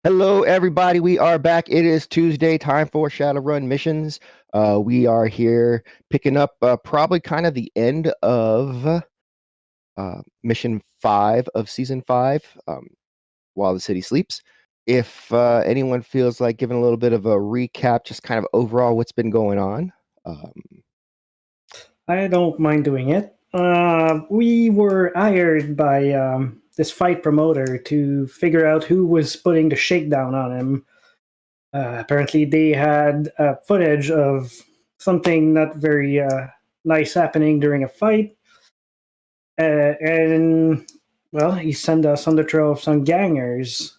Hello, everybody. We are back. It is Tuesday, time for Shadowrun missions. We are here picking up probably kind of the end of mission 5 of season 5, while the city sleeps. If anyone feels like giving a little bit of a recap, just kind of overall what's been going on. Um, I don't mind doing it. We were hired by this fight promoter to figure out who was putting the shakedown on him. Apparently, they had footage of something not very nice happening during a fight. And, well, he sent us on the trail of some gangers.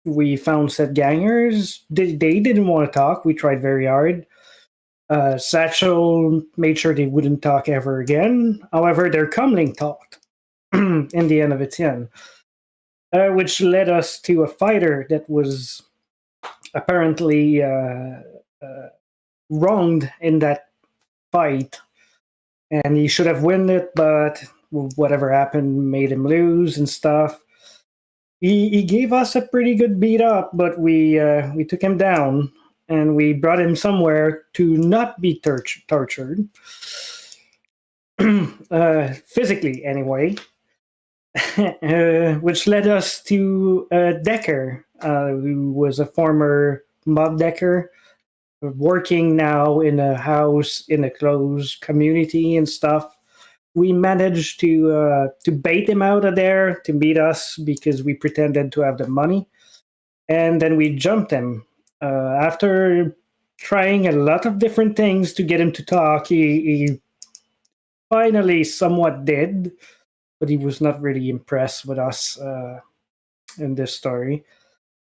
We found said gangers. They didn't want to talk. We tried very hard. Satchel made sure they wouldn't talk ever again. However, their comlink talked in the end of Etienne, which led us to a fighter that was apparently wronged in that fight. And he should have won it, but whatever happened made him lose and stuff. He gave us a pretty good beat up, but we took him down and we brought him somewhere to not be tortured. Physically, anyway, which led us to Decker, who was a former mob Decker, working now in a house in a closed community and stuff. We managed to bait him out of there to meet us because we pretended to have the money, and then we jumped him. After trying a lot of different things to get him to talk, he finally somewhat did, but he was not really impressed with us in this story.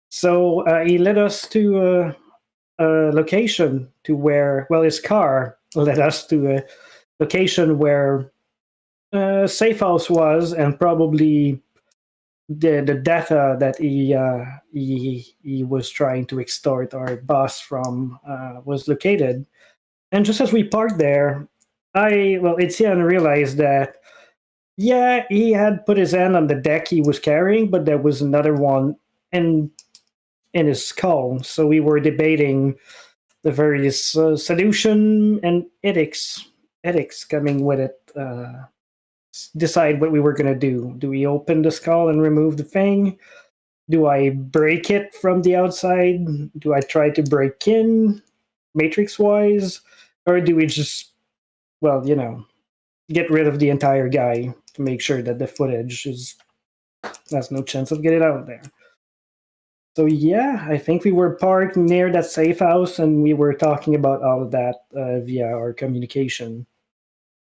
So he led us to a location to where, well, his car led us to a location where safe house was, and probably the data that he was trying to extort our boss from was located. And just as we parked there, Etienne realized that yeah, he had put his hand on the deck he was carrying, but there was another one in in his skull. So we were debating the various solution and ethics coming with it. Decide what we were gonna do. Do we open the skull and remove the thing? Do I break it from the outside? Do I try to break in, matrix wise, or do we just, well, get rid of the entire guy to make sure that the footage has no chance of getting out there? So yeah, I think we were parked near that safe house, and we were talking about all of that via our communication.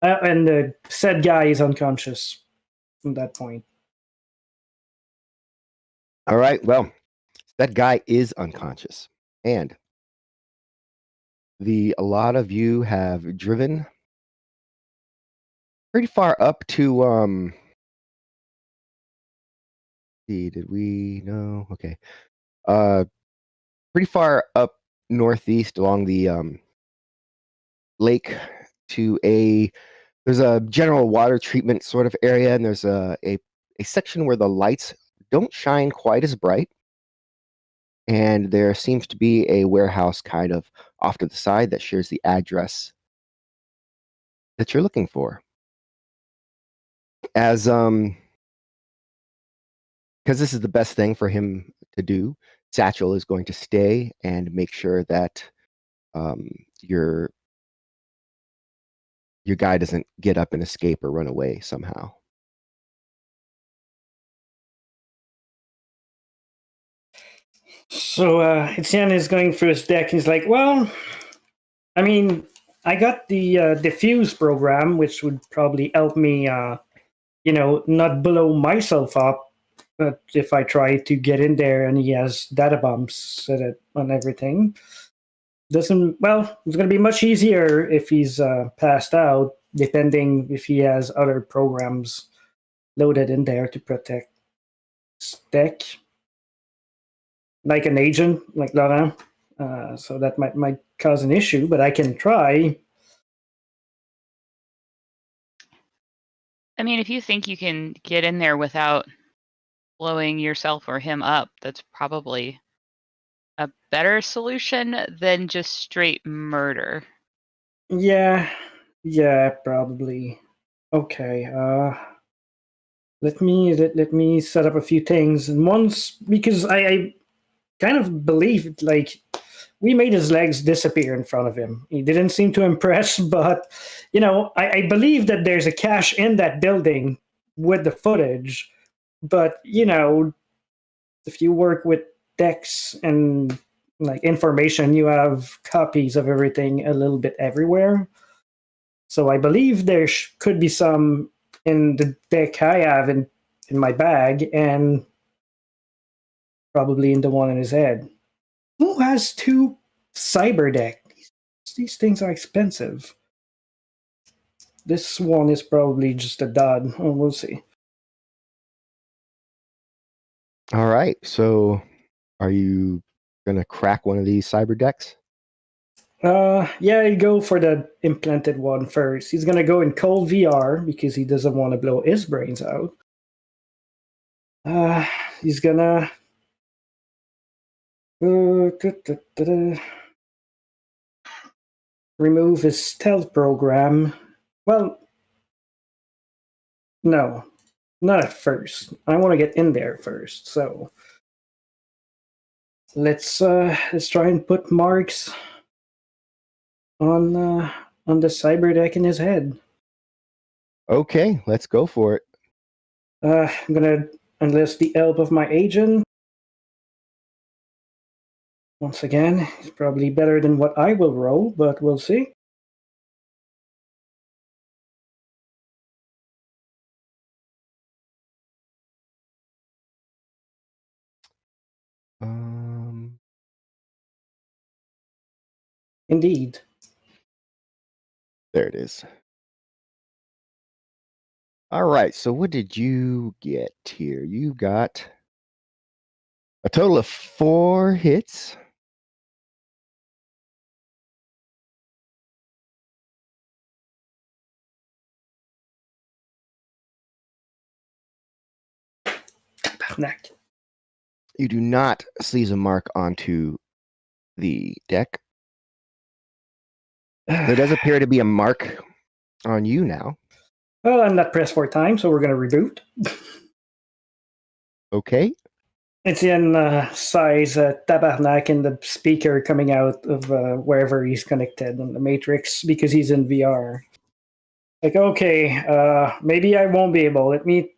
And the said guy is unconscious from that point. all right. Well, that guy is unconscious, and a lot of you have driven pretty far up to did we no okay pretty far up northeast along the lake to there's a general water treatment sort of area, and there's a section where the lights don't shine quite as bright, and there seems to be a warehouse kind of off to the side that shares the address that you're looking for. As because this is the best thing for him to do, Satchel is going to stay and make sure that um, your guy doesn't get up and escape or run away somehow. So Etienne is going through his deck. He's like, well, I mean, I got the diffuse program, which would probably help me, not blow myself up. But if I try to get in there and he has data bombs set it on everything, doesn't well, it's going to be much easier if he's passed out, depending if he has other programs loaded in there to protect his deck, like an agent, like Laurent. So that might cause an issue, but I can try. I mean, if you think you can get in there without blowing yourself or him up, that's probably a better solution than just straight murder. Yeah, probably. Okay. Let me set up a few things, and once because I kind of believe like we made his legs disappear in front of him. He didn't seem to impress, but I believe that there's a cache in that building with the footage. But if you work with decks and like information, you have copies of everything a little bit everywhere. So I believe there could be some in the deck I have in my bag, and probably in the one in his head. Who has two cyber deck? These things are expensive. This one is probably just a dud. Oh, we'll see. All right. So, are you gonna crack one of these cyber decks? Yeah, you go for the implanted one first. He's gonna go in cold VR because he doesn't want to blow his brains out. He's gonna remove his stealth program. Well, no, not at first. I want to get in there first. So let's try and put marks on the cyber deck in his head. Okay, let's go for it. I'm gonna enlist the help of my agent. Once again, it's probably better than what I will roll, but we'll see. Indeed. There it is. All right. So, what did you get here? You got a total of 4 hits. You do not seize a mark onto the deck. There does appear to be a mark on you now. Well, I'm not pressed for time, so we're gonna reboot. Okay. It's in size tabarnak in the speaker coming out of wherever he's connected in the Matrix because he's in VR. Like, okay, maybe I won't be able. Let me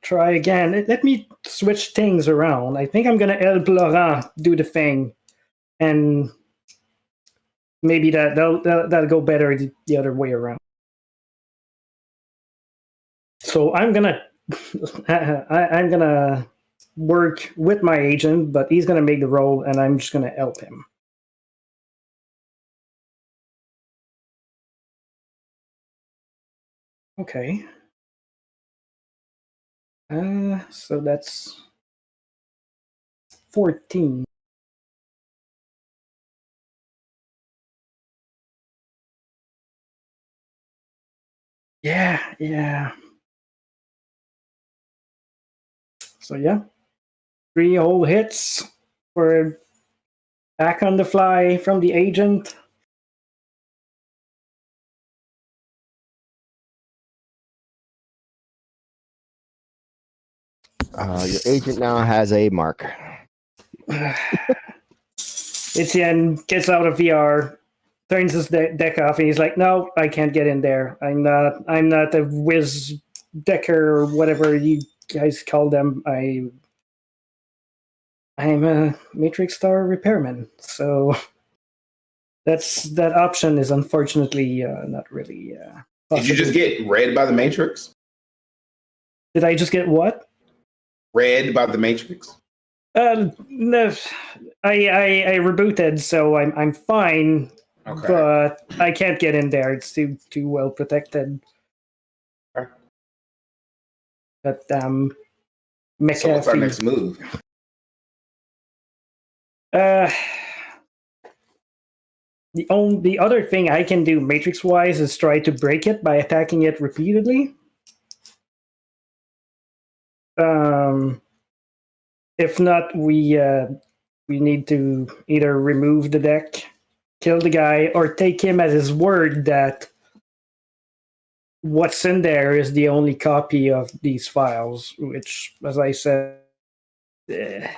try again. Let me switch things around. I think I'm gonna help Laurent do the thing, and maybe that'll go better the other way around. So I'm gonna I'm gonna work with my agent, but he's gonna make the roll, and I'm just gonna help him. Okay. So that's 14. Yeah. So yeah, 3 whole hits for back on the fly from the agent. Your agent now has a mark. Etienne gets out of VR, turns his deck off, and he's like, "No, I can't get in there. I'm not a whiz decker or whatever you guys call them. I'm a Matrix Star repairman." So that option is unfortunately not really possible. Did you just get read by the Matrix? Did I just get what? Read by the Matrix? No, I rebooted, so I'm fine. Okay. But I can't get in there. It's too well protected. Okay. But So what's our next move? The other thing I can do Matrix wise is try to break it by attacking it repeatedly. If not, we need to either remove the deck, kill the guy, or take him at his word that what's in there is the only copy of these files, which, as I said, And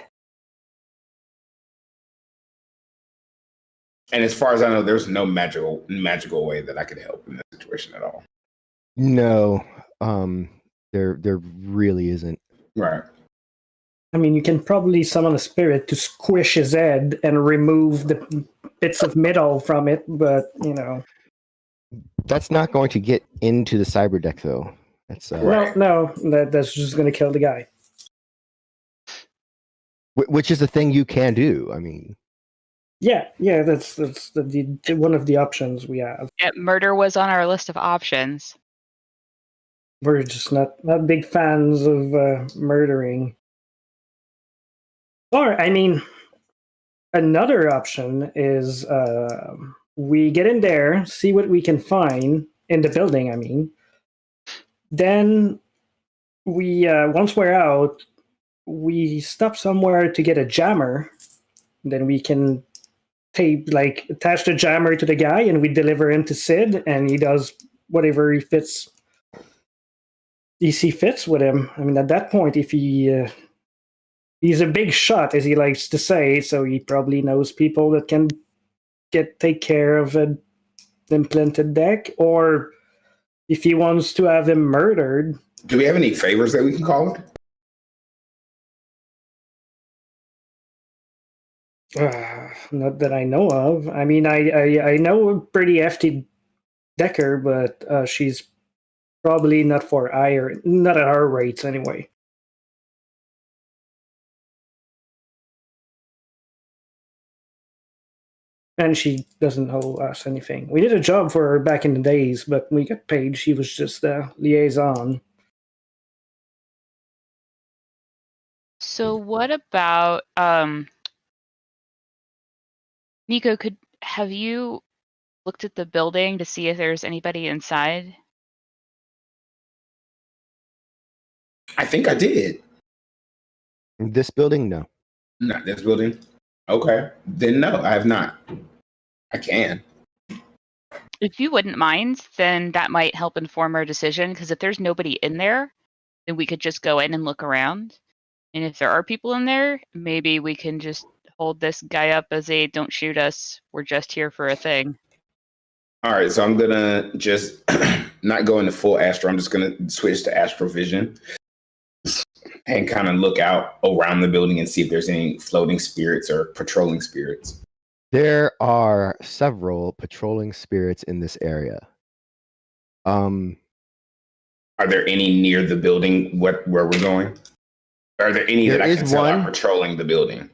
as far as I know, there's no magical way that I could help in this situation at all. No, there really isn't. Right. I mean, you can probably summon a spirit to squish his head and remove the bits of metal from it, but That's not going to get into the cyber deck, though. That's Right. that's just going to kill the guy. Which is the thing you can do. I mean, Yeah, that's the one of the options we have. Yeah, murder was on our list of options. We're just not big fans of murdering. Or, I mean, another option is we get in there, see what we can find in the building. I mean, then we once we're out, we stop somewhere to get a jammer. Then we can attach the jammer to the guy, and we deliver him to Sid, and he does whatever he see fits with him. I mean, at that point, if he's a big shot, as he likes to say, so he probably knows people that can take care of an implanted deck, or if he wants to have him murdered. Do we have any favors that we can call him? Not that I know of. I mean, I know a pretty hefty decker, but she's probably not not at our rates anyway. And she doesn't owe us anything. We did a job for her back in the days, but we got paid. She was just a liaison. So what about Nico, have you looked at the building to see if there's anybody inside? I think I did. this building, no. Not this building. Okay. Then no, I have not. I can. If you wouldn't mind, then that might help inform our decision, because if there's nobody in there, then we could just go in and look around. And if there are people in there, maybe we can just hold this guy up as a don't shoot us, we're just here for a thing. All right, so I'm gonna just not go into full astro. I'm just gonna switch to astrovision and kind of look out around the building and see if there's any floating spirits or patrolling spirits. There are several patrolling spirits in this area. Are there any near the building where we're going? Are there any that I can tell are patrolling the building?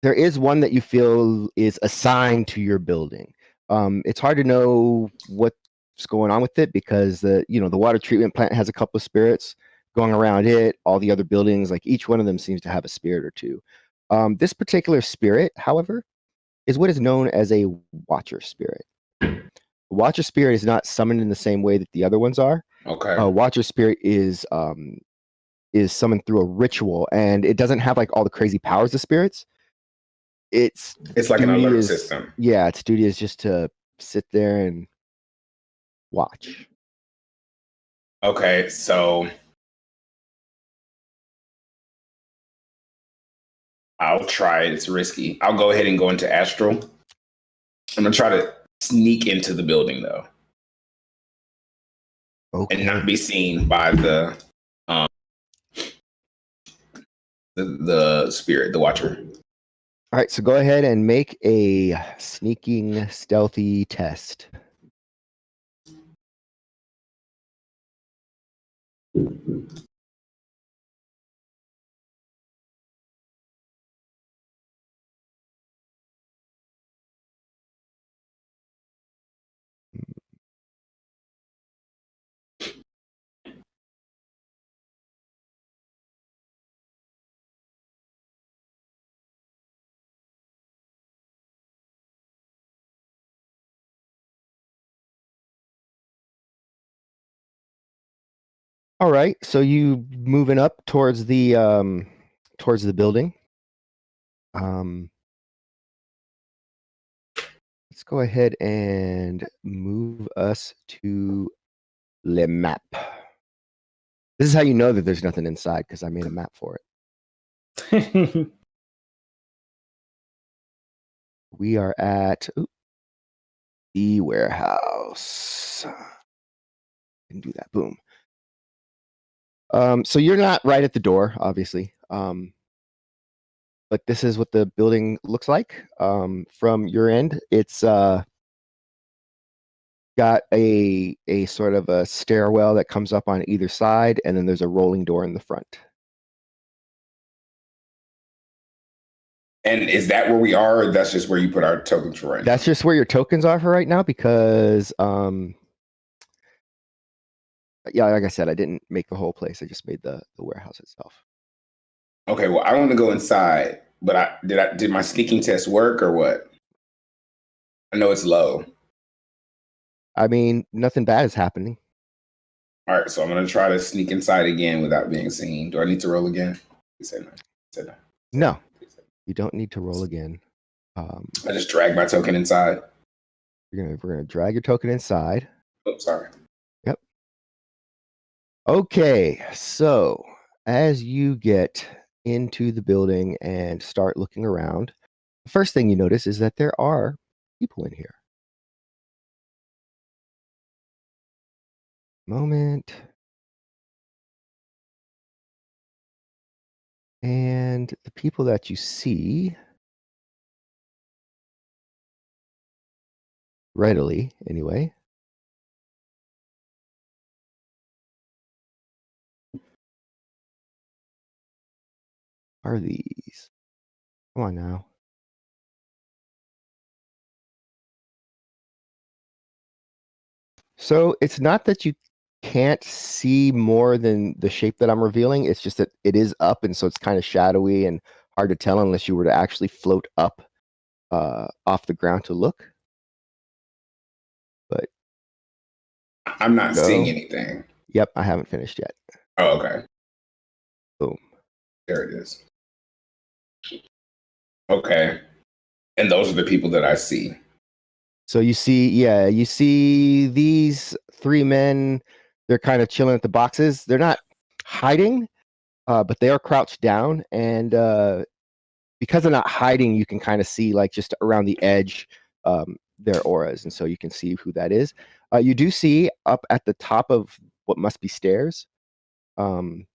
There is one that you feel is assigned to your building. It's hard to know what's going on with it because the water treatment plant has a couple of spirits going around it. All the other buildings, like each one of them seems to have a spirit or two. This particular spirit, however, is what is known as a watcher spirit. A watcher spirit is not summoned in the same way that the other ones are. Okay. A watcher spirit is summoned through a ritual, and it doesn't have like all the crazy powers of spirits. It's like an alert system. Yeah, its duty is just to sit there and watch. Okay, so I'll try it. It's risky. I'll go ahead and go into astral. I'm gonna try to sneak into the building though, and not be seen by the spirit, the watcher. All right, so go ahead and make a sneaking stealthy test. All right, so you moving up towards the towards the building. Let's go ahead and move us to the map. This is how you know that there's nothing inside, because I made a map for it. We are at the warehouse. Can do that. Boom. So you're not right at the door, obviously. But this is what the building looks like from your end. It's got a sort of a stairwell that comes up on either side, and then there's a rolling door in the front. And is that where we are, or that's just where you put our tokens for right now? That's just where your tokens are for right now, because yeah, like I said, I didn't make the whole place. I just made the warehouse itself. Okay, well, I want to go inside, but did my sneaking test work or what? I know it's low. I mean, nothing bad is happening. All right, so I'm gonna try to sneak inside again without being seen. Do I need to roll again? You said no. You said no. No, you don't need to roll again. I just drag my token inside. We're gonna drag your token inside. Oh, sorry. Yep. Okay, so as you get into the building and start looking around, the first thing you notice is that there are people in here. Moment. And the people that you see readily, anyway, are these. Come on now. So it's not that you can't see more than the shape that I'm revealing. It's just that it is up, and so it's kind of shadowy and hard to tell unless you were to actually float up off the ground to look. But I'm not seeing anything. Yep, I haven't finished yet. Oh, okay. Boom. There it is. Okay. And those are the people that I see. So you see these three men. They're kind of chilling at the boxes. They're not hiding, but they are crouched down. And because they're not hiding, you can kind of see, like, just around the edge, their auras. And so you can see who that is. You do see up at the top of what must be stairs. I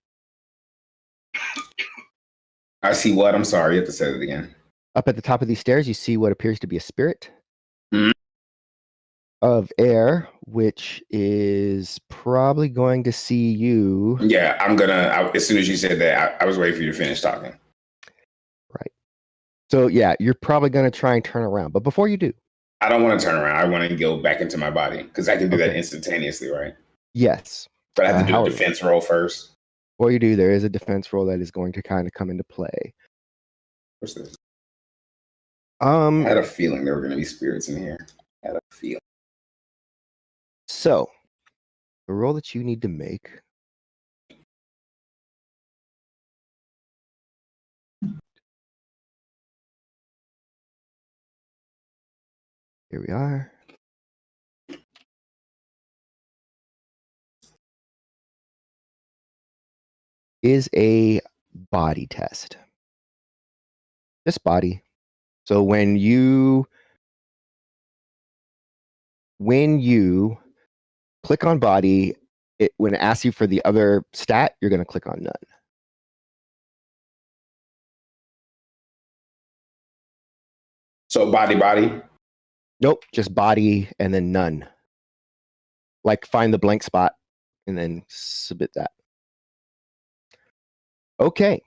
see what? I'm sorry. You have to say it again. Up at the top of these stairs, you see what appears to be a spirit Mhm. of air, which is probably going to see you. Yeah, as soon as you said that, I was waiting for you to finish talking. Right. So yeah, you're probably going to try and turn around. But before you do. I don't want to turn around. I want to go back into my body, because I can do that instantaneously, right? Yes. But I have to do a defense roll first. Before you do, there is a defense roll that is going to kind of come into play. What's this? I had a feeling there were going to be spirits in here. I had a feeling. So, the roll that you need to make. Here we are. Is a body test. Just body. So when you click on body, when it asks you for the other stat, you're going to click on none. So body? Nope, just body and then none. Like, find the blank spot and then submit that. Okay.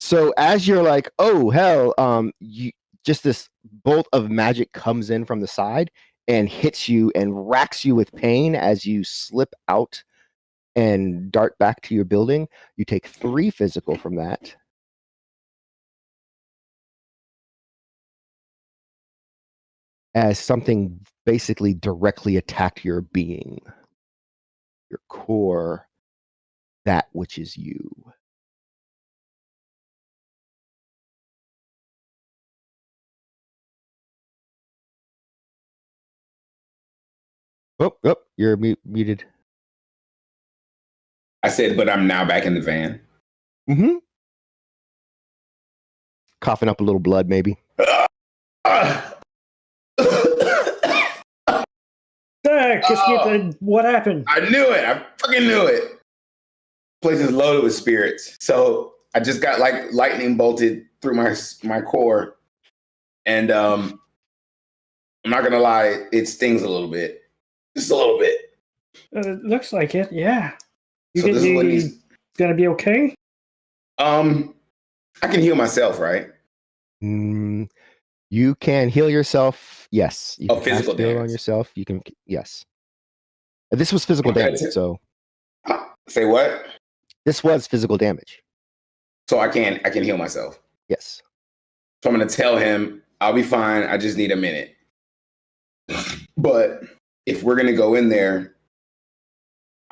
So as you're like, oh hell, just this bolt of magic comes in from the side and hits you and racks you with pain as you slip out and dart back to your building. You take 3 physical from that. As something basically directly attacked your being, your core, that which is you. Oh, you're muted. I said, but I'm now back in the van. Mm-hmm. Coughing up a little blood, maybe. What happened? I knew it. I fucking knew it. Place is loaded with spirits. So I just got like lightning bolted through my core. And I'm not gonna lie, it stings a little bit. Just a little bit. It looks like it, yeah. So this is what he's gonna be okay? I can heal myself, right? You can heal yourself. Yes. You can physical heal damage on yourself. You can. Yes. This was physical damage. So. Say what? This was physical damage. So I can heal myself. Yes. So I'm gonna tell him I'll be fine. I just need a minute. But if we're gonna go in there,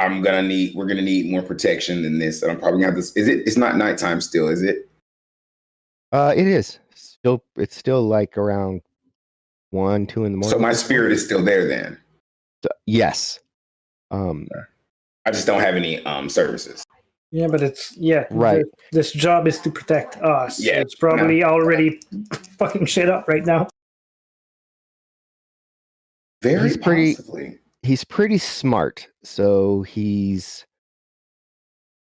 we're gonna need more protection than this. And I'm probably gonna have this. It's not nighttime still, is it? It is. It's still like around 1, 2 in the morning. So my spirit is still there then. So, yes. I just don't have any services. Yeah, but right. This job is to protect us. Yeah, so it's probably already fucking shit up right now. Very possibly. He's pretty smart, so he's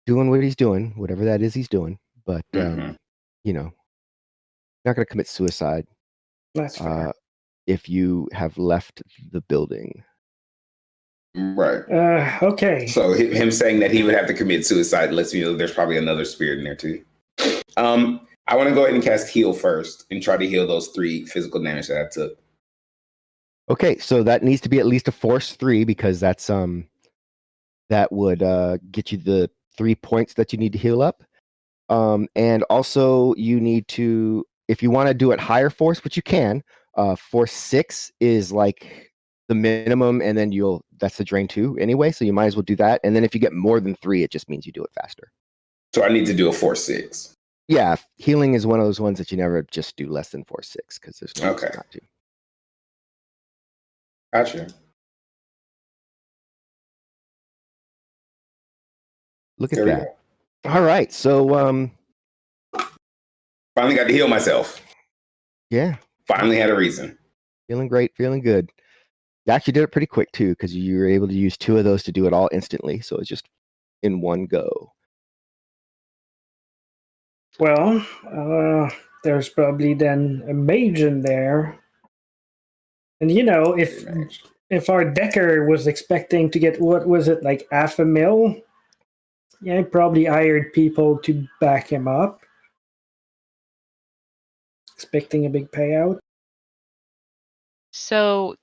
doing what he's doing, whatever that is he's doing. But you know, not going to commit suicide. That's fair. If you have left the building. Right. Okay. So him saying that he would have to commit suicide lets me know there's probably another spirit in there too. I want to go ahead and cast heal first and try to heal those 3 physical damage that I took. Okay, so that needs to be at least a force 3 because that's that would get you the 3 points that you need to heal up. And also you need to, if you want to do it higher force, which you can, force 6 is like the minimum, and then that's the drain 2 anyway, so you might as well do that. And then if you get more than 3, it just means you do it faster. So I need to do a force 6. Yeah, healing is one of those ones that you never just do less than force 6 because there's no reason not to. Gotcha. Look at that. All right, so finally got to heal myself. Yeah. Finally had a reason. Feeling great, feeling good. You actually did it pretty quick too, because you were able to use 2 of those to do it all instantly. So it's just in one go. Well, there's probably then a mage in there. And if our Decker was expecting to get, what was it, like $500,000? Yeah, he probably hired people to back him up. Expecting a big payout. So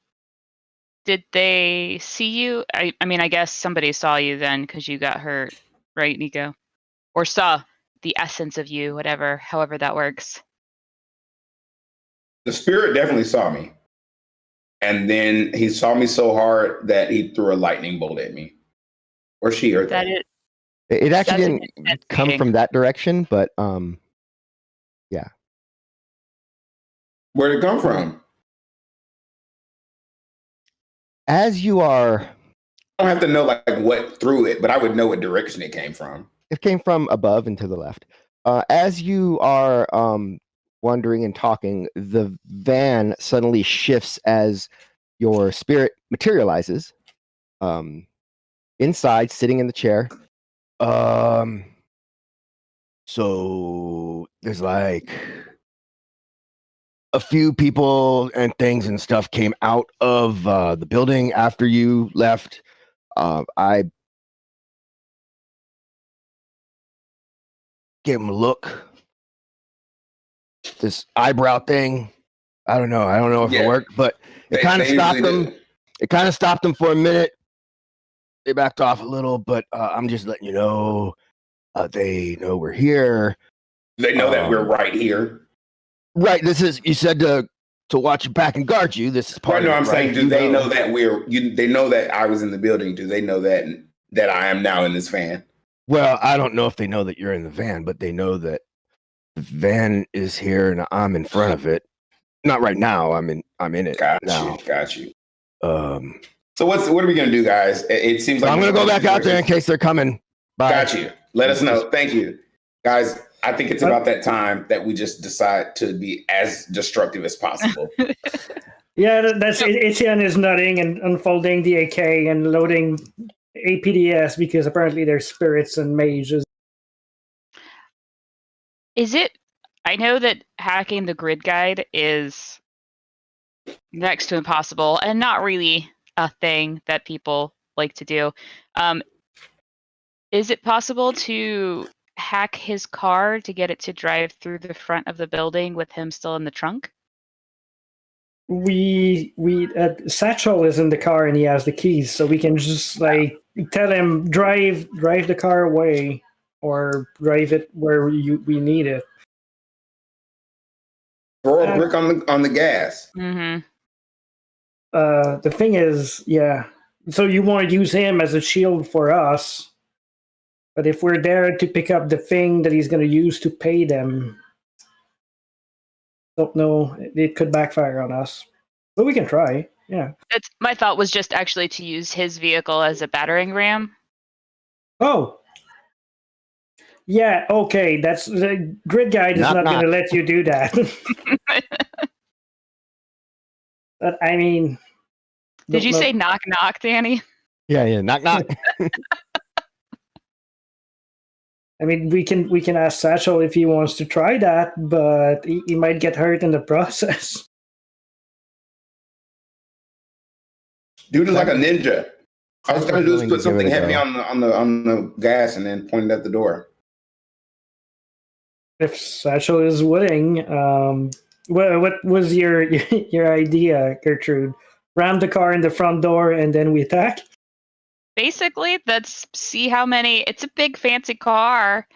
did they see you? I mean, I guess somebody saw you then because you got hurt, right, Nico? Or saw the essence of you, however that works. The spirit definitely saw me. And then he saw me so hard that he threw a lightning bolt at me. Or she or that. It actually didn't come from that direction, but yeah. Where'd it come from? As you are, I don't have to know like what threw it, but I would know what direction it came from. It came from above and to the left. As you are wandering and talking, the van suddenly shifts as your spirit materializes. Inside, sitting in the chair. So there's like a few people and things and stuff came out of the building after you left. I gave him a look. This eyebrow thing, I don't know if it worked, but it kind of stopped them. It kind of stopped them for a minute. They backed off a little, but I'm just letting you know. They know we're here. They know that we're right here. Right. This is, you said to watch your back and guard you. This is part of it. I'm saying, do they know that they know that I was in the building? Do they know that I am now in this van? Well, I don't know if they know that you're in the van, but they know that the van is here and I'm in front of it. Not right now. I'm in it now. Got you. So what are we gonna do, guys? It seems like I'm gonna go back out there in case they're coming. Bye. Got you. Let us know. Thank you, guys. I think it's about that time that we just decide to be as destructive as possible. Yeah, that's it. Etienne is nutting and unfolding the AK and loading APDS because apparently they're spirits and mages. Is it? I know that hacking the grid guide is next to impossible and not really a thing that people like to do. Is it possible to hack his car to get it to drive through the front of the building with him still in the trunk? We Satchel is in the car and he has the keys, so we can just like tell him drive the car away or drive it where we need it. Throw a brick on the gas. Mm-hmm. The thing is, yeah. So you want to use him as a shield for us, but if we're there to pick up the thing that he's going to use to pay them, don't know. It could backfire on us, but we can try. Yeah. That's my thought was just actually to use his vehicle as a battering ram. Oh. Yeah. Okay. That's the grid guide is not going to let you do that. But I mean, did you say knock knock, Danny? Yeah. Knock knock. I mean, we can ask Satchel if he wants to try that, but he might get hurt in the process. Dude is like a ninja. All I was gonna do is put something heavy on the gas and then point it at the door. If Satchel is willing, what was your idea, Gertrude? Ram the car in the front door and then we attack? Basically, let's see how many. It's a big fancy car,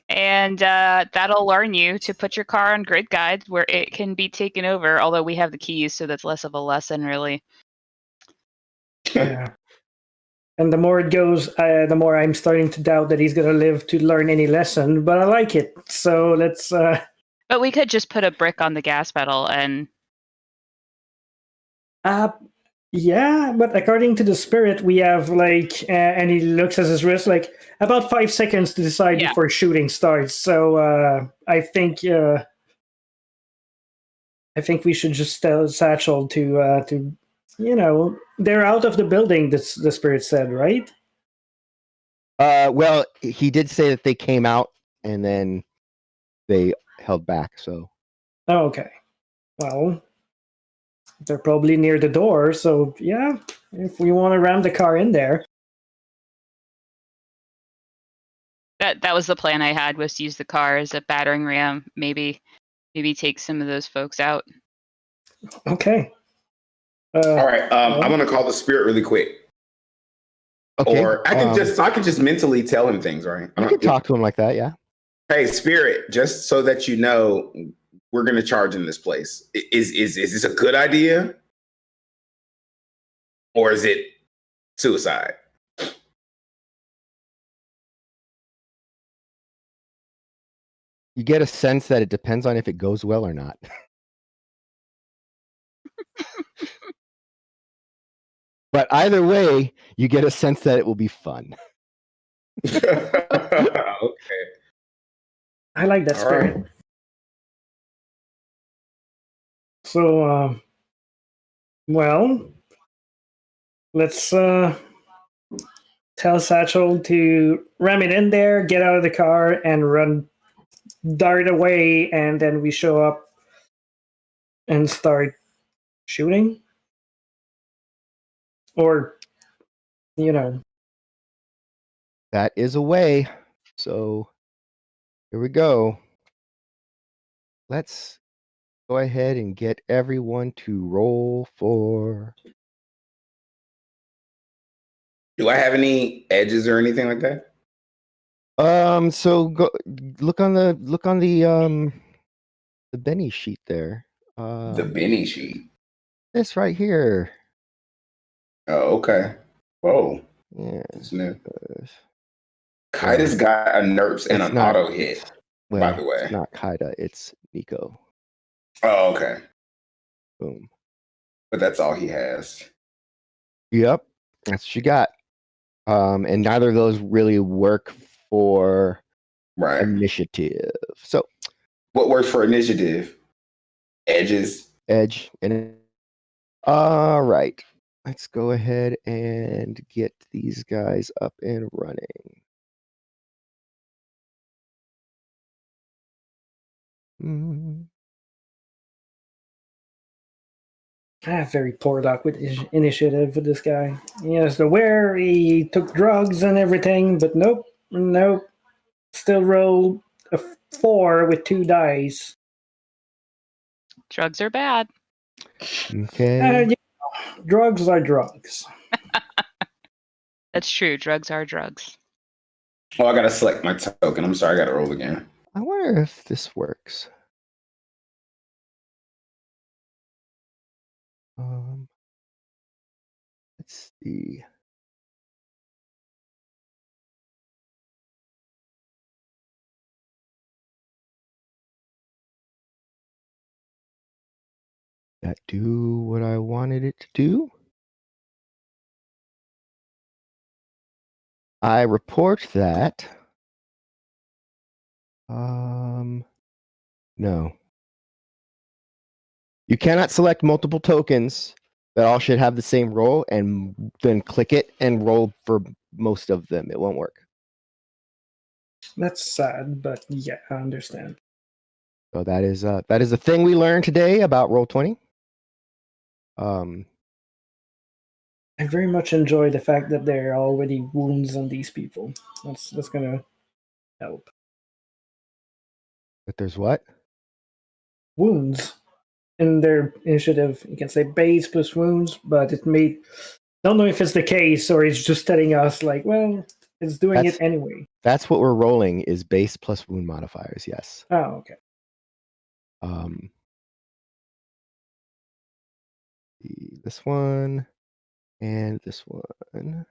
and that'll learn you to put your car on grid guides where it can be taken over. Although we have the keys, so that's less of a lesson, really. Yeah. And the more it goes, the more I'm starting to doubt that he's going to live to learn any lesson. But I like it, so let's. But we could just put a brick on the gas pedal and. Yeah, but according to the spirit, we have like, and he looks at his wrist, like about 5 seconds to decide before shooting starts. So I think we should just tell Satchel to they're out of the building. The spirit said, right? Well, he did say that they came out and then they held back. So. Oh, okay. Well. They're probably near the door, so yeah, if we want to ram the car in there. That was the plan I had, was to use the car as a battering ram, maybe take some of those folks out. Okay. All right, I'm gonna call the spirit really quick. Okay. Or I can just mentally tell him things, right? I can talk to him like that, yeah. Hey, spirit, just so that you know, we're going to charge in this place. Is this a good idea? Or is it suicide? You get a sense that it depends on if it goes well or not. But either way, you get a sense that it will be fun. Okay. I like that spirit. Right. So, well, let's tell Satchel to ram it in there, get out of the car, and dart away, and then we show up and start shooting. Or, That is a way. So, here we go. Let's go ahead and get everyone to roll for. Do I have any edges or anything like that? So go look on the Benny sheet there. The Benny sheet. This right here. Oh, okay. Whoa. Yeah. Kaida's got a nerfs and an auto hit. Well, by the way, it's not Kaida, it's Nico. Oh, okay. Boom. But that's all he has. Yep. That's what you got. And neither of those really work for Right. initiative. So What works for initiative? Edges. edge and all right. Let's go ahead and get these guys up and running. I have very poor luck with initiative with this guy. Yes, aware he took drugs and everything, but nope. Still roll a 4 with 2 dice. Drugs are bad. Okay. Drugs are drugs. That's true. Drugs are drugs. Oh, I gotta select my token. I'm sorry, I gotta roll again. I wonder if this works. Let's see. That do what I wanted it to do. I report that. No. You cannot select multiple tokens that all should have the same roll and then click it and roll for most of them. It won't work. That's sad, but yeah, I understand. So that is a thing we learned today about Roll20. I very much enjoy the fact that there are already wounds on these people. That's gonna help. But there's what? Wounds in their initiative. You can say base plus wounds, but it may don't know if it's the case or it's just telling us like, well, it's doing it anyway. That's what we're rolling is base plus wound modifiers. Yes. Oh, okay. This one and this one.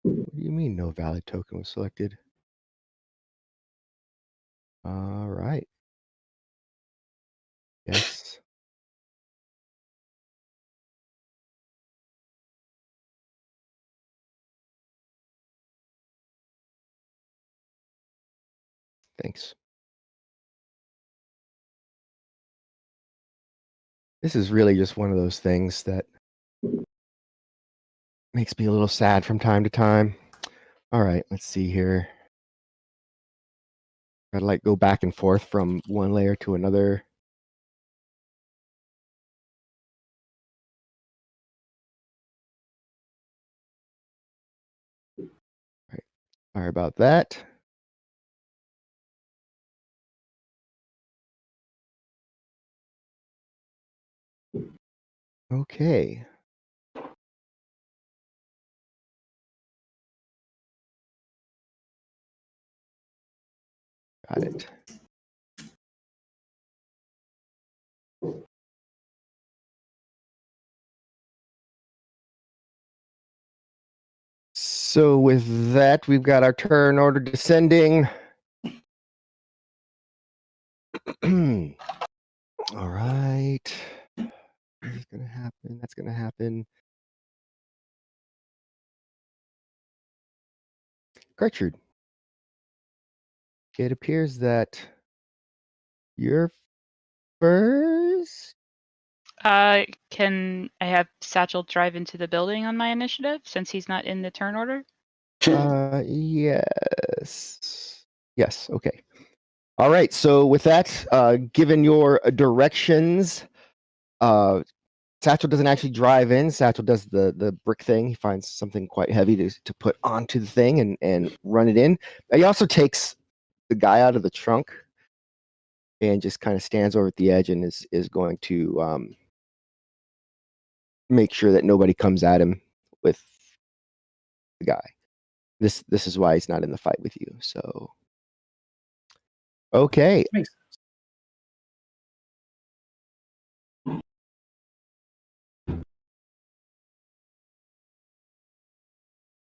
What do you mean no valid token was selected? All right. Yes. Thanks. This is really just one of those things that makes me a little sad from time to time. All right, let's see here. Gotta like go back and forth from one layer to another. All right, sorry about that. Okay. Got it. So with that, we've got our turn order descending. All right. This is gonna happen. That's gonna happen. Gertrude, it appears that you're first. Can I have Satchel drive into the building on my initiative since he's not in the turn order? Yes. Yes. Okay. All right. So with that, given your directions, Satchel doesn't actually drive in. Satchel does the brick thing. He finds something quite heavy to put onto the thing and run it in. He also takes the guy out of the trunk and just kind of stands over at the edge and is going to make sure that nobody comes at him with the guy. This is why he's not in the fight with you. So okay. Makes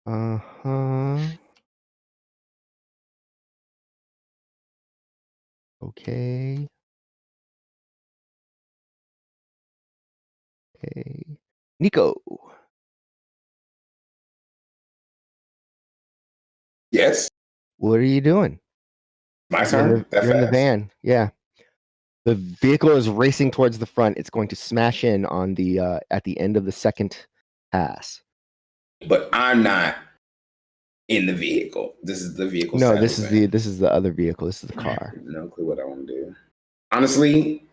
Uh-huh. Okay. Okay. Nico, Yes, what are you doing? my turn. That You're in the fast. van. Yeah. The vehicle is racing towards the front. It's going to smash in on the at the end of the second pass. But I'm not in the vehicle. This is the vehicle. No, Sadly, van. this is the other vehicle. This is the car. No clue what I want to do. Honestly,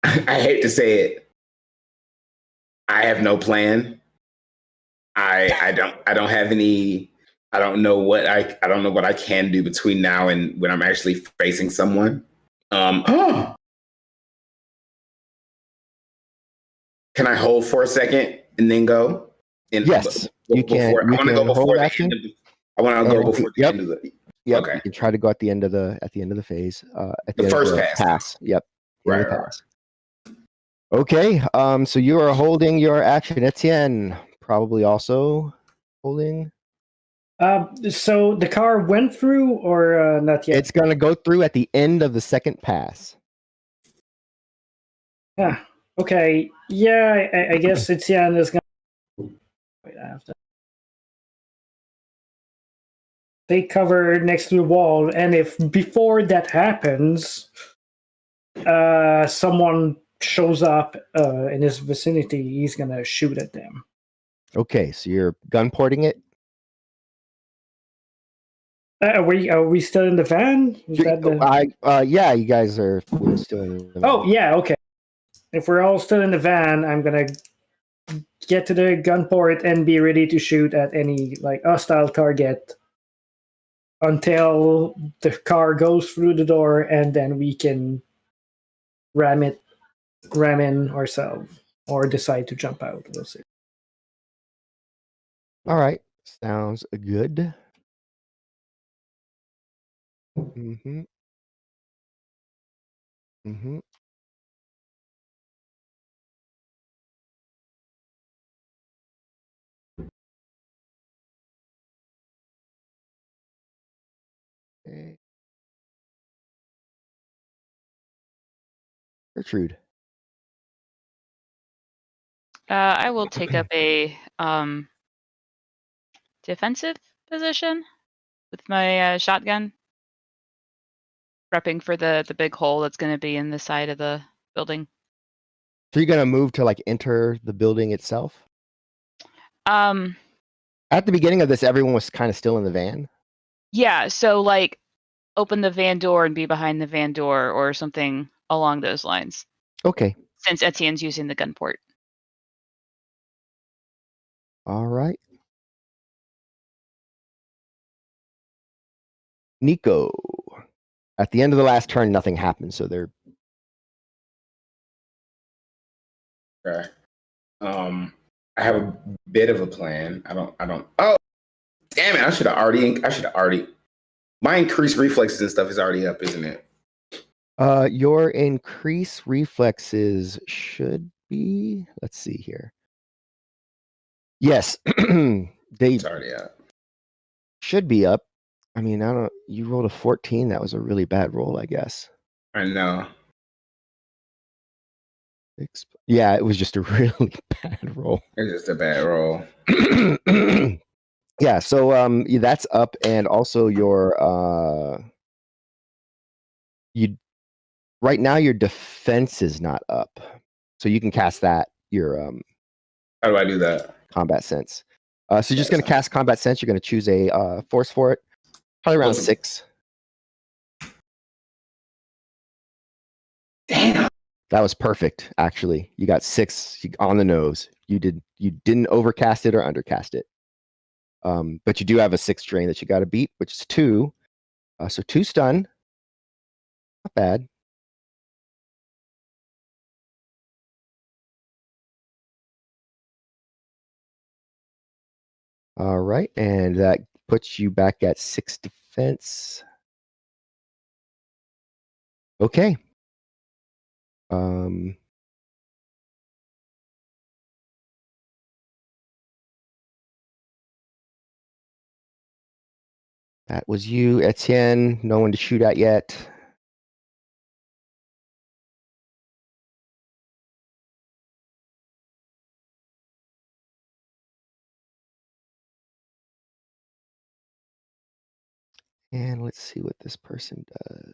I hate to say it. I have no plan. I don't have any. I don't know what I don't know what I can do between now and when I'm actually facing someone. Can I hold for a second and then go? Yes, you can. Before, You I want to can go before hold the action. end of the, I want to go before the Yep. end of the. Yep. Okay. You can try to go at the end of the phase. At the The end first of the pass. pass. Yep. The end of the Right. pass. Okay. So you are holding your action. Etienne probably also holding. So the car went through or not yet? It's gonna go through at the end of the second pass. Yeah. Okay. Yeah, I guess Etienne is gonna. Wait, I have to take cover next to the wall, and if before that happens, someone shows up in his vicinity, he's gonna shoot at them. Okay, so you're gun porting it. Are we still in the van? Was that the... Yeah, you guys are. We're still in the van. Oh yeah, okay. If we're all still in the van, I'm gonna get to the gun port and be ready to shoot at any like hostile target until the car goes through the door, and then we can ram in ourselves or decide to jump out. We'll see. All right, sounds good. Mm-hmm. Mm-hmm. Okay. Gertrude. I will take up a defensive position with my shotgun, prepping for the big hole that's going to be in the side of the building. So you're gonna move to like enter the building itself? At the beginning of this, everyone was kind of still in the van. Yeah, so like open the van door and be behind the van door or something along those lines. Okay. Since Etienne's using the gun port. All right. Nico. At the end of the last turn, nothing happened, so they're Okay. I have a bit of a plan. I don't. Oh, damn it! I should have already. My increased reflexes and stuff is already up, isn't it? your increase reflexes should be. Let's see here. Yes, they It's already up. should be up. I mean, I don't. You rolled a 14. That was a really bad roll, I guess. I know. Yeah, it was just a really bad roll. It's just a bad roll. Yeah, so that's up, and also your you right now your defense is not up, so you can cast that your How do I do that? combat sense. So you're just gonna cast combat sense. You're gonna choose a force for it, probably around 6. Damn. That was perfect, actually. You got 6 on the nose. You didn't overcast it or undercast it. But you do have a 6 drain that you got to beat, which is 2. So 2 stun. Not bad. All right, and that puts you back at 6 defense. Okay. That was you, Etienne. No one to shoot at yet. And let's see what this person does.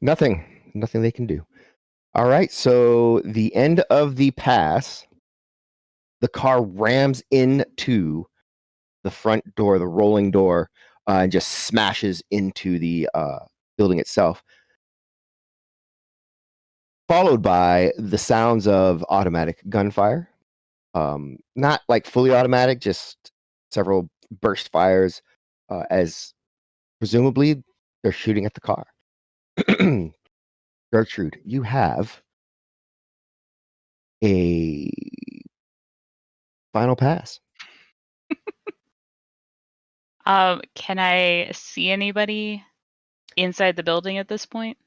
Nothing they can do. All right, so the end of the pass, the car rams into the front door, the rolling door, and just smashes into the building itself, followed by the sounds of automatic gunfire. Not like fully automatic, just several burst fires, as presumably they're shooting at the car. Gertrude, you have a final pass. Can I see anybody inside the building at this point?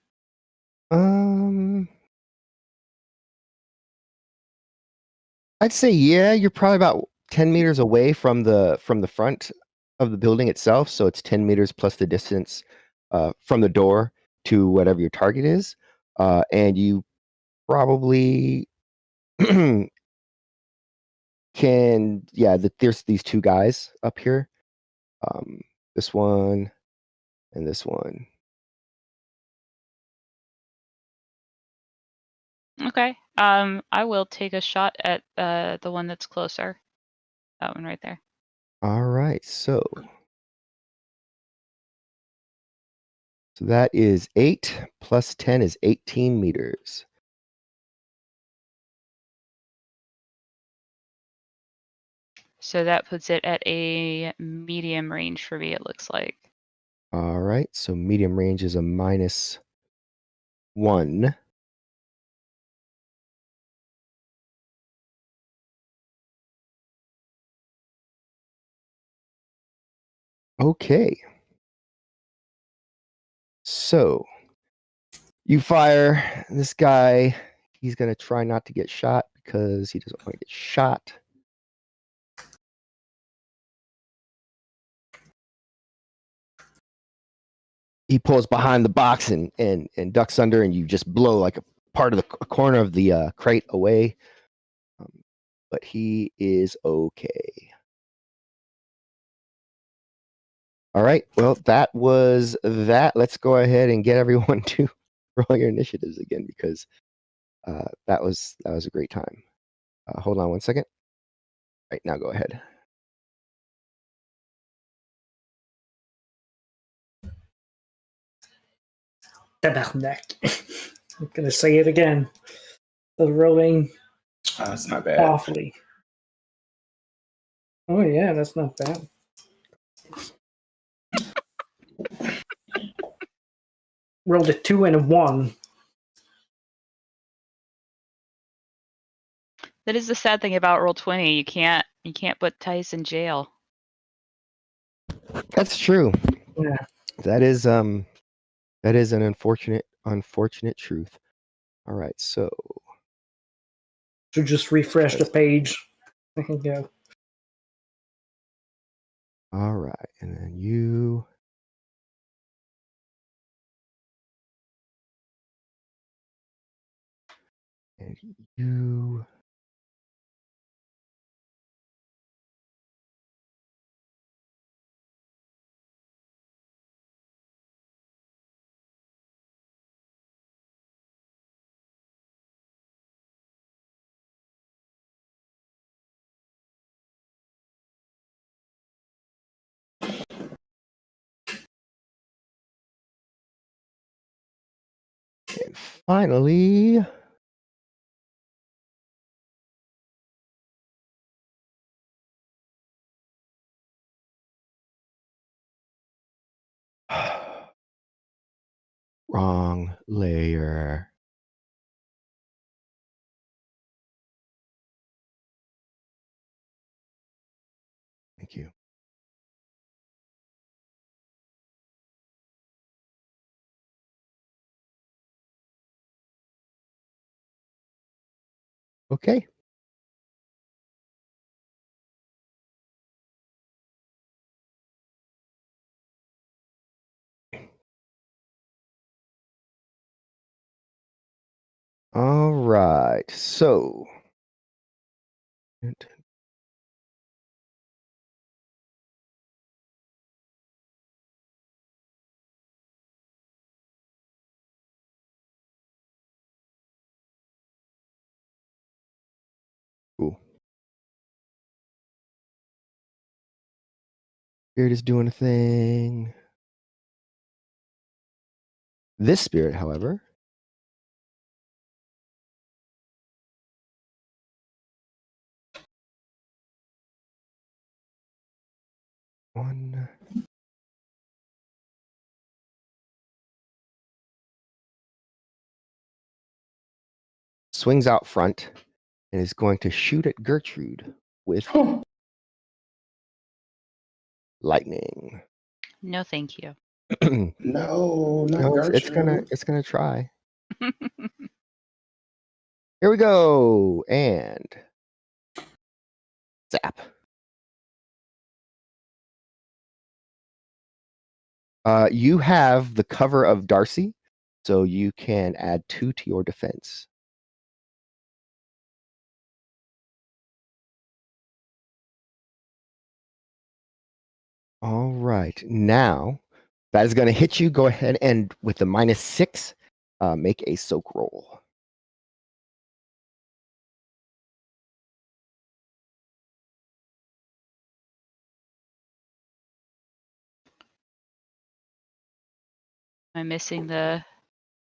I'd say yeah. You're probably about 10 meters away from the front of the building itself, so it's 10 meters plus the distance from the door to whatever your target is, and you probably can. Yeah, there's these two guys up here. This one and this one. Okay. I will take a shot at the one that's closer. That one right there. All right, so that is 8 plus 10 is 18 meters. So that puts it at a medium range for me, it looks like. All right, so medium range is a -1. Okay. So you fire this guy. He's going to try not to get shot because he doesn't want to get shot. He pulls behind the box and ducks under, and you just blow like a part of a corner of the crate away. But he is okay. All right. Well, that was that. Let's go ahead and get everyone to roll your initiatives again because that was a great time. Hold on one second. All right, now go ahead. Tabarnak. I'm gonna say it again. The rolling It's not bad. awfully. Oh yeah, that's not bad. Rolled a 2 and a 1. That is the sad thing about Roll20. You can't put Tice in jail. That's true. Yeah. That is an unfortunate truth. All right, so So just refresh the page. I can go. all right, and then you. And you. And finally, wrong layer. Thank you. Okay. All right. So. Cool. Spirit is doing a thing. This spirit, however, one swings out front and is going to shoot at Gertrude with lightning. No, thank you. No, not No, Gertrude. it's gonna try. Here we go, and zap. You have the cover of Darcy, so you can add 2 to your defense. All right, now that is going to hit you. Go ahead and with the -6, make a soak roll. Am I missing the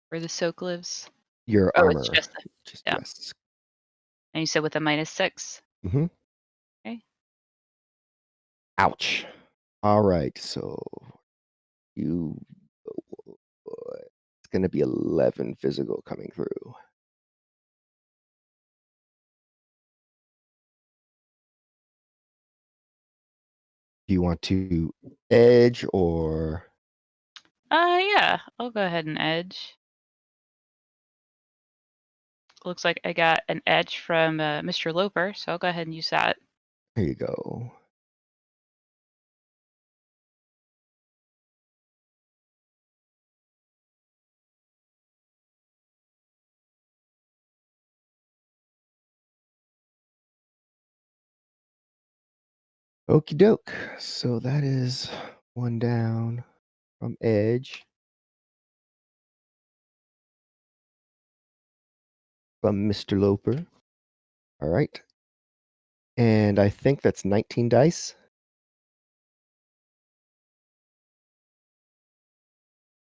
where the soak lives? Your Oh, armor. it's just the, yeah. Yes. And you said with a -6. Mm-hmm. Okay. Ouch. All right, so you. It's going to be 11 physical coming through. Do you want to edge or? Yeah, I'll go ahead and edge. Looks like I got an edge from Mr. Loper, so I'll go ahead and use that. Here you go. Okie doke. So that is 1 down from edge. From Mr. Loper. All right. And I think that's 19 dice.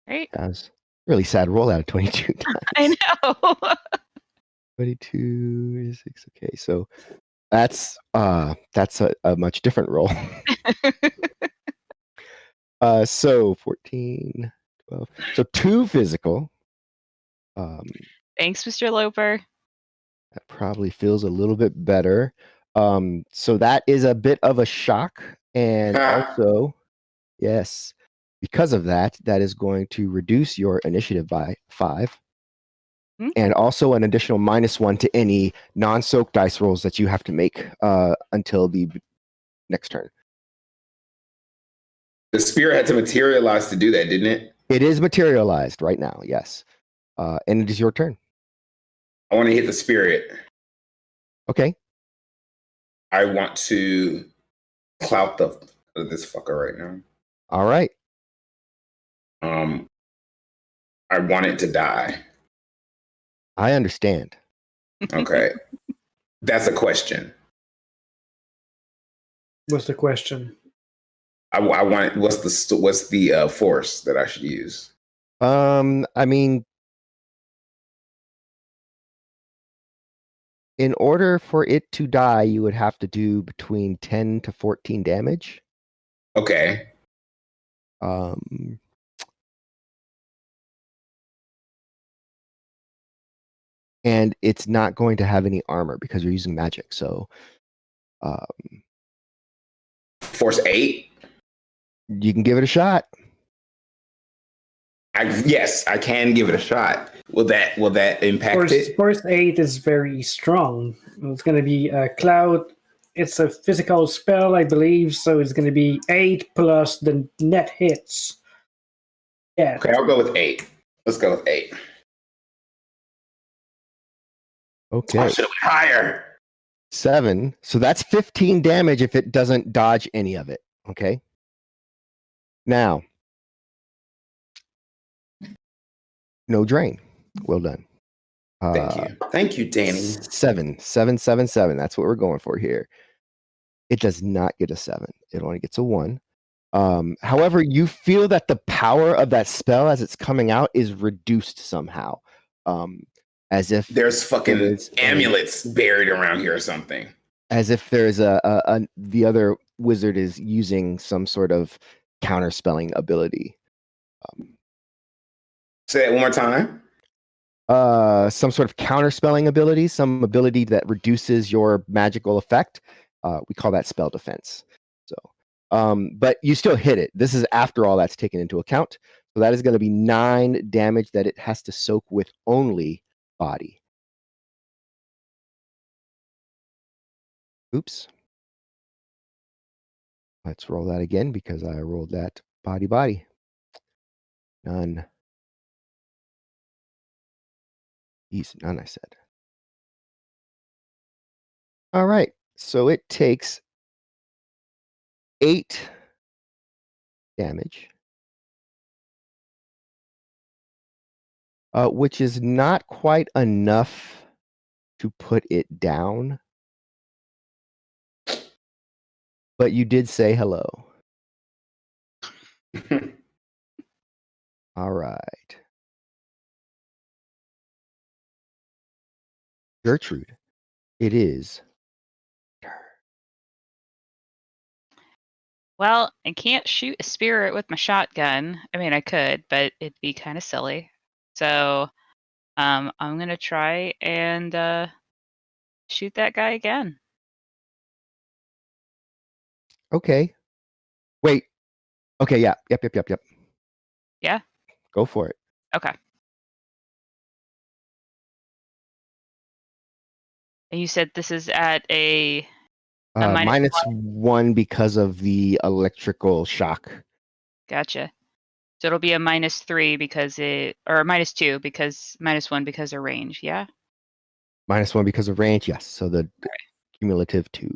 Right? That was a really sad roll out of 22 dice. I know. 22 is 6. Okay, so that's a much different roll. So 14, 12. So 2 physical. Thanks, Mr. Loper. That probably feels a little bit better. So that is a bit of a shock. And also, yes, because of that, that is going to reduce your initiative by 5. And also an additional -1 to any non-soak dice rolls that you have to make until the next turn. The spirit had to materialize to do that, didn't it? It is materialized right now, yes. And it is your turn. I want to hit the spirit. Okay. I want to clout this fucker right now. All right. I want it to die. I understand. Okay. That's a question. What's the question? I want it. What's the force that I should use? I mean, in order for it to die, you would have to do between 10 to 14 damage. Okay. And it's not going to have any armor because you're using magic. So, Force 8. you can give it a shot. Yes, I can give it a shot. Will that impact it? Force 8 is very strong. It's going to be a cloud. It's a physical spell, I believe, so it's going to be 8 plus the net hits. Yeah. Okay, I'll go with 8. Let's go with 8. Okay. I should have went higher. 7. So that's 15 damage if it doesn't dodge any of it. Okay. Now, no drain. Well done. Thank you, Danny. 7, 7, 7, 7. That's what we're going for here. It does not get a 7. It only gets a 1. However, you feel that the power of that spell as it's coming out is reduced somehow. As if there's fucking amulets buried around here or something. As if there's the other wizard is using some sort of counterspelling ability. Say that one more time. Some sort of counterspelling ability, some ability that reduces your magical effect. We call that spell defense. So, but you still hit it. This is after all that's taken into account. So that is going to be 9 damage that it has to soak with only body. Oops. Let's roll that again because I rolled that body. None. None, I said. All right. So it takes 8 damage. Which is not quite enough to put it down. But you did say hello. All right. Gertrude, it is. Well, I can't shoot a spirit with my shotgun. I mean, I could, but it'd be kind of silly. So I'm going to try and shoot that guy again. Okay. Wait. Okay, yeah. Yep. Yeah? Go for it. Okay. And you said this is at a minus 1 because of the electrical shock. Gotcha. So it'll be a -3 because or a -2 because -1 because of range, yeah? -1 because of range, yes. So the cumulative 2.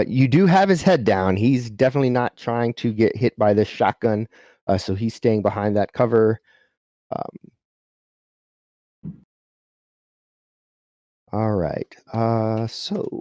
You do have his head down. He's definitely not trying to get hit by this shotgun. So he's staying behind that cover. All right. So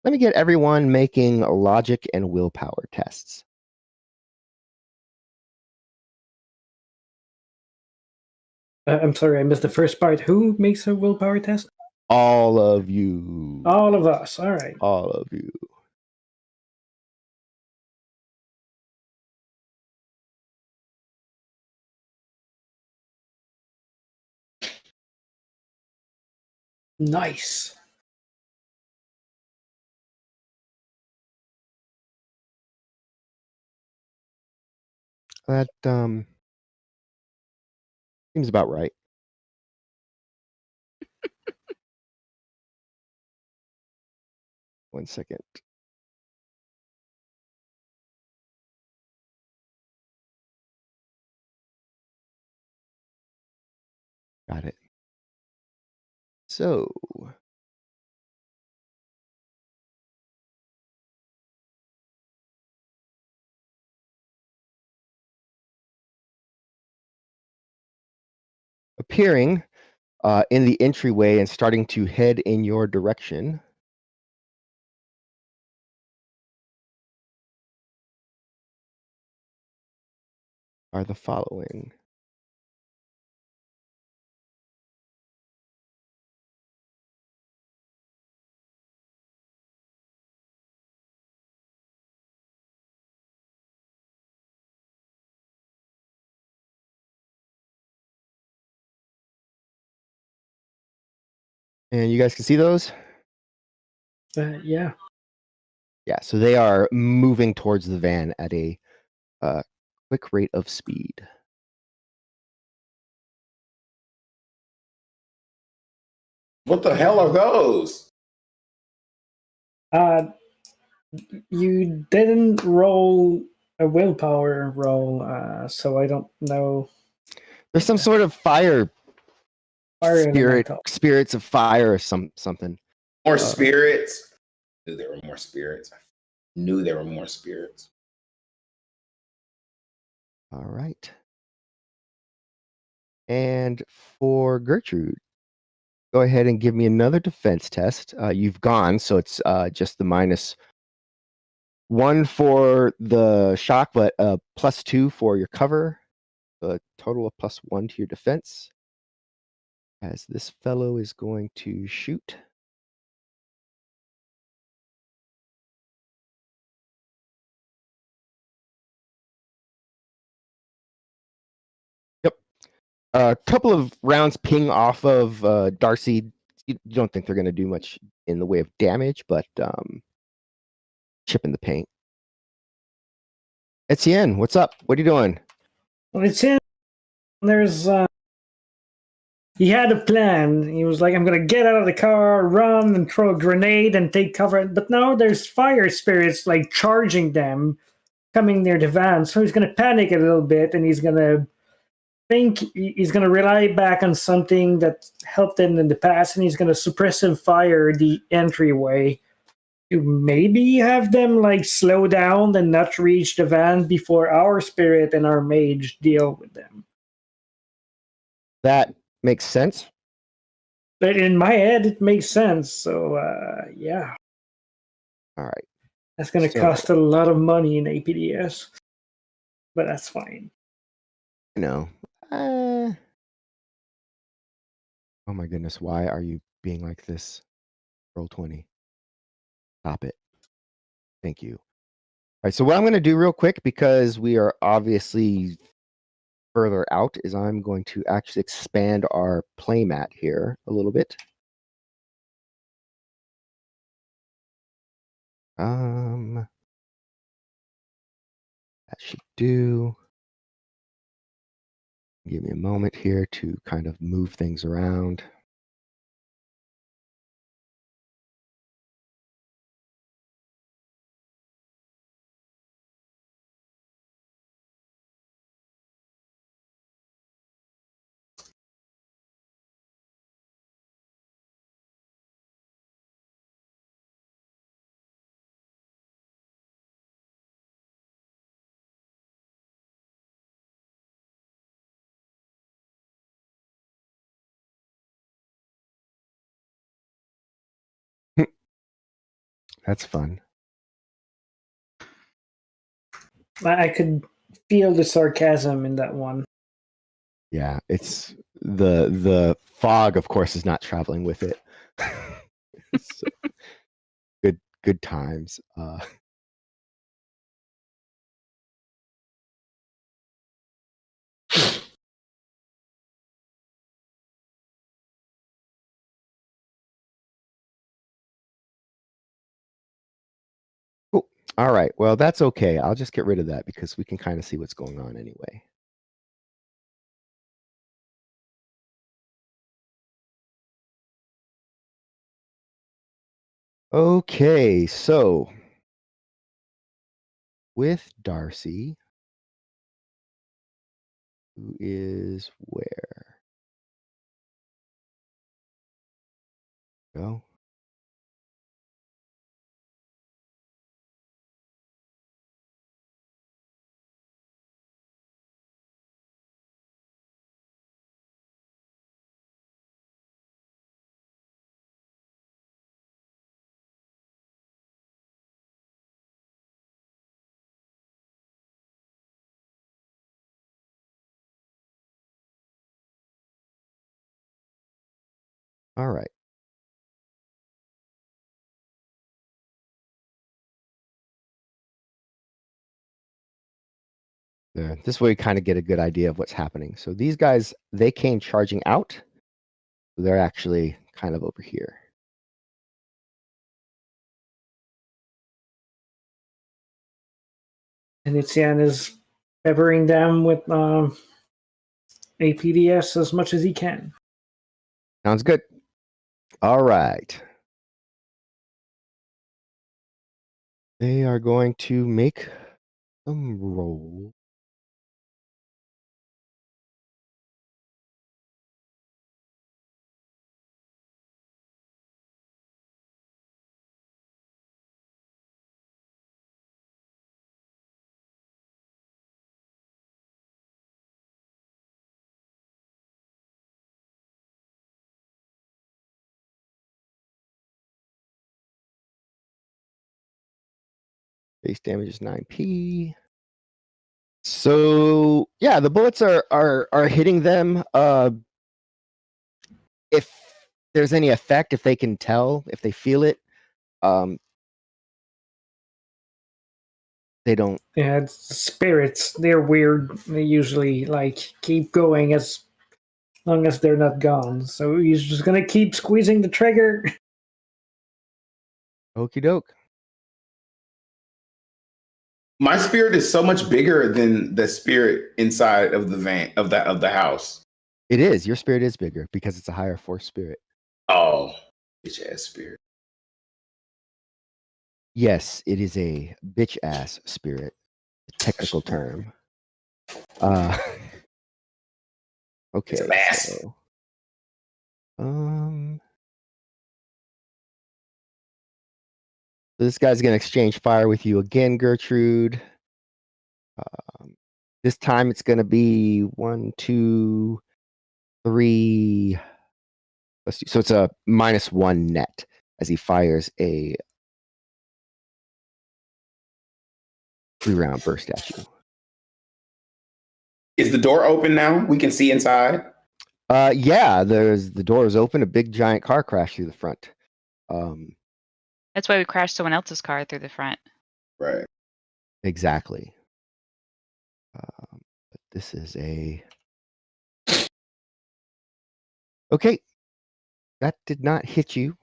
let me get everyone making logic and willpower tests. I'm sorry, I missed the first part. Who makes a willpower test? All of you. All of us. All right. All of you. Nice. That seems about right. One second. Got it. So appearing in the entryway and starting to head in your direction are the following. And you guys can see those? Yeah. Yeah, so they are moving towards the van at a quick rate of speed. What the hell are those? You didn't roll a willpower roll, so I don't know. There's some sort of fire Elemental. spirits of fire or something. More spirits. I knew there were more spirits. I knew there were more spirits. All right. And for Gertrude, go ahead and give me another defense test. You've gone, so it's just the -1 for the shock, but +2 for your cover. A total of +1 to your defense. As this fellow is going to shoot. Yep. A couple of rounds ping off of Darcy. You don't think they're going to do much in the way of damage, but chipping the paint. Etienne, what's up? What are you doing? Well, it's in. There's. He had a plan. He was like, I'm going to get out of the car, run, and throw a grenade and take cover. But now there's fire spirits like charging them, coming near the van. So he's going to panic a little bit and he's going to think he's going to rely back on something that helped him in the past, and he's going to suppressive fire the entryway to maybe have them like slow down and not reach the van before our spirit and our mage deal with them. That makes sense. But in my head, it makes sense. So, yeah. All right. That's going to cost a lot of money in APDS. But that's fine. No. Oh my goodness. Why are you being like this? Roll 20. Stop it. Thank you. All right. So what I'm going to do real quick, because we are obviously further out, is I'm going to actually expand our playmat here a little bit. That should do. Give me a moment here to kind of move things around. That's fun. I could feel the sarcasm in that one. Yeah, it's the fog, of course, is not traveling with it. So, good times. Cool. All right. Well, that's okay. I'll just get rid of that because we can kind of see what's going on anyway. Okay, so with Darcy, who is where? Go. All right. There. This way, we kind of get a good idea of what's happening. So these guys, they came charging out. They're actually kind of over here. And Etienne is peppering them with APDS as much as he can. Sounds good. All right. They are going to make some roll. Base damage is 9p. So yeah, the bullets are hitting them. If there's any effect, if they can tell, if they feel it, they don't. Yeah, it's spirits. They're weird. They usually like keep going as long as they're not gone. So he's just gonna keep squeezing the trigger. Okie doke. My spirit is so much bigger than the spirit inside of the van of the house. It is. Your spirit is bigger because it's a higher force spirit. Oh, bitch ass spirit. Yes, it is a bitch ass spirit. Technical term. Okay. It's a mass. So, so this guy's gonna exchange fire with you again, Gertrude. This time it's gonna be 1, 2, 3. Let's see. So it's a -1 net as he fires a 3-round burst at you. Is the door open now? We can see inside. Yeah, the door is open. A big giant car crashed through the front. That's why we crashed someone else's car through the front. Right. Exactly. But this is a okay. That did not hit you.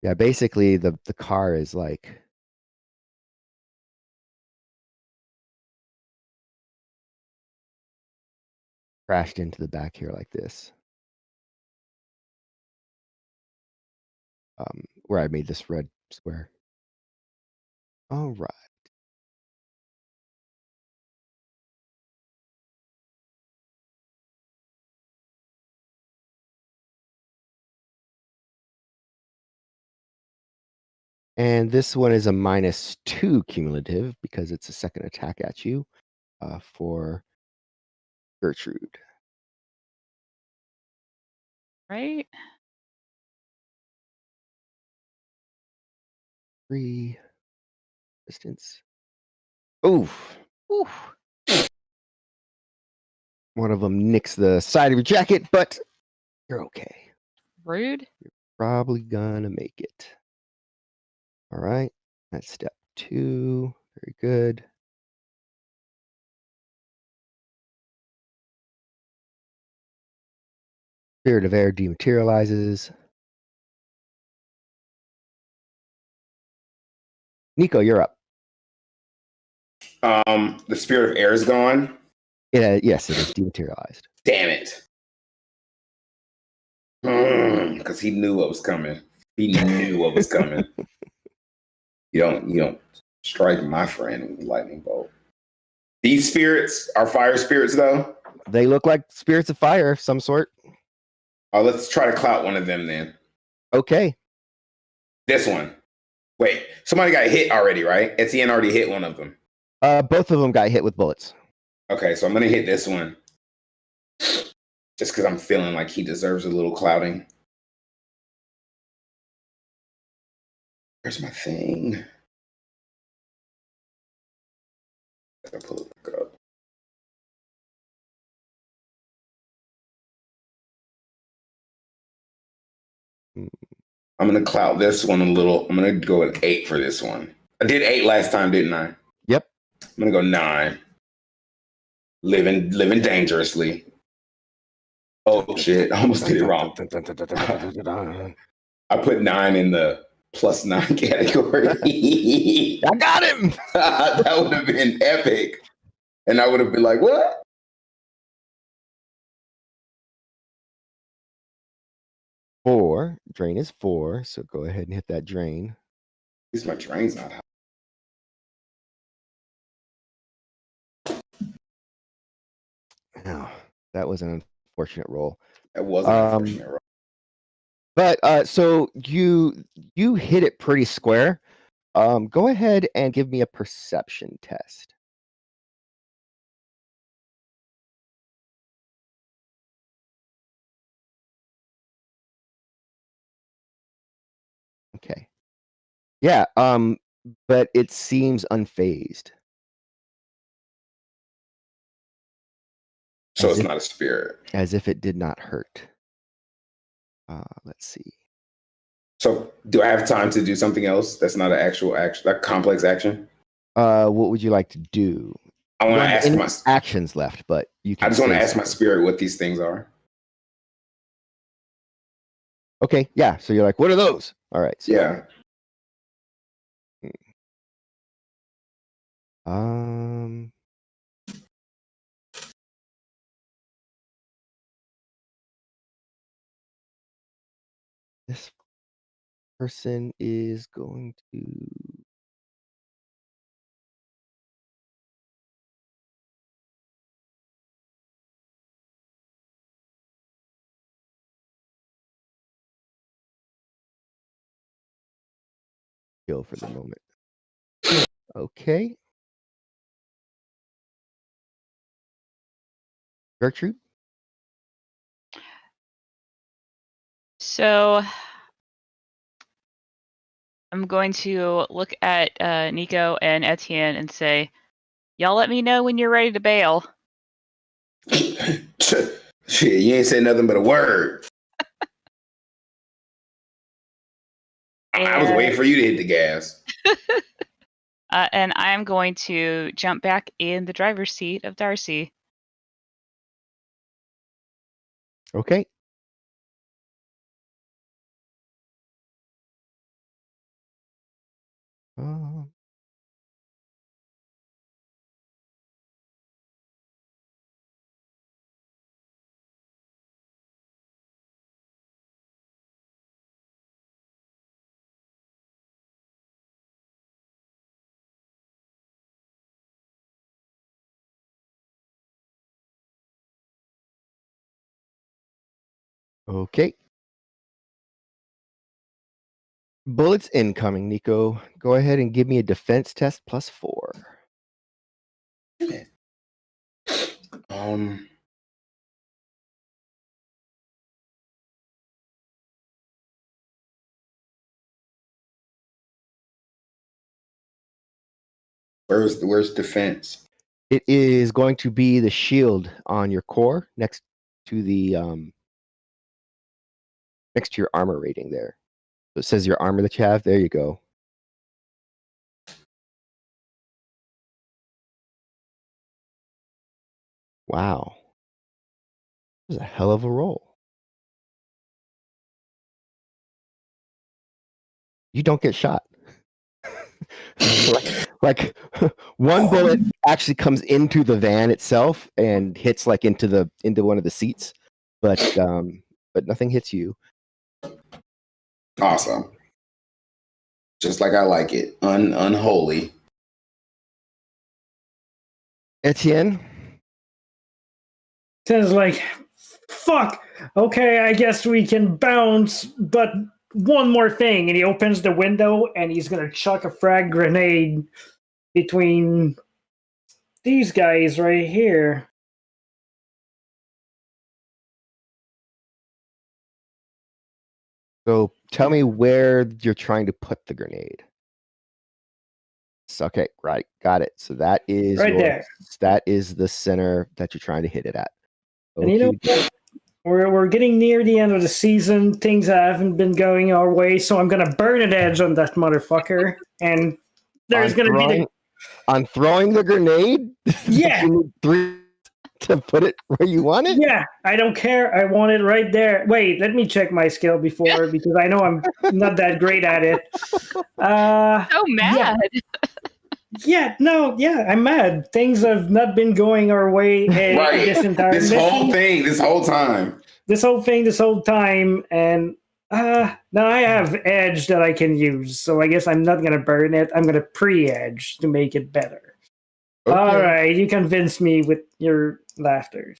Yeah, basically the car is like crashed into the back here like this. Where I made this red square. All right. And this one is a -2 cumulative because it's a second attack at you for Gertrude. Right? 3 distance. Oof. Oof. One of them nicks the side of your jacket, but you're okay. Rude. Probably gonna make it. All right. That's step 2. Very good. Spirit of air dematerializes. Nico, you're up. The spirit of air is gone. Yes, it is dematerialized. Damn it. Because he knew what was coming. He knew what was coming. You don't strike my friend with a lightning bolt. These spirits are fire spirits, though. They look like spirits of fire of some sort. Oh, let's try to clout one of them then. Okay. This one. Wait, somebody got hit already, right? Etienne already hit one of them. Both of them got hit with bullets. Okay, so I'm gonna hit this one. Just because I'm feeling like he deserves a little clouting. Where's my thing? I pull it back up. I'm gonna clout this one a little. I'm gonna go with 8 for this one. I did 8 last time, didn't I? Yep. I'm gonna go 9. Living dangerously. Oh shit! I almost did it wrong. I put 9 in the +9 category. I got him. That would have been epic, and I would have been like, "What?" 4. Drain is 4, so go ahead and hit that drain. At least my drain's not high. Oh, that was an unfortunate roll. That was an unfortunate roll. But so you hit it pretty square. Go ahead and give me a perception test. Okay. Yeah, but it seems unfazed. So As it's if- not a spirit. As if it did not hurt. Let's see. So do I have time to do something else that's not an actual action, like complex action? What would you like to do? I want to Don't have ask any my. actions left, but you can. I just want to say ask my something. spirit what these things are. Okay, yeah. So you're like, what are those? All right. So, Yeah. This person is going to. Kill for the moment. Okay. Gertrude? So I'm going to look at Nico and Etienne and say, y'all let me know when you're ready to bail. Shit, you ain't said nothing but a word. I was waiting for you to hit the gas. And I'm going to jump back in the driver's seat of Darcy. Okay. Okay. Bullets incoming, Nico. Go ahead and give me a defense test +4. Where's defense? It is going to be the shield on your core next to the next to your armor rating there. So it says your armor that you have. There you go. Wow. That was a hell of a roll. You don't get shot. like one bullet actually comes into the van itself and hits like into one of the seats, but nothing hits you. Awesome. Just like I like it. Unholy. Etienne? Says like, fuck. Okay, I guess we can bounce, but one more thing. And he opens the window and he's gonna chuck a frag grenade between these guys right here. So tell me where you're trying to put the grenade. Okay, right, got it. So that is Right there. That is the center that you're trying to hit it at. And you know Okay. what? We're getting near the end of the season. Things haven't been going our way, so I'm gonna burn an edge on that motherfucker. And there's gonna be on throwing the grenade. Yeah. You need 3 to put it where you want it. Yeah, I don't care. I want it right there. Wait, let me check my skill before because I know I'm not that great at it. So mad. I'm mad. Things have not been going our way Right. this entire This whole thing, this whole time. This whole time, and now I have edge that I can use. So I guess I'm not gonna burn it. I'm gonna pre-edge to make it better. Okay. All right, you convinced me with your laughter.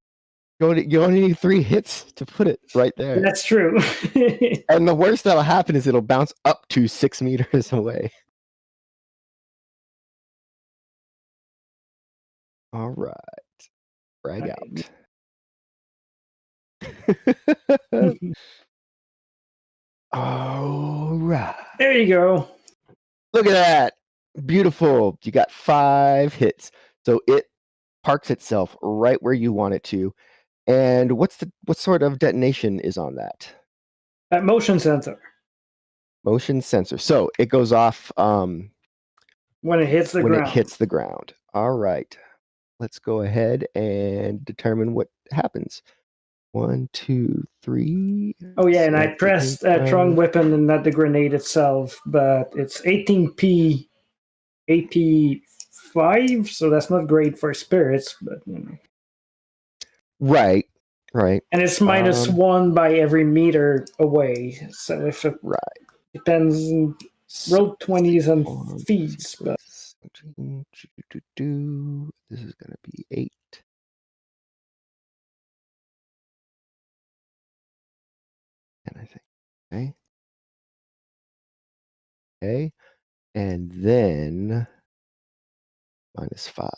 You only need 3 hits to put it right there. That's true. And the worst that'll happen is it'll bounce up to 6 meters away. All right. Brag out. All right. There you go. Look at that. Beautiful. You got 5 hits. So it parks itself right where you want it to. And what sort of detonation is on that? Motion sensor. Motion sensor. So it goes off when it hits the when ground. it hits the ground. All right. Let's go ahead and determine what happens. 1, 2, 3. Oh yeah, and I pressed strong weapon and not the grenade itself, but it's 18p AP 5, so that's not great for spirits, but you know. Right. And it's minus 1 by every meter away. So if it depends on roll 20s and feeds, but this is gonna be 8. And I think okay. And then minus 5.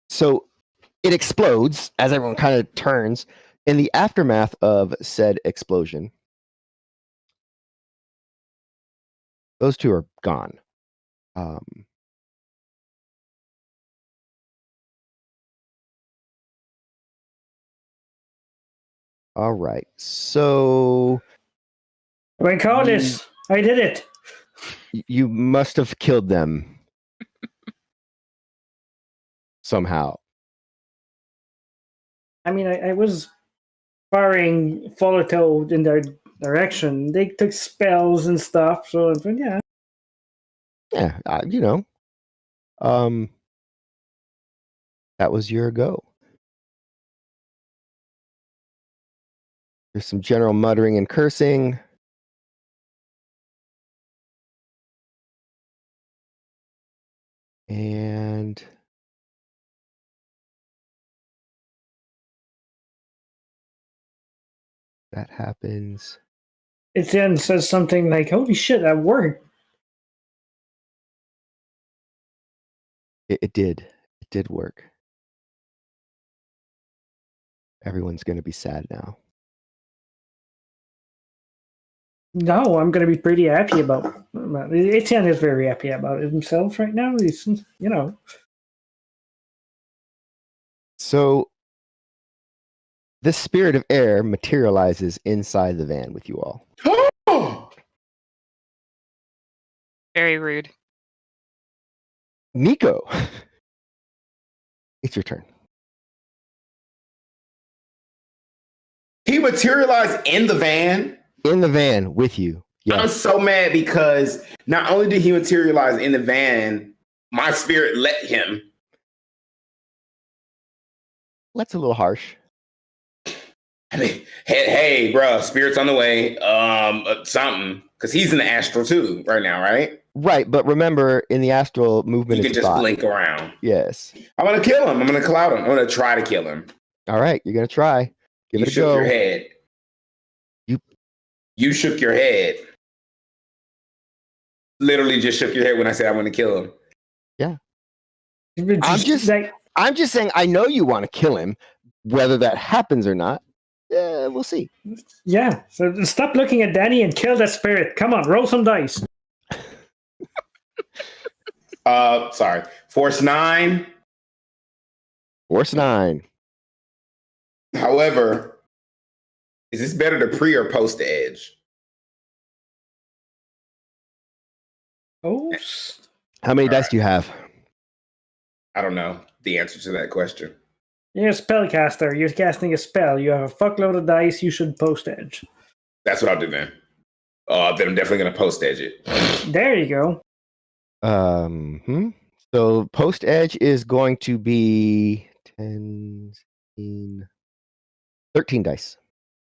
So it explodes as everyone kind of turns. In the aftermath of said explosion, those 2 are gone. All right. So I call this. I did it. You must have killed them somehow. I mean, I was firing follow in their direction. They took spells and stuff, so yeah. Yeah, that was your go. There's some general muttering and cursing. And that happens. It then says something like, holy shit, that worked. It did. It did work. Everyone's going to be sad now. No, I'm going to be pretty happy about it. Etienne is very happy about it himself right now. He's, So this spirit of air materializes inside the van with you all. Very rude. Nico, it's your turn. He materialized in the van? In the van with you. Yes. I'm so mad because not only did he materialize in the van, my spirit let him. That's a little harsh. I mean, hey, bro, spirit's on the way. Something. Because he's in the astral too right now, right? Right, but remember, in the astral movement, you can just blink around. Yes. I'm going to kill him. I'm going to cloud him. I'm going to try to kill him. All right, you're going to try. Give it a go. You shook your head. You shook your head. Literally just shook your head when I said I'm going to kill him. Yeah. I'm just saying I know you want to kill him, Whether that happens or not, we'll see. Yeah. So stop looking at Danny and kill that spirit. Come on, roll some dice. Sorry. Force 9. Force 9. However, is this better to pre or post the edge? Oh. How many All dice right. do you have? I don't know the answer to that question. You're a spellcaster. You're casting a spell. You have a fuckload of dice. You should post edge. That's what I'll do then. Then I'm definitely going to post edge it. There you go. So post edge is going to be 10, 15, 13 dice.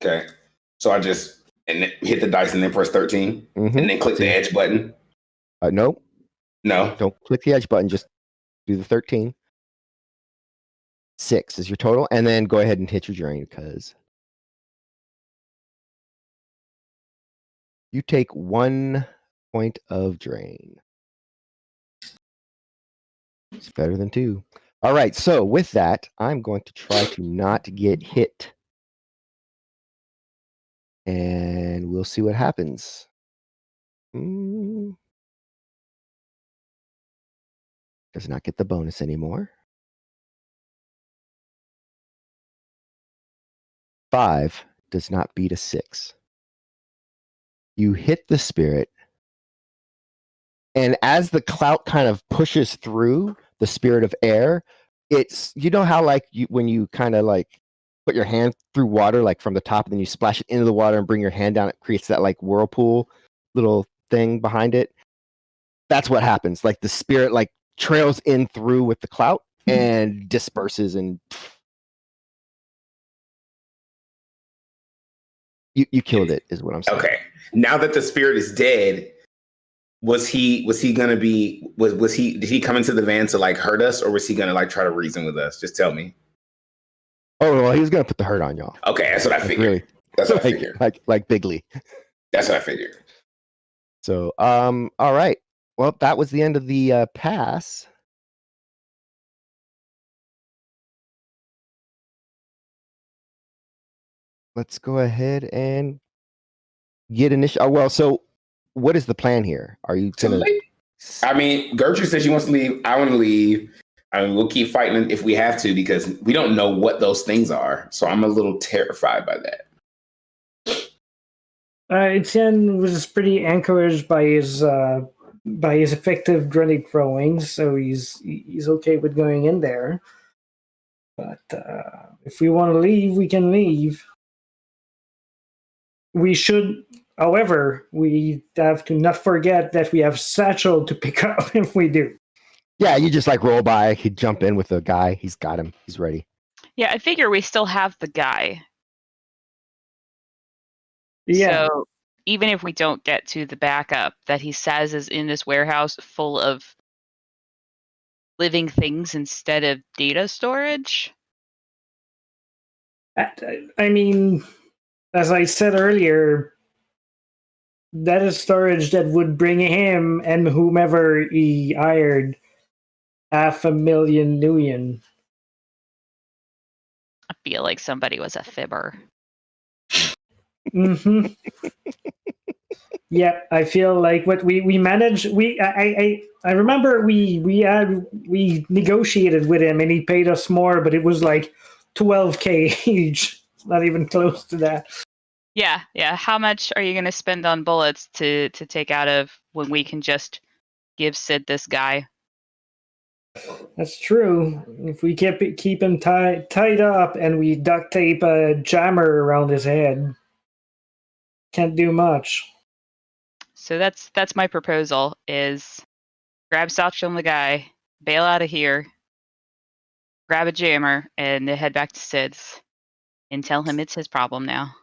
Okay. So I just hit the dice and then press 13 and then click the edge button. No. No. Don't click the edge button. Just do the 13. 6 is your total. And then go ahead and hit your drain because you take 1 point of drain. It's better than 2. All right. So with that, I'm going to try to not get hit. And we'll see what happens. Does not get the bonus anymore. 5 does not beat a 6. You hit the spirit, and as the clout kind of pushes through the spirit of air, it's, you know how like when you kind of like put your hand through water, like from the top, and then you splash it into the water and bring your hand down, it creates that like whirlpool little thing behind it. That's what happens. Like the spirit like trails in through with the clout and disperses, and you killed it, is what I'm saying. Okay. Now that the spirit is dead, was he gonna be did he come into the van to like hurt us, or was he gonna like try to reason with us? Just tell me. Oh well, he was gonna put the hurt on y'all. Okay, that's what I Like, figured. really. That's what I figured. Like Bigly. That's what I figured. So all right. Well, that was the end of the pass. Let's go ahead and get initial. Oh, well, so what is the plan here? Are you gonna? I mean, Gertrude says she wants to leave. I want to leave. I mean, we'll keep fighting if we have to because we don't know what those things are. So I'm a little terrified by that. Etienne was pretty encouraged by his effective dreading throwing, so he's okay with going in there. But if we want to leave, we can leave. We should, however, we have to not forget that we have Satchel to pick up if we do. Yeah, you just like roll by. He'd jump in with the guy. He's got him. He's ready. Yeah, I figure we still have the guy. Yeah. So even if we don't get to the backup that he says is in this warehouse full of living things instead of data storage. I mean, as I said earlier, that is storage that would bring him and whomever he hired $500,000 Nuyen. I feel like somebody was a fibber. Mm-hmm. Yeah, I feel like what we managed. I remember we negotiated with him and he paid us more, but it was like $12,000 each. Not even close to that. Yeah. How much are you going to spend on bullets to take out of when we can just give Sid this guy? That's true. If we keep him tied up and we duct tape a jammer around his head, can't do much. So that's my proposal: is grab Satchel and the guy, bail out of here, grab a jammer, and head back to Sid's and tell him it's his problem now.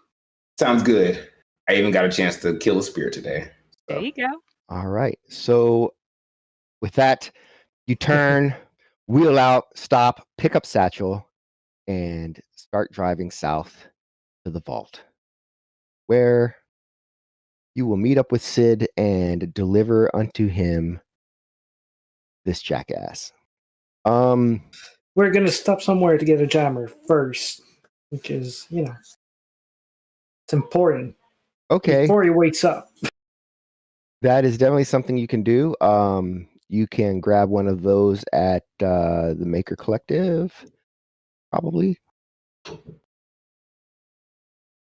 Sounds good. I even got a chance to kill a spirit today. So. There you go. All right. So with that, you turn, wheel out, stop, pick up Satchel, and start driving south to the vault, where you will meet up with Sid and deliver unto him this jackass. we're gonna stop somewhere to get a jammer first, which is it's important Okay, before he wakes up. that is definitely something you can do. You can grab one of those at the Maker Collective, probably.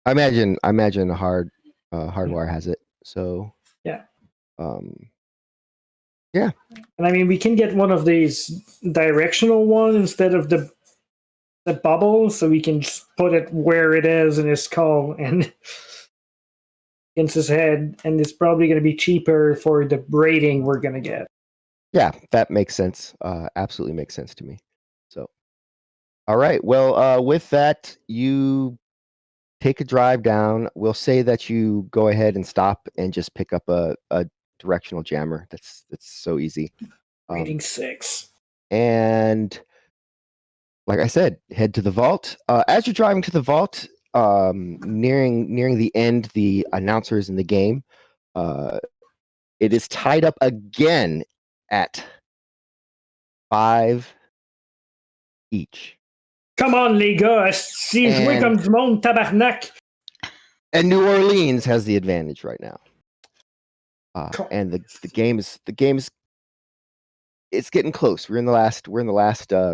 I imagine a Hardwire has it. So Yeah. Yeah. And I mean, we can get one of these directional ones instead of the bubble, so we can just put it where it is in his skull and against his head, and it's probably going to be cheaper for the braiding we're going to get. Yeah, that makes sense. Absolutely makes sense to me. So, all right. Well, with that, you take a drive down. We'll say that you go ahead and stop and just pick up a directional jammer. That's so easy. Rating 6. And like I said, head to the vault. As you're driving to the vault, nearing the end, the announcers in the game, it is tied up again at 5 each. Come on, les gars, si je jouais comme du monde, tabarnak. And New Orleans has the advantage right now. And the game is it's getting close. We're in the last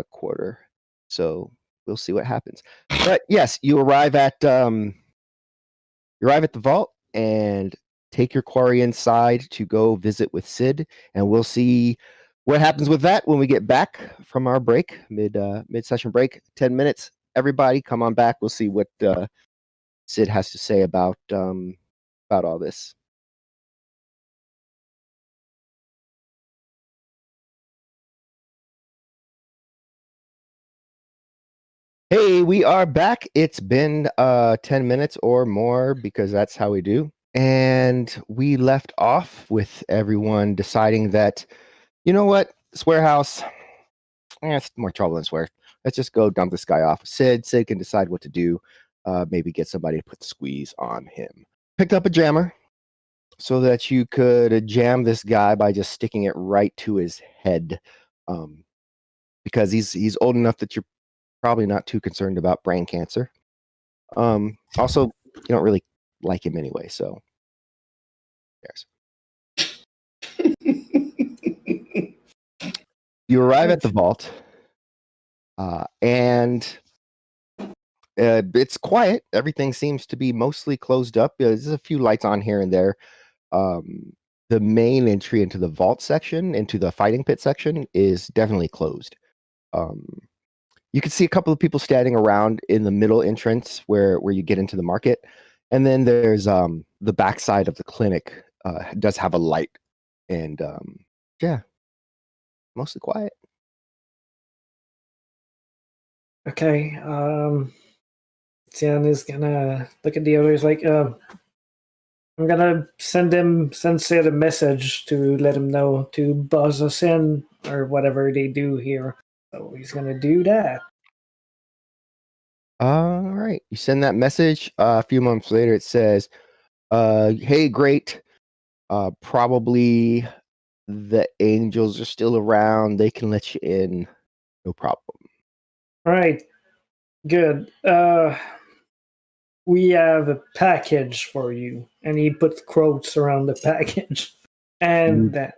quarter, so we'll see what happens. But yes, you arrive at the vault and take your quarry inside to go visit with Sid, and we'll see what happens with that when we get back from our break, mid session break. 10 minutes. Everybody, come on back. We'll see what Sid has to say about all this. Hey, we are back. It's been 10 minutes or more because that's how we do. And we left off with everyone deciding that, you know what, this warehouse, it's more trouble than it's worth. Let's just go dump this guy off. Sid can decide what to do. Maybe get somebody to put the squeeze on him. Picked up a jammer so that you could jam this guy by just sticking it right to his head. Because he's old enough that you're probably not too concerned about brain cancer. Also, you don't really like him anyway, so yes. You arrive at the vault, and it's quiet. Everything seems to be mostly closed up. There's a few lights on here and there. The main entry into the vault section, into the fighting pit section, is definitely closed. You can see a couple of people standing around in the middle entrance where you get into the market. And then there's the backside of the clinic does have a light. And yeah, mostly quiet. Okay. Tian is gonna look at the others like, I'm gonna send Sid a message to let him know to buzz us in or whatever they do here. So he's gonna do that. All right. You send that message. A few months later, it says, hey, great. Probably the angels are still around. They can let you in. No problem. All right. Good. We have a package for you. And he put quotes around the package. And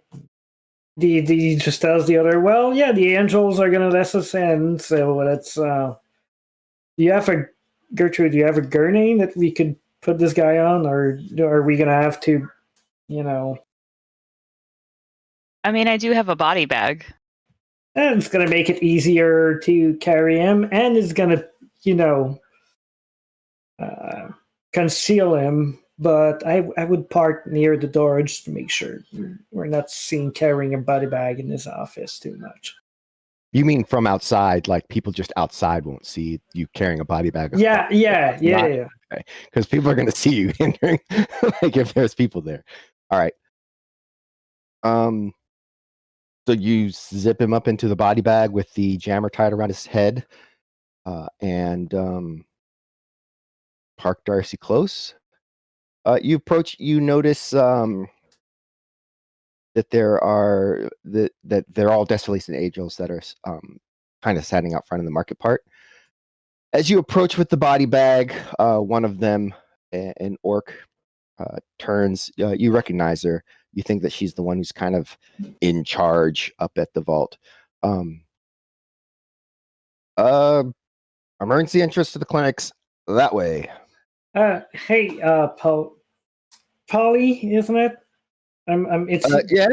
he just tells the other, well, yeah, the angels are going to let us in. So let's, Gertrude, do you have a gurney that we could put this guy on? Or are we going to have to, I mean, I do have a body bag. And it's going to make it easier to carry him. And it's going to, conceal him, but I would park near the door just to make sure we're not seen carrying a body bag in his office too much. You mean from outside, like people just outside won't see you carrying a body bag? Yeah. Okay. Because people are going to see you entering, like if there's people there. All right. So you zip him up into the body bag with the jammer tied around his head, and park Darcy close. You approach. You notice that they're all desolation angels that are kind of standing out front of the market part. As you approach with the body bag, one of them, an orc, turns. You recognize her. You think that she's the one who's kind of in charge up at the vault. Emergency entrance to the clinics that way. Hey, Polly, isn't it? It's Yeah.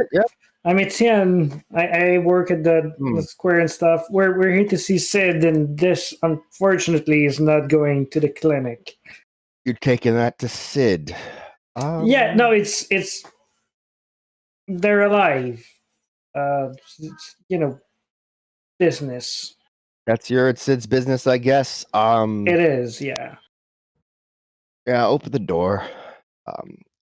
I'm Etienne. I work at the square and stuff. We're here to see Sid, and this unfortunately is not going to the clinic. You're taking that to Sid. Yeah, no, it's they're alive. Business. That's Sid's business, I guess. It is, yeah. Yeah, open the door.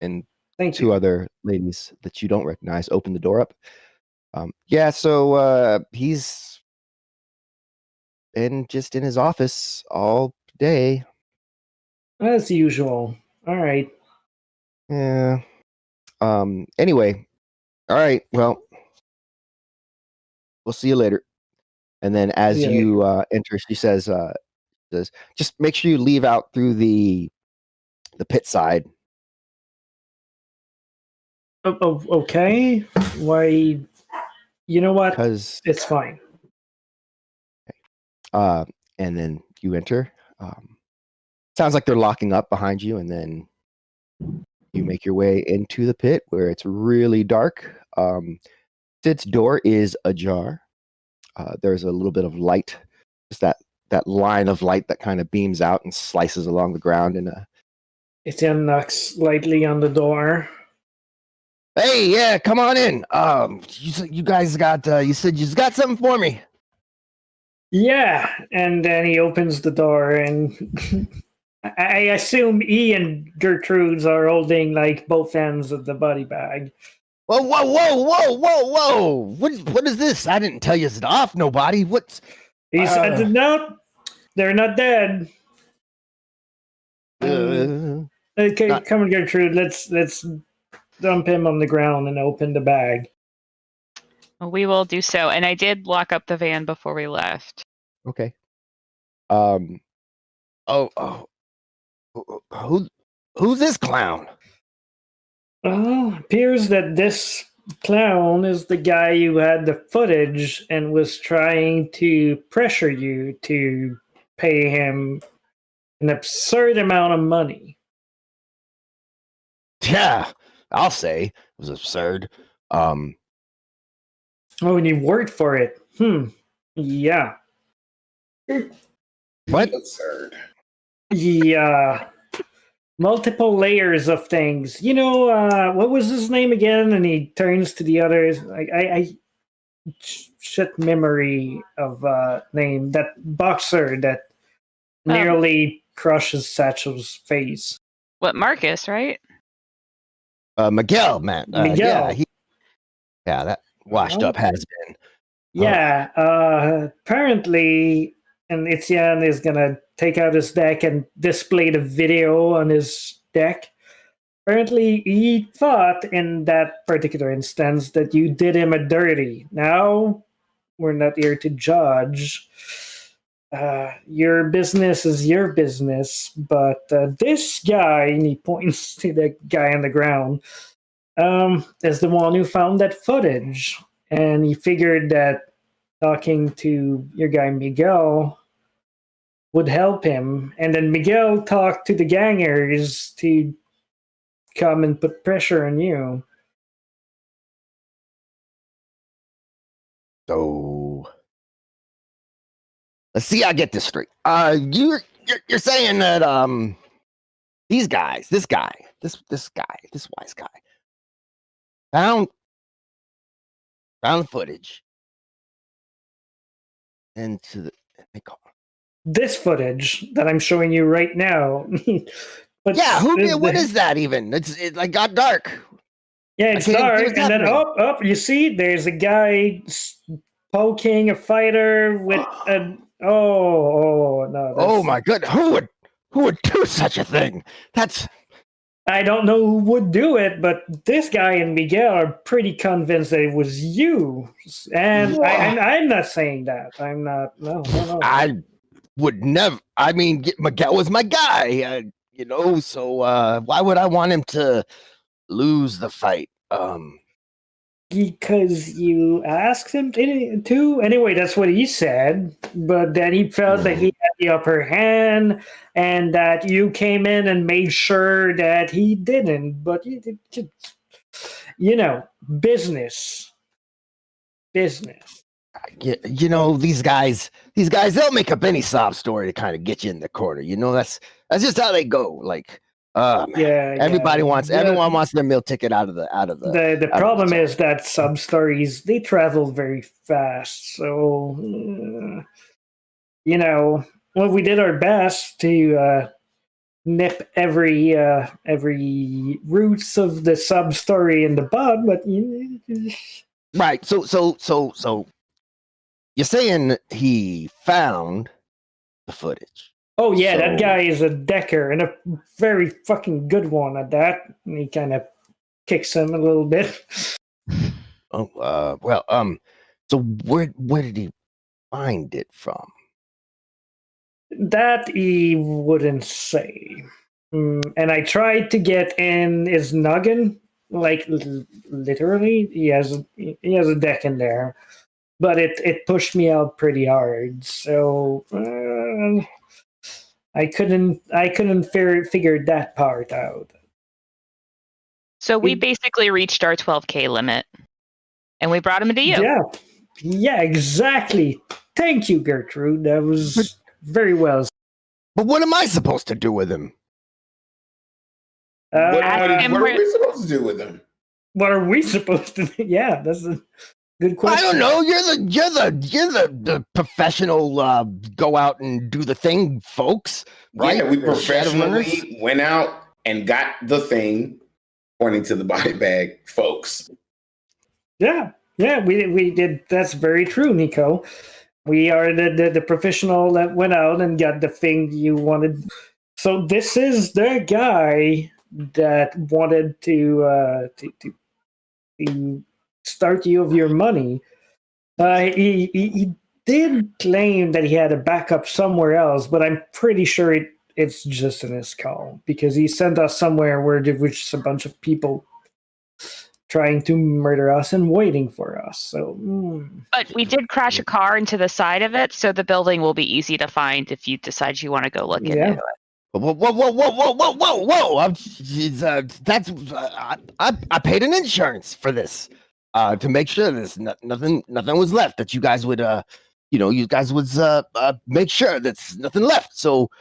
And Thank two you. other ladies that you don't recognize open the door up. Yeah, so he's been just in his office all day. As usual. All right. Yeah. Anyway, all right. Well, we'll see you later. And then as you enter, she says, just make sure you leave out through the pit side. Okay. Why? You know what? Because it's fine. And then you enter. Sounds like they're locking up behind you, and then you make your way into the pit where it's really dark. Sid's door is ajar. There's a little bit of light, just that line of light that kind of beams out and slices along the ground. And Etienne knocks lightly on the door. Hey, yeah, come on in. You guys got. You said you got something for me. Yeah, and then he opens the door, and I assume he and Gertrude's are holding like both ends of the body bag. Whoa! What is this? I didn't tell you to off nobody. What's he said? No, they're not dead. Okay, come on, Gertrude. Let's dump him on the ground and open the bag. We will do so. And I did lock up the van before we left. Okay. Who's this clown? Appears that this clown is the guy who had the footage and was trying to pressure you to pay him an absurd amount of money. Yeah, I'll say it was absurd. Oh, and you worked for it. Yeah. What? Absurd. Yeah. Multiple layers of things. What was his name again? And he turns to the others. I shit memory of name. That boxer that nearly crushes Satchel's face. What, Marcus, right? Miguel, man. Miguel. Yeah, that washed up has been. Yeah. Apparently, and Etienne is gonna take out his deck and display the video on his deck. Apparently, he thought in that particular instance that you did him a dirty. Now, we're not here to judge. Your business is your business, but this guy, and he points to the guy on the ground, is the one who found that footage. And he figured that talking to your guy Miguel would help him. And then Miguel talked to the gangers to come and put pressure on you. So let's see. I get this straight. You're saying that these guys, this wise guy, found the footage, and this footage that I'm showing you right now. But yeah, what is that even? It like got dark. Yeah, it's dark, and then you see, there's a guy poking a fighter with an. Oh no! Oh my goodness! Who would do such a thing? That's I don't know who would do it, but this guy and Miguel are pretty convinced that it was you. And I'm not saying that. I'm not. No. I would never. I mean, Miguel was my guy, so why would I want him to lose the fight? Because you asked him to. Anyway, that's what he said. But then he felt that he had the upper hand, and that you came in and made sure that he didn't. But business. These guys, they'll make up any sob story to kind of get you in the corner. That's just how they go. Like, man. Yeah, everyone wants their meal ticket out of the. The problem is that sub stories, they travel very fast. So, well, we did our best to nip every roots of the sub story in the bud, but right. So you're saying he found the footage? Oh yeah, that guy is a decker, and a very fucking good one at that. And he kind of kicks him a little bit. Oh, so where did he find it from? That he wouldn't say. And I tried to get in his noggin, like literally. He has a deck in there, but it pushed me out pretty hard. So I couldn't figure that part out. So we basically reached our 12K limit, and we brought him to you. Yeah, exactly. Thank you, Gertrude. That was very well. But what am I supposed to do with him? What are we supposed to do with him? What are we supposed to do? Yeah, that's a good question. I don't know. You're the professional go out and do the thing, folks. Right? Yeah, we professionally went out and got the thing, pointing to the body bag, folks. Yeah, we did. That's very true, Nico. We are the professional that went out and got the thing you wanted. So this is the guy that wanted to start you of your money. He did claim that he had a backup somewhere else, but I'm pretty sure it's just in his call, because he sent us somewhere where there was just a bunch of people trying to murder us and waiting for us. So, But we did crash a car into the side of it, so the building will be easy to find if you decide you want to go look into it. Whoa! I paid an insurance for this to make sure there's nothing was left, that you guys would you guys would make sure that's nothing left. So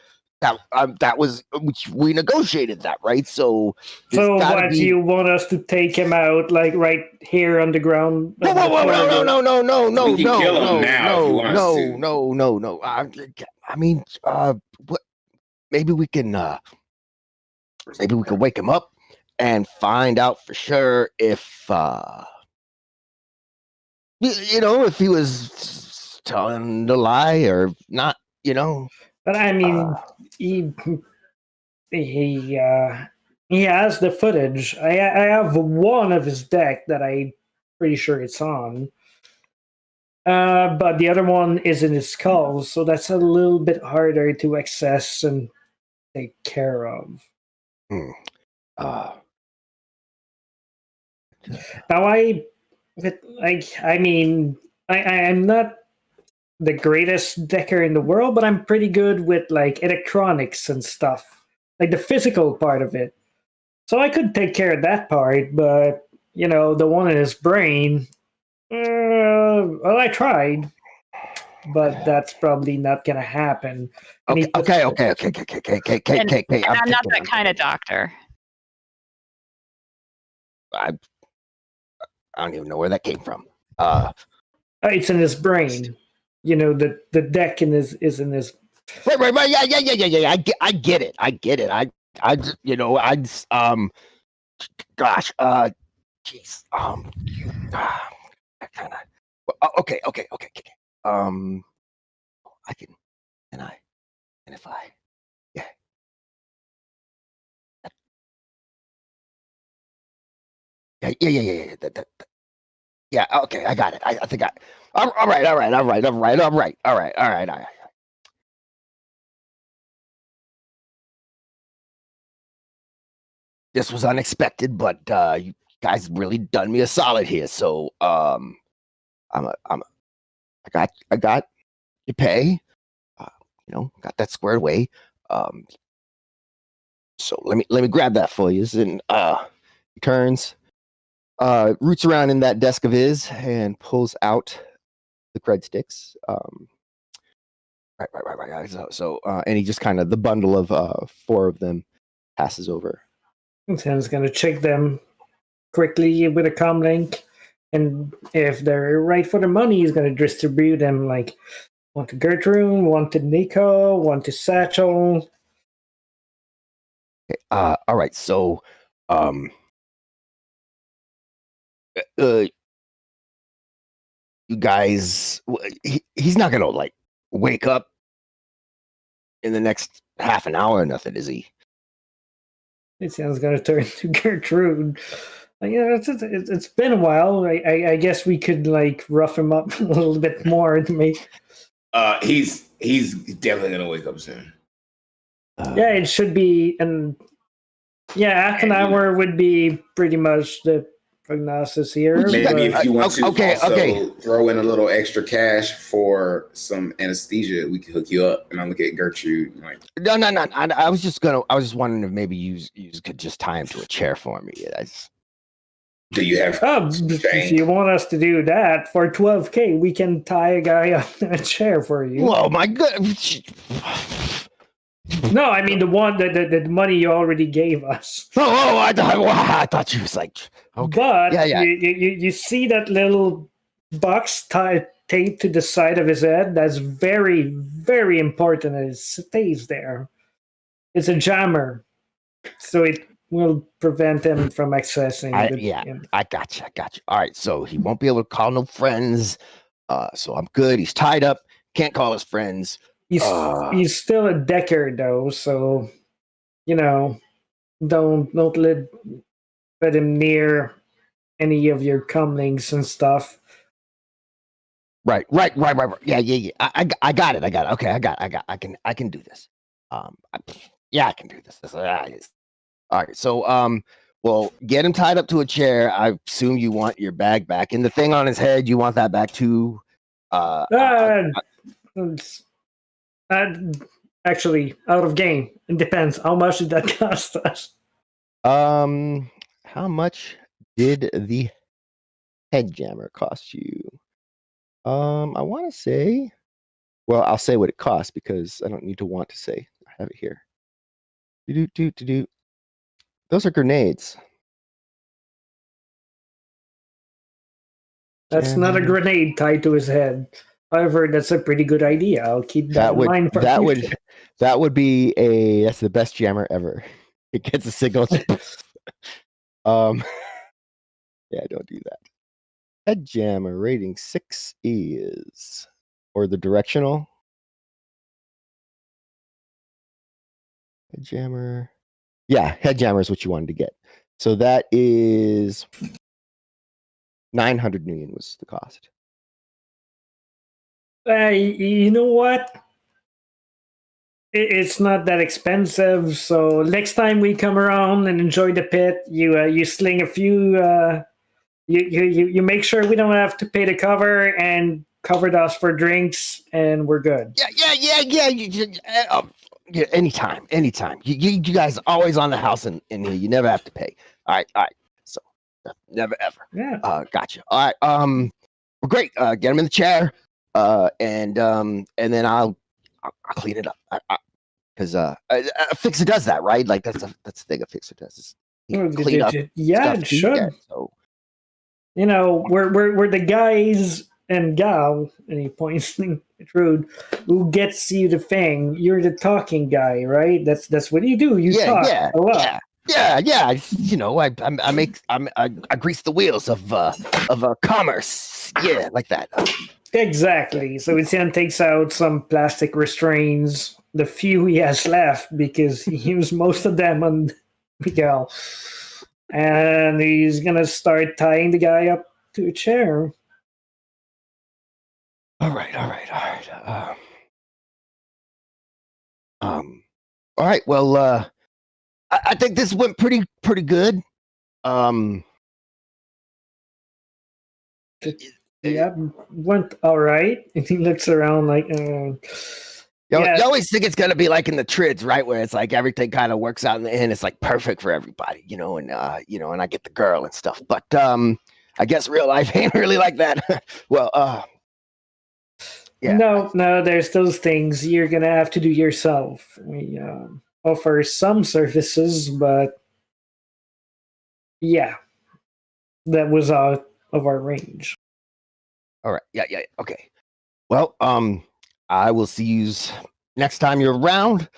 that was, we negotiated that, right? So what, you want us to take him out, like right here on the ground? No! We can kill him now if you want us to. No. I mean, what? Maybe we can wake him up and find out for sure if if he was telling the lie or not. But I mean, he has the footage. I have one of his deck that I'm pretty sure it's on. But the other one is in his skull, so that's a little bit harder to access and take care of. Now I'm not the greatest decker in the world, but I'm pretty good with like electronics and stuff, like the physical part of it. So I could take care of that part, but the one in his brain, well, I tried, but that's probably not gonna happen. Okay. And I'm not that kind of doctor. I don't even know where that came from. It's in his brain. The deck is in his. Right. Yeah. I get it. I just, gosh, jeez, I kind of. Okay. I can, and if I, yeah. Okay. Yeah. Yeah. Okay. I got it. I think I. All right. This was unexpected, but you guys really done me a solid here. So I got your pay. Got that squared away. So let me grab that for you. And he turns, roots around in that desk of his and pulls out the cred sticks. Right. So and he just kind of the bundle of 4 of them passes over. Tim's gonna check them quickly with a comm link, and if they're right for the money, he's gonna distribute them like one to Gertrude, one to Nico, one to Satchel. Okay, all right. So, you guys, he's not gonna like wake up in the next half an hour or nothing, is he? Tim's gonna turn to Gertrude. It's been a while. I guess we could like rough him up a little bit more to make. He's definitely gonna wake up soon. Yeah, it should be, and half an hour would be pretty much the prognosis here. Maybe if you want to okay. throw in a little extra cash for some anesthesia, we can hook you up. And I look at Gertrude like, No. I was just wondering if maybe you could just tie him to a chair for me. do you have? If you want us to do that for $12,000, we can tie a guy up in a chair for you. Whoa, my God! No, I mean the one the money you already gave us. I thought you was like, okay. But Yeah. you see that little box taped to the side of his head? That's very, very important, and it stays there. It's a jammer, so it will prevent him from accessing. I got you. All right, so he won't be able to call no friends. So I'm good. He's tied up. Can't call his friends. He's still a Decker though, so don't let him near any of your comlinks and stuff. Right. Yeah. I got it. Okay, I can do this. I can do this. All right. So well, get him tied up to a chair. I assume you want your bag back, and the thing on his head, you want that back too. Actually, out of game. It depends. How much did that cost us? How much did the head jammer cost you? I want to say. Well, I'll say what it costs because I don't need to want to say. I have it here. Do. Those are grenades. That's not a grenade tied to his head. However, that's a pretty good idea. I'll keep that in mind for future. That would be that's the best jammer ever. It gets a signal. Yeah, don't do that. Head jammer rating 6 is, or the directional. Head jammer. Yeah, head jammer is what you wanted to get. So that is 900 million was the cost. You know what? It's not that expensive. So next time we come around and enjoy the pit, you sling a few. You make sure we don't have to pay the cover and covered us for drinks, and we're good. Yeah. Anytime. You guys always on the house in here. You never have to pay. All right. So never ever. Yeah. Gotcha. All right. Well, great. Get him in the chair. And then I'll clean it up. Because a fixer does that, right? Like that's the thing a fixer does. Is clean up. Yeah, it should. Get, so. We're the guys and gal, and he points to Gertrude, who gets you the thing. You're the talking guy, right? That's what you do. You talk a lot. Yeah. I grease the wheels of commerce. Yeah, like that. Exactly. So Etienne takes out some plastic restraints, the few he has left, because he used most of them on Miguel. And he's gonna start tying the guy up to a chair. All right. All right. Well, I think this went pretty good. Yeah, went all right. And he looks around like, You always think it's gonna be like in the trids, right? Where it's like everything kind of works out in the end. It's like perfect for everybody, and and I get the girl and stuff. But I guess real life ain't really like that. Well, yeah. No, there's those things you're gonna have to do yourself. We offer some services, but yeah, that was out of our range. All right. Yeah. Okay. Well, I will see you next time you're around.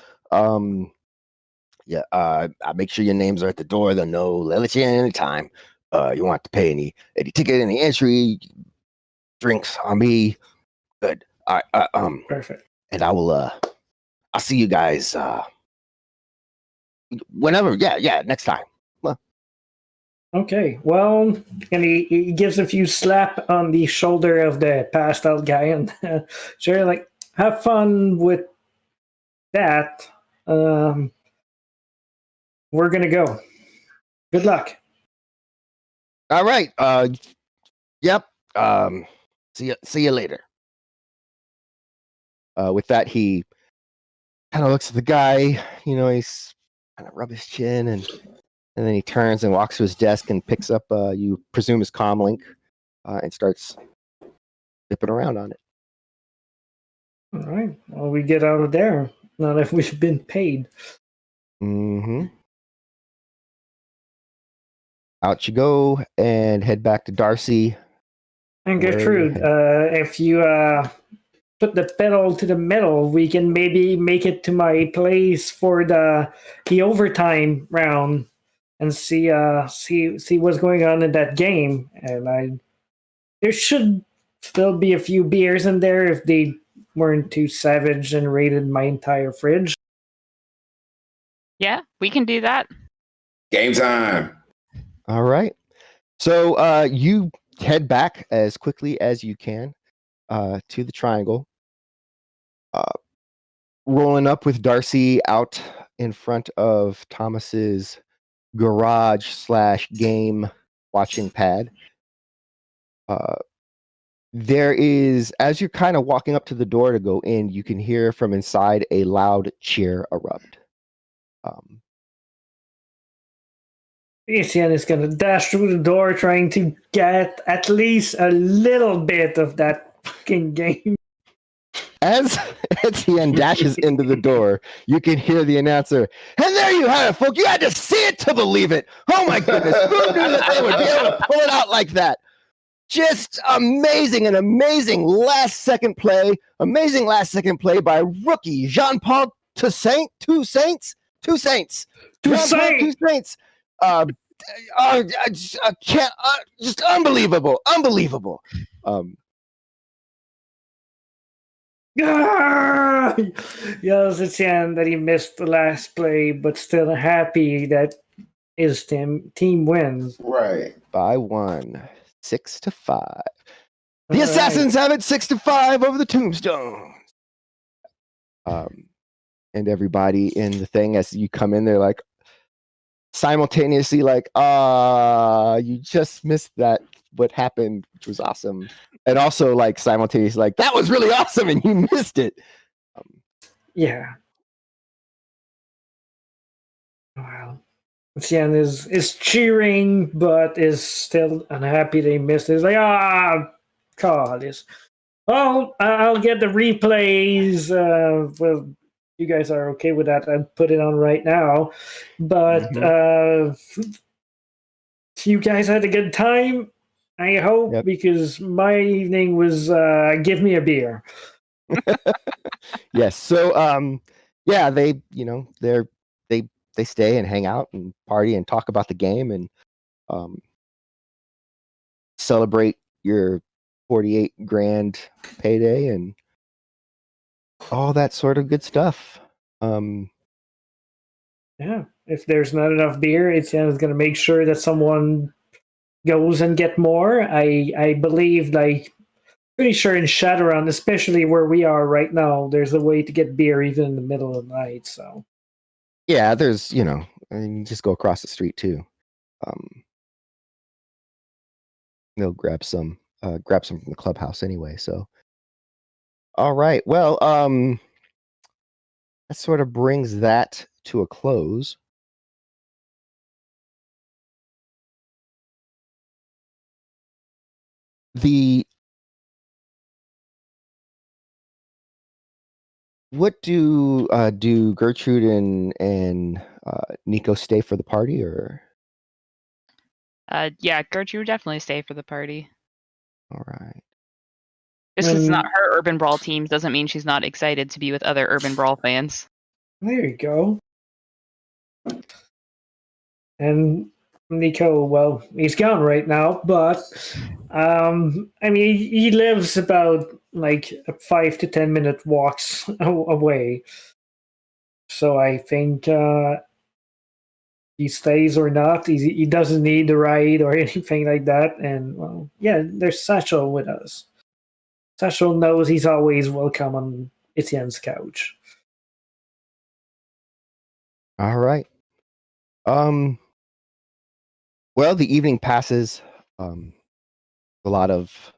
Yeah. I make sure your names are at the door. They'll know. Let you in anytime. You won't have to pay any ticket, any entry, drinks on me. Good. All right. Perfect. And I will. I'll see you guys. Whenever. Yeah. Next time. Okay, well, and he gives a few slap on the shoulder of the passed out guy, and sure, like, have fun with that. We're gonna go. Good luck. All right. Yep. See you later. With that, he kind of looks at the guy. He's kind of rub his chin, and then he turns and walks to his desk and picks up, you presume his comm link, and starts zipping around on it. All right. Well, we get out of there. Not if we've been paid. Mm-hmm. Out you go and head back to Darcy. And Gertrude, if you put the pedal to the metal, we can maybe make it to my place for the overtime round and see what's going on in that game. And there should still be a few beers in there if they weren't too savage and raided my entire fridge. Yeah, we can do that. Game time. All right. So you head back as quickly as you can to the triangle. Rolling up with Darcy out in front of Thomas's garage/game watching pad. There is, as you're kind of walking up to the door to go in, you can hear from inside a loud cheer erupt. Etienne is going to dash through the door trying to get at least a little bit of that fucking game. As Etienne dashes into the door, you can hear the announcer, and there you have it, folks. You had to see it to believe it. Oh my goodness. Who knew that they would be able to pull it out like that? Just amazing, an amazing last second play by rookie Jean-Paul Toussaint. Just unbelievable. Yes, it's Etienne that he missed the last play, but still happy that his team wins. Right. By 1, 6-5. The Assassins have it 6-5 over the Tombstones. And everybody in the thing, as you come in, they're like simultaneously like, you just missed that, what happened, which was awesome. And also like simultaneously like, that was really awesome and you missed it. Yeah. Wow. Etienne is cheering, but is still unhappy they missed it. He's like, God, this. Well, I'll get the replays. Well, you guys are okay with that. I'll put it on right now. But you guys had a good time, I hope, because my evening was give me a beer. Yes. So, yeah, they stay and hang out and party and talk about the game and celebrate your 48 grand payday and all that sort of good stuff. Yeah, if there's not enough beer, Etienne is going to make sure that someone goes and get more. I believe, like, pretty sure in Shadowrun, especially where we are right now, there's a way to get beer even in the middle of the night. So Yeah, there's, you just go across the street too. They'll grab some from the clubhouse anyway. So, all right. Well, that sort of brings that to a close. What do Gertrude and Nico stay for the party, or? Yeah, Gertrude would definitely stay for the party. All right. Just 'cause it's not her Urban Brawl team doesn't mean she's not excited to be with other Urban Brawl fans. there you go. And Nico, well, he's gone right now, but I mean, he lives about like a 5 to 10 minute walks away. So I think he stays or not. He doesn't need the ride or anything like that. And well, yeah, there's Satchel with us. Satchel knows he's always welcome on Etienne's couch. All right. Well, the evening passes. A lot of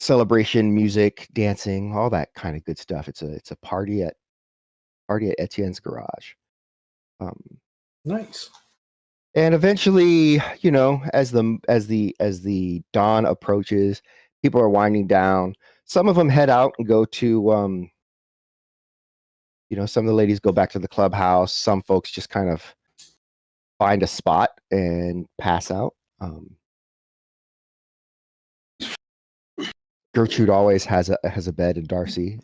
celebration, music, dancing, all that kind of good stuff. It's a party at Etienne's garage. Nice. And eventually, as the dawn approaches, people are winding down. Some of them head out and go to some of the ladies go back to the clubhouse. Some folks just kind of find a spot and pass out. Gertrude always has a bed in Darcy.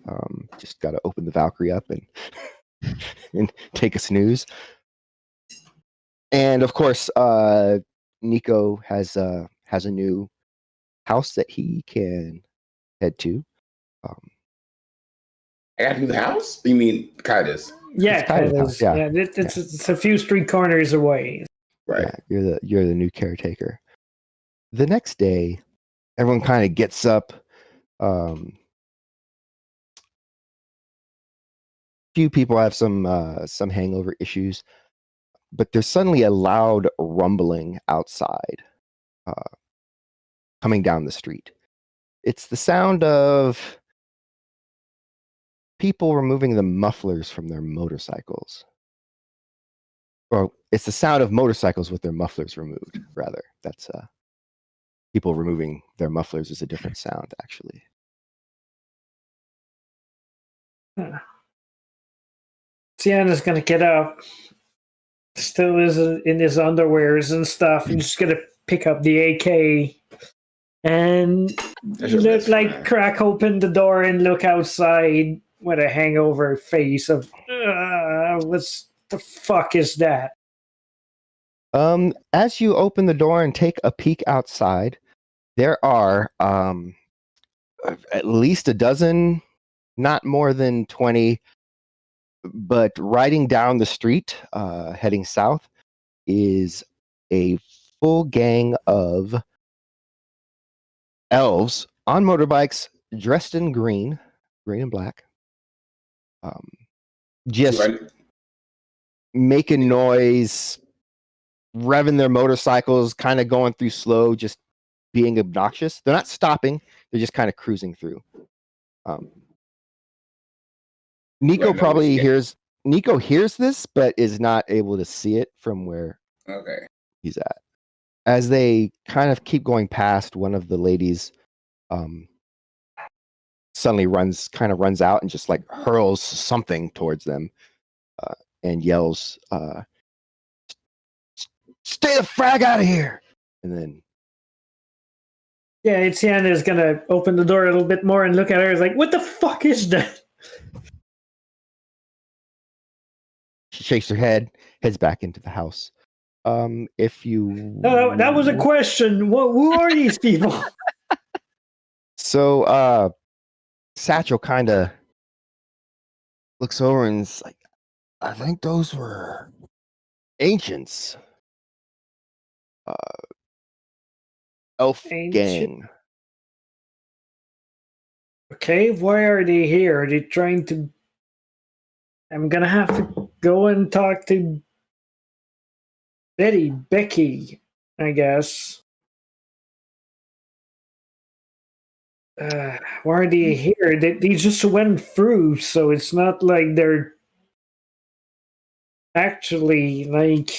Just got to open the Valkyrie up and take a snooze. And of course, Nico has a new house that he can head to. I got to do the house? You mean Kaida's? Yeah, Kaida's house, yeah. It's a few street corners away. Right. Yeah, you're the new caretaker. The next day, everyone kind of gets up. Few people have some hangover issues, but there's suddenly a loud rumbling outside, coming down the street. It's the sound of people removing the mufflers from their motorcycles. Or it's the sound of motorcycles with their mufflers removed, rather. That's people removing their mufflers is a different sound, actually. Sienna's gonna get up. Still is in his underwears and stuff, and just gonna pick up the AK and look like crack open the door and look outside with a hangover face of what the fuck is that? As you open the door and take a peek outside, there are at least a dozen, not more than 20, but riding down the street, heading south, is a full gang of elves on motorbikes, dressed in green and black. Just making noise, revving their motorcycles, kind of going through slow, just being obnoxious. They're not stopping; they're just kind of cruising through. Nico probably hears this, but is not able to see it from where he's at. As they kind of keep going past, one of the ladies suddenly runs out and just like hurls something towards them, and yells, "Stay the frag out of here!" And then Etienne is gonna open the door a little bit more and look at her. Is like, what the fuck is that? she shakes her head, heads back into the house. If you that was a question. Who are these people? So Satchel kind of looks over and is like, I think those were ancients. Elf Ancient? gang. Okay, why are they here? Are they trying to? I'm gonna have to go and talk to Becky, I guess. Why are they here? They just went through, so it's not like they're actually like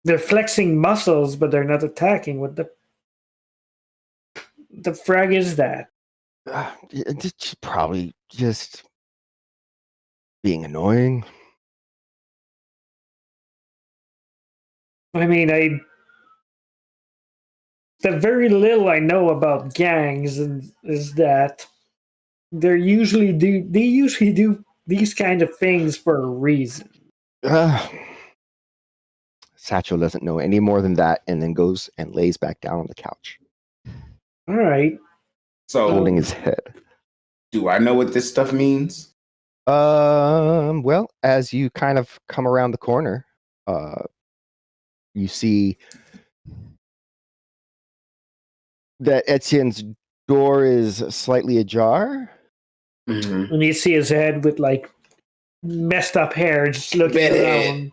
they're flexing muscles, but they're not attacking. What the frag is that? It's probably just being annoying. I mean, the very little I know about gangs is that they usually do these kind of things for a reason. Satchel doesn't know any more than that, and then goes and lays back down on the couch, All right. So, holding his head. do I know what this stuff means? Well, as you kind of come around the corner, you see that Etienne's door is slightly ajar. Mm-hmm. And you see his head with like messed up hair just looking Bedhead. around.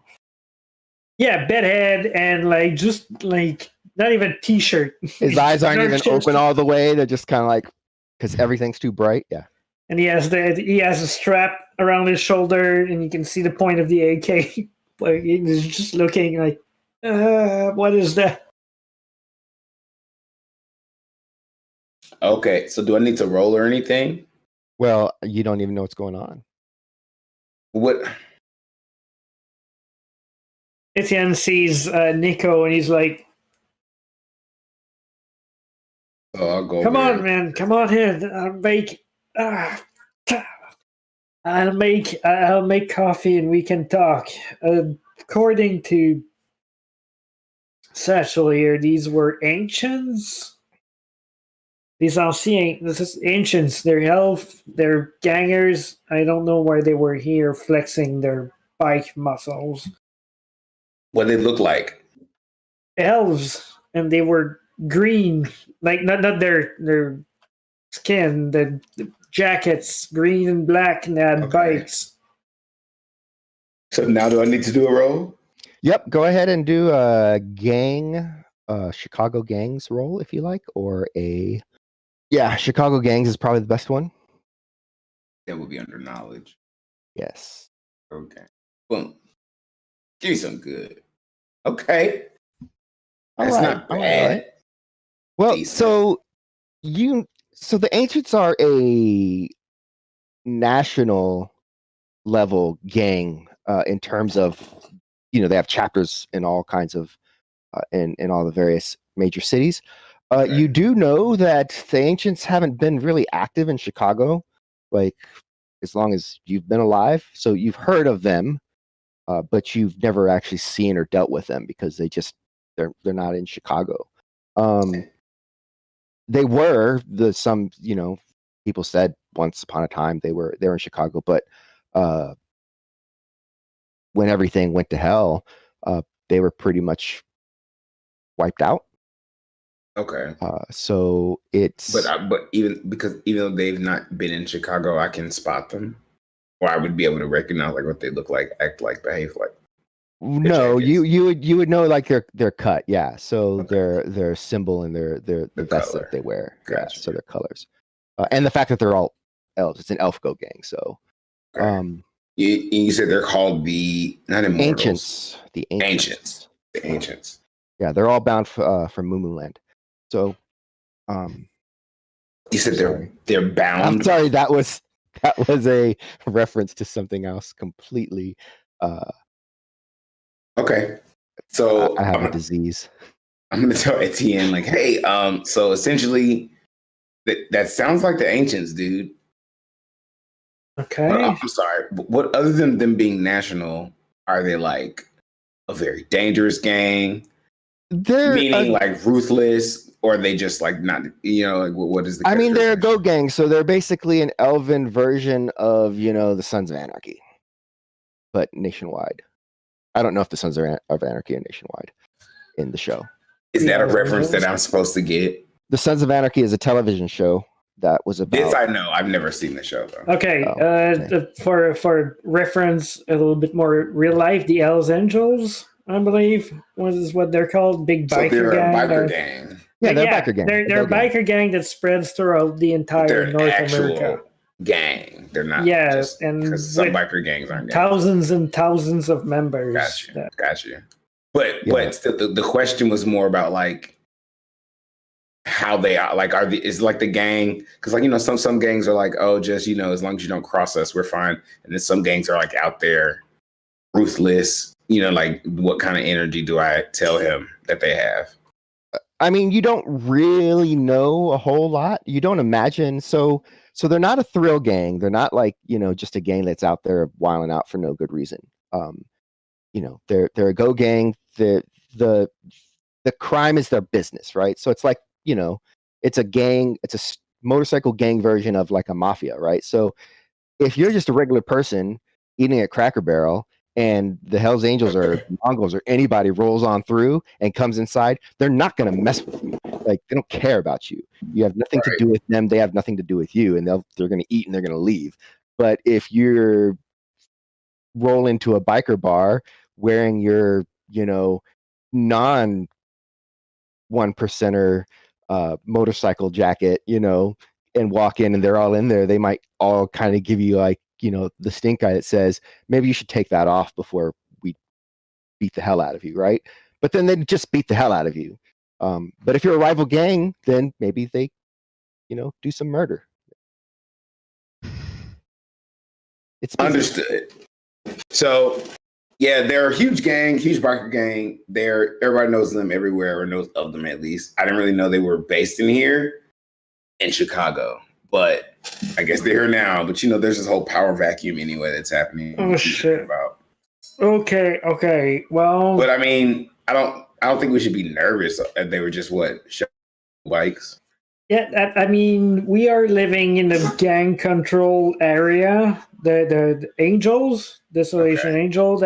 Yeah, bedhead and like just like not even t-shirt. His eyes aren't No even shirt. open all the way. They're just kind of like, because everything's too bright. Yeah. And he has a strap around his shoulder, and you can see the point of the AK. Like he's just looking like, what is that? Okay, so do I need to roll or anything? Well, you don't even know what's going on. What? Etienne sees Nico, and he's like, Oh, I'll go. "Come over on, there. man, come on here. I'll make coffee, and we can talk." According to Satchel here, these were ancients. These this is ancients. They're they're gangers. I don't know why they were here flexing their bike muscles. What they look like? Elves, and they were green, like not their skin, the jackets, green and black, and they had Okay. bikes. So now do I need to do a roll? Yep. Go ahead and do a gang, Chicago gangs roll if you like, or Chicago gangs is probably the best one. That would be under knowledge. Yes. Okay. Boom. Give me some good. Okay. That's not bad. Well, Decent. so the ancients are a national level gang in terms of, they have chapters in all kinds of in all the various major cities. Okay. You do know that the ancients haven't been really active in Chicago, like as long as you've been alive. So you've heard of them, but you've never actually seen or dealt with them because they're not in Chicago. They were some people said once upon a time they were in Chicago, but when everything went to hell, they were pretty much wiped out. Okay. So it's but even though they've not been in Chicago, I can spot them, or I would be able to recognize like what they look like, act like, behave like. no, you would know like their cut, yeah. So Okay. their symbol and their the vests color. that they wear, Gotcha. yeah. So their colors, and the fact that they're all elves. It's an elf go gang. So, Okay. You said they're called not immortals. ancients. The ancients. The ancients. Yeah, they're all bound from Moo Land. So, you said they're bound. I'm sorry, that was a reference to something else completely. Okay, so I have a disease. I'm going to tell Etienne like, hey, so essentially, that sounds like the ancients, dude. Okay. But I'm sorry. What other than them being national, are they like a very dangerous gang? They're Meaning like ruthless, or are they just like not? Like what is the? I mean, they're a characterization? go gang, so they're basically an elven version of the Sons of Anarchy, but nationwide. I don't know if the Sons of Anarchy are nationwide in the show. Is that a Yeah, reference those- that I'm supposed to get? The Sons of Anarchy is a television show that was about. This I know. I've never seen the show though. Okay, okay. For reference, a little bit more real life, the Hells Angels, I believe, is what they're called. Big So biker they're gang. a biker gang. Yeah, they're a biker gang. They're a biker gang that spreads throughout the But entire they're an North actual America. gang. They're not. Yeah, just, and because some with biker gangs aren't gangs. thousands and thousands of members. Gotcha. But Yeah. still, the question was more about like how they are. Like, is like the gang? Because like some gangs are like, oh, just as long as you don't cross us, we're fine. And then some gangs are like out there, ruthless. Like what kind of energy do I tell him that they have? I mean, you don't really know a whole lot. You don't imagine. So they're not a thrill gang. They're not like, just a gang that's out there wilding out for no good reason. They're a go gang. The crime is their business, right? So it's like, it's a gang, it's a motorcycle gang version of like a mafia, right? So if you're just a regular person eating at Cracker Barrel and the Hells Angels or Mongols or anybody rolls on through and comes inside, they're not going to mess with you. Like, they don't care about you. You have nothing to do with them. They have nothing to do with you, and they're going to eat and they're going to leave. But if you're roll into a biker bar wearing your, non 1%er motorcycle jacket, and walk in and they're all in there, they might all kind of give you like, the stink eye that says, maybe you should take that off before we beat the hell out of you, right? But then they just beat the hell out of you. But if you're a rival gang, then maybe they, do some murder. It's business. Understood. So, yeah, they're a huge gang, huge biker gang. Everybody knows them everywhere, or knows of them at least. I didn't really know they were based in here in Chicago, but I guess they're here now. But there's this whole power vacuum anyway that's happening. Oh shit! About. Okay. Well, but I mean, I don't think we should be nervous that they were just bikes. Yeah, I mean, we are living in the gang control area. The Angels, Desolation Angel.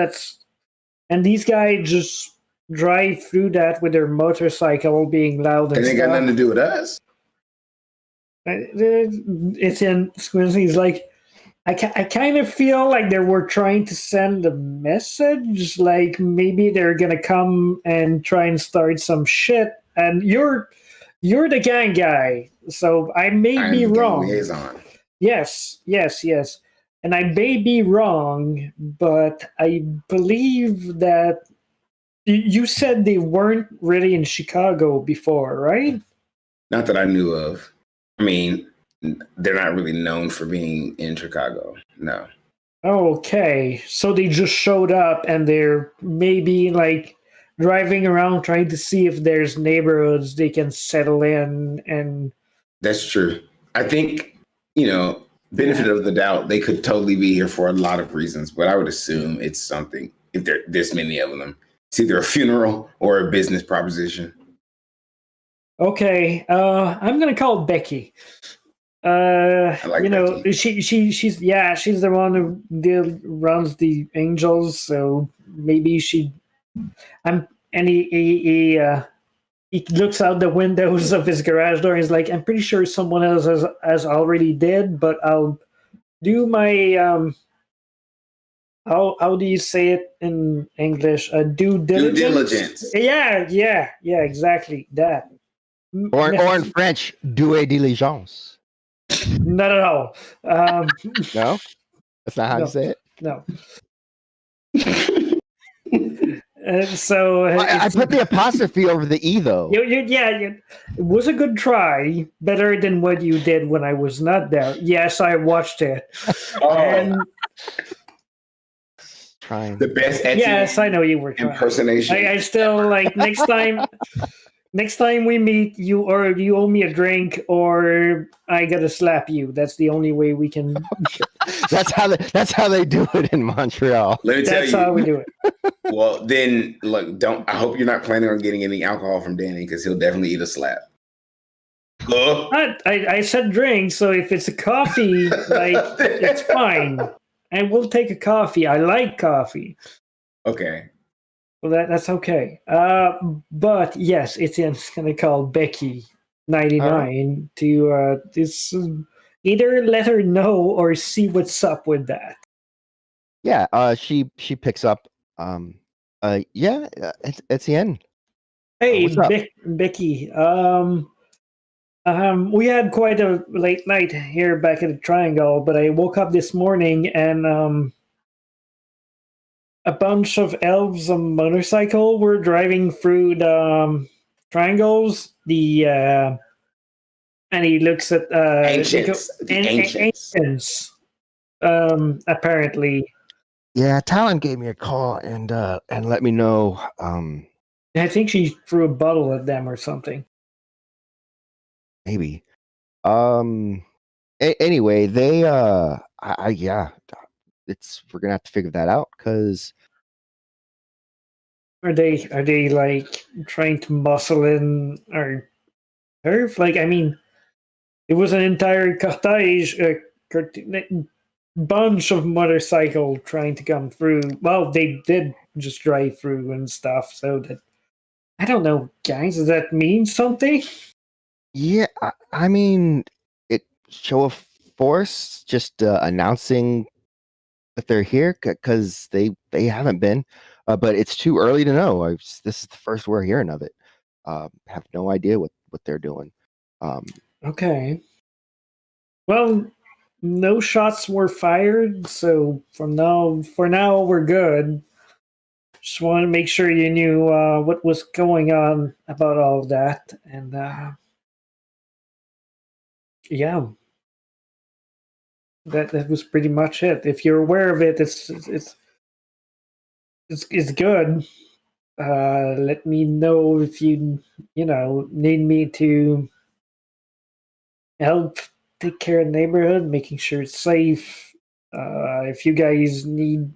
And these guys just drive through that with their motorcycle being loud and they got nothing to do with us. It's in Squincy's like, I kind of feel like they were trying to send a message, like maybe they're gonna come and try and start some shit, and you're the gang guy, so I may be wrong. Liaison. Yes, and I may be wrong, but I believe that you said they weren't really in Chicago before, right? Not that I knew of. I mean, they're not really known for being in Chicago. No. Okay, so they just showed up and they're maybe like driving around trying to see if there's neighborhoods they can settle in. And that's true. I think, benefit of the doubt, they could totally be here for a lot of reasons, but I would assume it's something, if there are this many of them. It's either a funeral or a business proposition. Okay, I'm gonna call Becky. Becky. She's the one who runs the Angels, so maybe he looks out the windows of his garage door and is like, I'm pretty sure someone else has already did, but I'll do my how do you say it in English? Due diligence. Due diligence. Yeah, exactly that. Or in French, due diligence. Not at all. No, that's not how you say it. No. So I put the apostrophe over the e though. It was a good try. Better than what you did when I was not there. Yes, I watched it. And trying the best. Yes, I know you were trying. Impersonation. I still like next time. Next time we meet, you owe me a drink, or I gotta slap you. That's the only way we can. That's how they do it in Montreal. Let me tell you. That's how we do it. Well, then look. I hope you're not planning on getting any alcohol from Danny, because he'll definitely eat a slap. I said drink, so if it's a coffee, it's fine. And we'll take a coffee. I like coffee. Okay. Well, that's okay. But yes, it's gonna call Becky 99 to this either let her know or see what's up with that. Yeah, she picks up. Yeah, it's Etienne. Hey, what's up? Becky. We had quite a late night here back at the Triangle, but I woke up this morning and a bunch of elves on motorcycle were driving through the triangles. And he looks at Ancients. The ancients. ancients. Apparently, Yeah, Talon gave me a call and let me know. I think she threw a bottle at them or something. Maybe. Anyway, they yeah, we're gonna have to figure that out because Are they like trying to muscle in our turf? Like, I mean, it was an entire bunch of motorcycle trying to come through. Well, they did just drive through and stuff. So that I don't know, guys. Does that mean something? yeah, I mean, it show of force, just announcing that they're here because they haven't been, but it's too early to know. This is the first we're hearing of it. Have no idea what they're doing. Okay. Well, no shots were fired, so for now we're good. Just want to make sure you knew what was going on about all of that, and yeah, that was pretty much it. If you're aware of it, it's good. Let me know if you need me to help take care of the neighborhood, making sure it's safe. If you guys need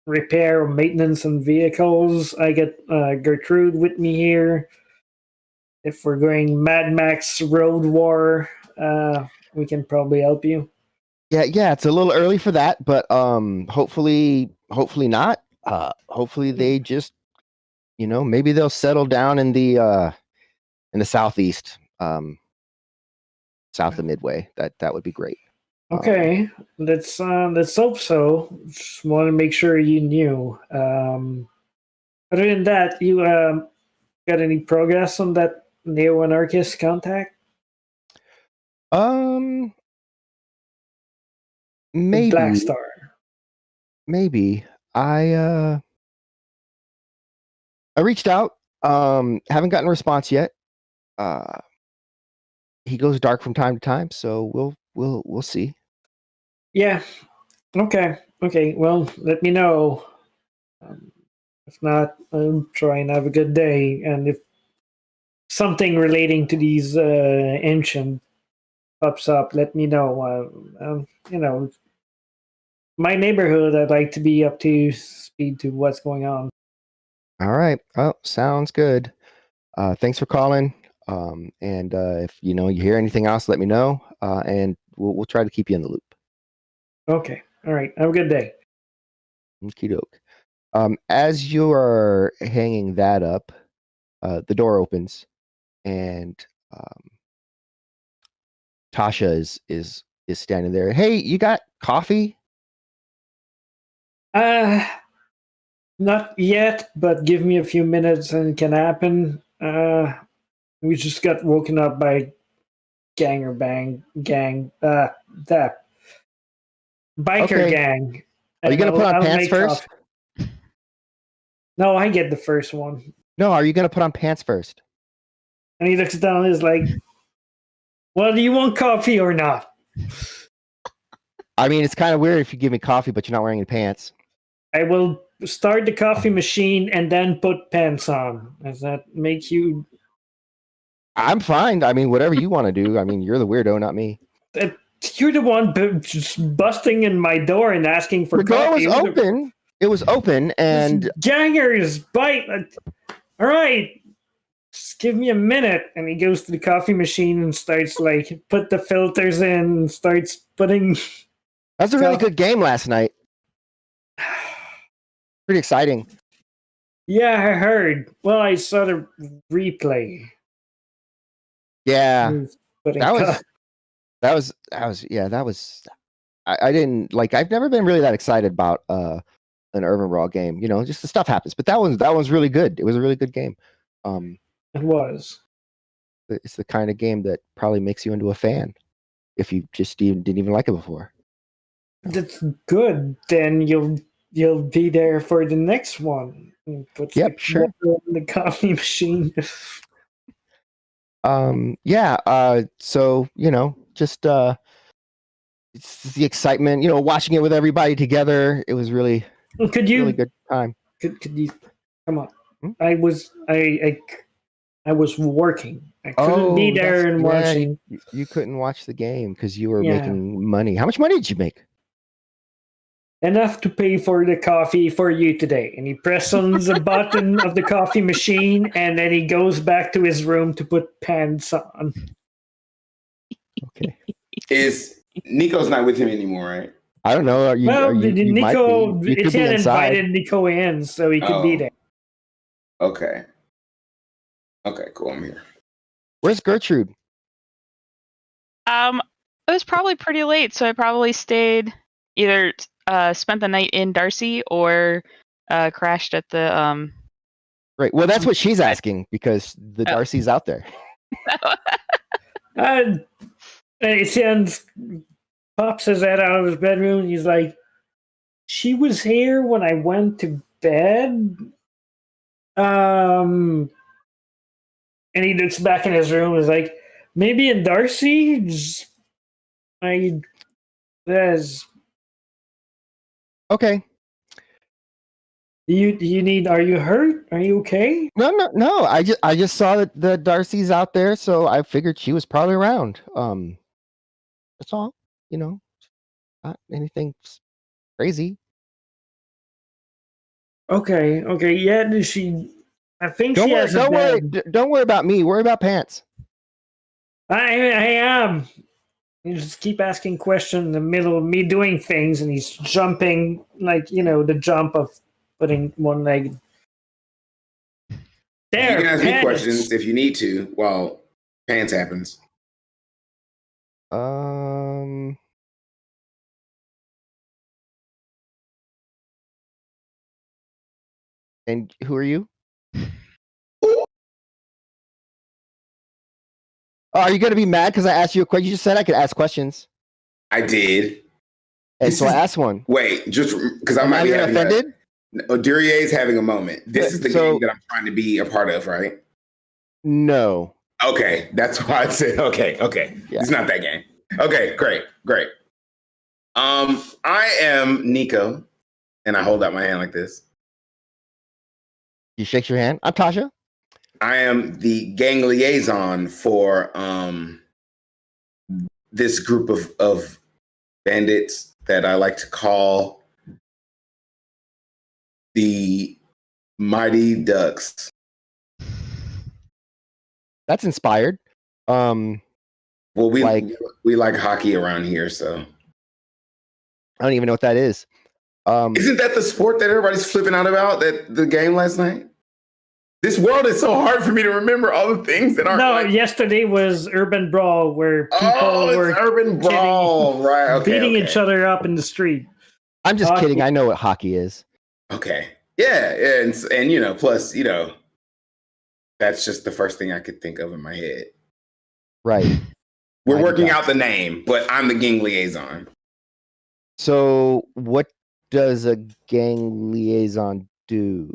repair or maintenance on vehicles, I get Gertrude with me here. If we're going Mad Max Road War, we can probably help you. Yeah, it's a little early for that, but hopefully not. Hopefully they just maybe they'll settle down in the southeast, south of Midway. That would be great. Okay, let's hope so. Just want to make sure you knew. Other than that, you got any progress on that neo-anarchist contact? Maybe Black Star. Maybe I reached out. Haven't gotten a response yet. He goes dark from time to time, so we'll see. Yeah. Okay. Well, let me know. If not, I'll try and have a good day. And if something relating to these ancient pops up, let me know. My neighborhood, I'd like to be up to speed to what's going on. All right. Oh, sounds good. Thanks for calling. And if you hear anything else, let me know. And we'll try to keep you in the loop. Okay. All right. Have a good day. Okie doke. As you are hanging that up, the door opens, and Tasha is standing there. Hey, you got coffee? Not yet, but give me a few minutes and it can happen. We just got woken up by gang. That biker gang. Are you gonna put on pants first? No, I get the first one. No, are you gonna put on pants first? And he looks down and is like, well, do you want coffee or not? I mean, it's kind of weird if you give me coffee, but you're not wearing any pants. I will start the coffee machine and then put pants on. Does that make you... I'm fine. I mean, whatever you want to do. I mean, you're the weirdo, not me. You're the one just busting in my door and asking for coffee. The door was open. It was open, and gangers bite. All right, just give me a minute. And he goes to the coffee machine and starts like put the filters in and starts putting. That was a really good game last night. Pretty exciting. Yeah, I heard. Well, I saw the replay. Yeah, Putting that was I didn't like. I've never been really that excited about an Urban Raw game. You know, just the stuff happens. But that one's really good. It was a really good game. It was. It's the kind of game that probably makes you into a fan if you just didn't even like it before. That's good. Then you'll be there for the next one. Yep, sure. In the coffee machine. Yeah. So just it's the excitement. Watching it with everybody together. It was really really good time. Could you come on? Hmm? I was working. I couldn't be there and watching. You couldn't watch the game because you were making money. How much money did you make? Enough to pay for the coffee for you today. And he presses the button of the coffee machine, and then he goes back to his room to put pants on. Okay. Is Nico's not with him anymore, right? I don't know. Nico, Etienne invited Nico in so he could be there. Okay. Okay, cool. I'm here. Where's Gertrude? It was probably pretty late, so I probably stayed either spent the night in Darcy or crashed at the Right. Well, that's what she's asking because the Darcy's out there. Etienne pops his head out of his bedroom and he's like, she was here when I went to bed. And he looks back in his room and is like, maybe in Darcy? Okay. Do you need? Are you hurt? Are you okay? No. I just saw that the Darcy's out there, so I figured she was probably around. That's all. Not anything crazy. Okay. Yeah, I think she has a bed. Don't worry about me. Worry about Pants. I am. You just keep asking questions in the middle of me doing things, and he's jumping like the jump of putting one leg. There, you can ask Pants. me questions if you need to while Pants happens. And who are you? Oh, are you going to be mad because I asked you a question? You just said I could ask questions. I did. And so I asked one. Wait, just because I might be offended. Durier's having a moment. This is the game that I'm trying to be a part of, right? No. Okay, that's why I said okay. Yeah. It's not that game. Okay, great. I am Nico, and I hold out my hand like this. You shake your hand. I'm Tasha. I am the gang liaison for this group of bandits that I like to call the Mighty Ducks. That's inspired. Well, we like hockey around here, so I don't even know what that is. Isn't that the sport that everybody's flipping out about? That the game last night? This world is so hard for me to remember all the things that aren't. No, yesterday was Urban Brawl, where people were Urban Brawl, right? Okay, beating each other up in the street. I'm just kidding. I know what hockey is. Okay, yeah, and plus that's just the first thing I could think of in my head. Right. We're working out the name, but I'm the gang liaison. So, what does a gang liaison do?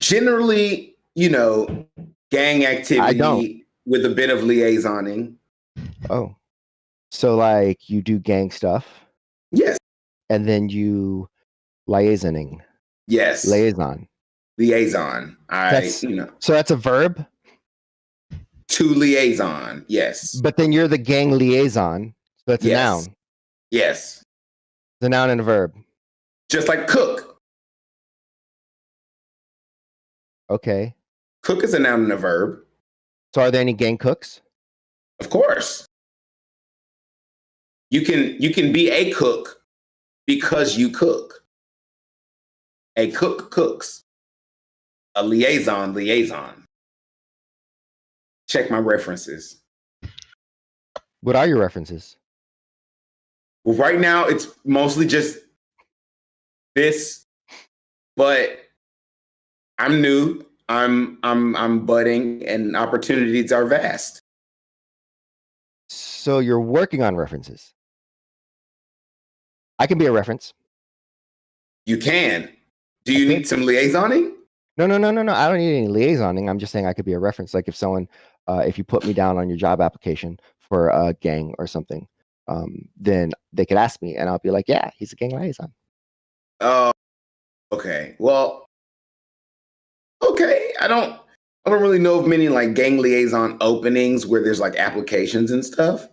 Generally, gang activity with a bit of liaisoning. Oh. So, like, you do gang stuff? Yes. And then you liaisoning? Yes. Liaison. So that's a verb? To liaison, yes. But then you're the gang liaison. So that's a noun. Yes. The noun and a verb. Just like cook. Okay. Cook is a noun and a verb. So are there any gang cooks? Of course. You can be a cook because you cook. A cook cooks. A liaison. Check my references. What are your references? Well, right now it's mostly just this, but I'm new. I'm budding, and opportunities are vast. So you're working on references. I can be a reference. You can. Do you Okay. need some liaisoning? No. I don't need any liaisoning. I'm just saying I could be a reference. Like if someone, if you put me down on your job application for a gang or something, then they could ask me, and I'll be like, yeah, he's a gang liaison. Oh, okay. Well, okay. I don't really know of many like gang liaison openings where there's like applications and stuff.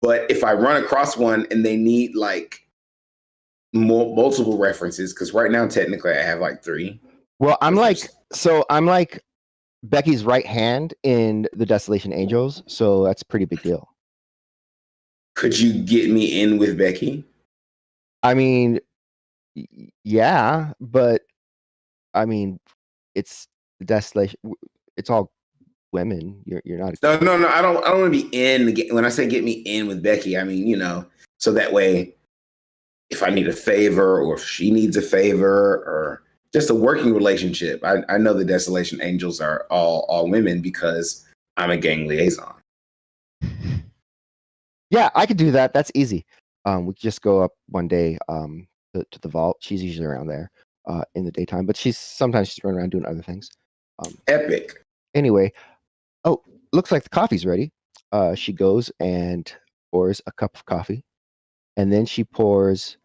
But if I run across one and they need like multiple references, because right now technically I have like 3. Well, I'm like Becky's right hand in the Desolation Angels, so that's a pretty big deal. Could you get me in with Becky? I mean, yeah, but I mean, it's the Desolation. It's all women. You're not. No. I don't want to be in. When I say get me in with Becky, I mean so that way, if I need a favor or if she needs a favor or just a working relationship, I know the Desolation Angels are all women because I'm a gang liaison. Yeah, I could do that. That's easy. We could just go up one day to the vault. She's usually around there in the daytime, but sometimes she's running around doing other things. Epic. Anyway, oh, looks like the coffee's ready. She goes and pours a cup of coffee, and then she pours.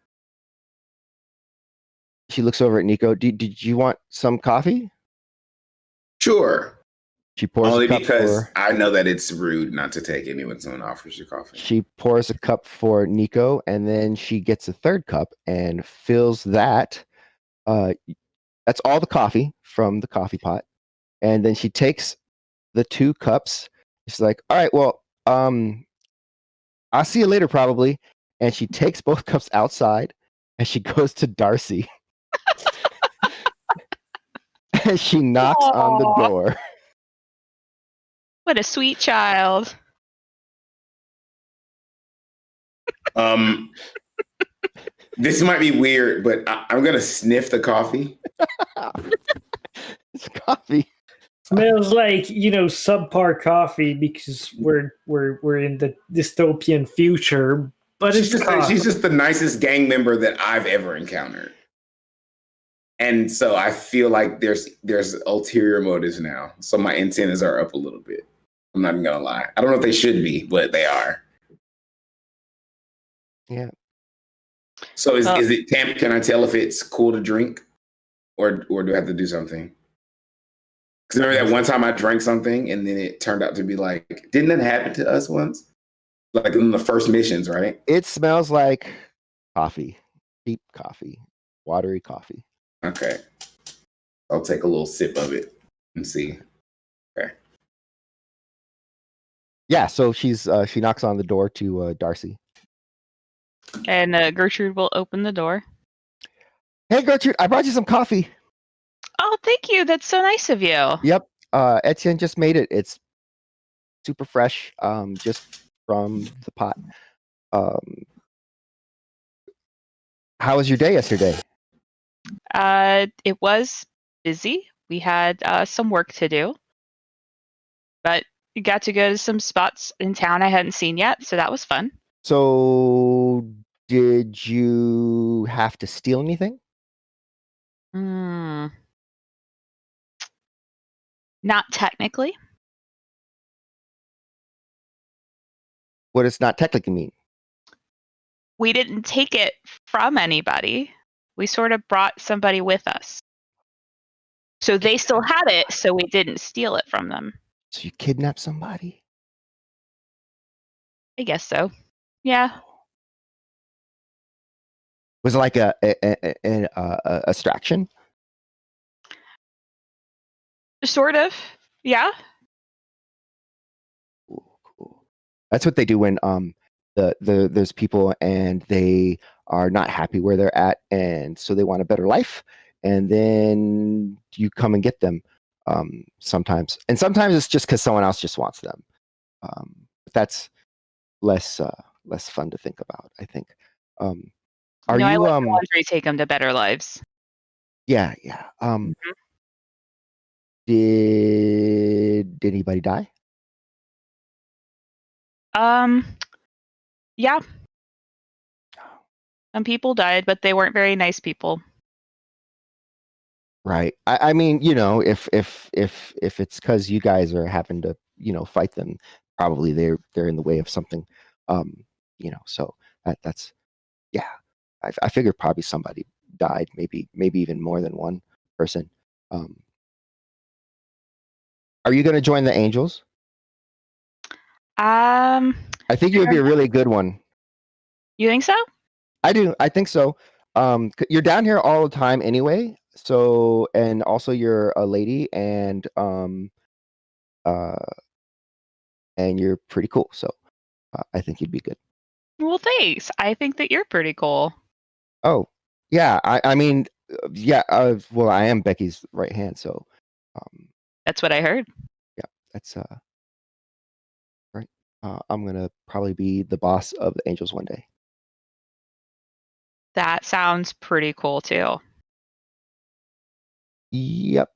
She looks over at Nico. Did you want some coffee? Sure. She pours only a cup because for, I know that it's rude not to take any when someone offers you coffee. She pours a cup for Nico, and then she gets a third cup and fills that. That's all the coffee from the coffee pot, and then she takes the 2 cups. She's like, "All right, well, I'll see you later, probably." And she takes both cups outside, and she goes to Darcy, and she knocks on the Aw. door. What a sweet child. This might be weird, but I'm gonna sniff the coffee. It's coffee. Smells like subpar coffee because we're in the dystopian future. But She's it's coffee. she's just the nicest gang member that I've ever encountered. And so I feel like there's ulterior motives now. So my antennas are up a little bit. I'm not even gonna lie. I don't know if they should be, but they are. Yeah. So is it Tam? Can I tell if it's cool to drink, or do I have to do something? Because remember that one time I drank something and then it turned out to be like, didn't that happen to us once? Like in the first missions, right? It smells like coffee, cheap coffee, watery coffee. Okay. I'll take a little sip of it and see. Okay. Yeah, so she knocks on the door to Darcy. And Gertrude will open the door. Hey, Gertrude, I brought you some coffee. Oh, thank you. That's so nice of you. Yep, Etienne just made it. It's super fresh, just from the pot. How was your day yesterday? It was busy. We had some work to do. But we got to go to some spots in town I hadn't seen yet, so that was fun. So, did you have to steal anything? Not technically. What does not technically mean? We didn't take it from anybody. We sort of brought somebody with us. So they still had it, so we didn't steal it from them. So you kidnapped somebody? I guess so. Yeah. Was it like a extraction? Sort of. Yeah. Cool. That's what they do when there's people and they are not happy where they're at, and so they want a better life, and then you come and get them sometimes, and sometimes it's just because someone else just wants them. But that's less fun to think about, I think. Are No, I you like the ones where you take them to better lives. Yeah. Did anybody die? Yeah. Some people died, but they weren't very nice people. Right. I mean, if it's because you guys are having to, fight them, probably they're in the way of something. So that's yeah. I figured probably somebody died, maybe even more than one person. Are you going to join the Angels? I think you would be a really good one. You think so? I do. I think so. You're down here all the time anyway. So, and also you're a lady, and you're pretty cool. So, I think you'd be good. Well, thanks. I think that you're pretty cool. Oh, yeah. I mean, yeah. Well, I am Becky's right hand, so. That's what I heard. Yeah, that's right. I'm gonna probably be the boss of the Angels one day. That sounds pretty cool too. Yep.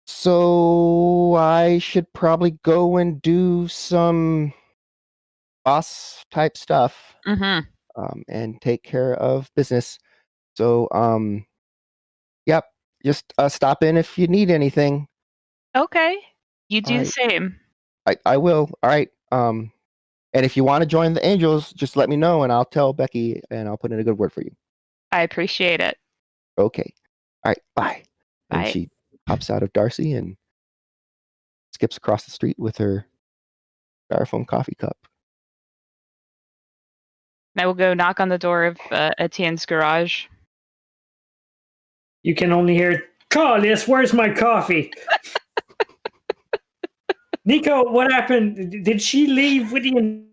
So I should probably go and do some boss type stuff, and take care of business. So, yep. Just stop in if you need anything. Okay. You do All the right. same. I will. All right. And if you want to join the Angels, just let me know, and I'll tell Becky, and I'll put in a good word for you. I appreciate it. Okay. All right. Bye. And Bye. she hops out of Darcy and skips across the street with her styrofoam coffee cup. I will go knock on the door of Etienne's garage. You can only hear, Carlos, where's my coffee? Nico, what happened? Did she leave with you?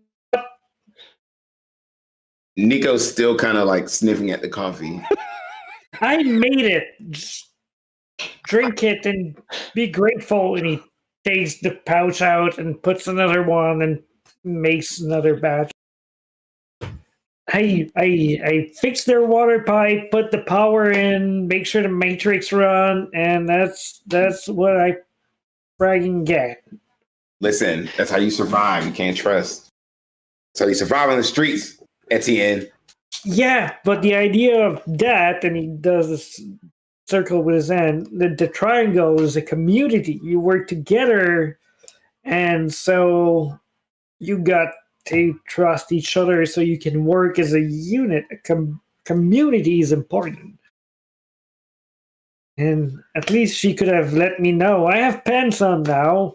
Nico's still kind of like sniffing at the coffee. I made it. Just drink it and be grateful. And he takes the pouch out and puts another one and makes another batch. I fixed their water pipe, put the power in, make sure the matrix run, and that's what I fragging get. Listen, that's how you survive. You can't trust. That's how you survive on the streets, Etienne. Yeah, but the idea of that, and he does this circle with his hand, the triangle is a community. You work together, and so you got to trust each other so you can work as a unit. Community is important. And at least she could have let me know. I have pants on now.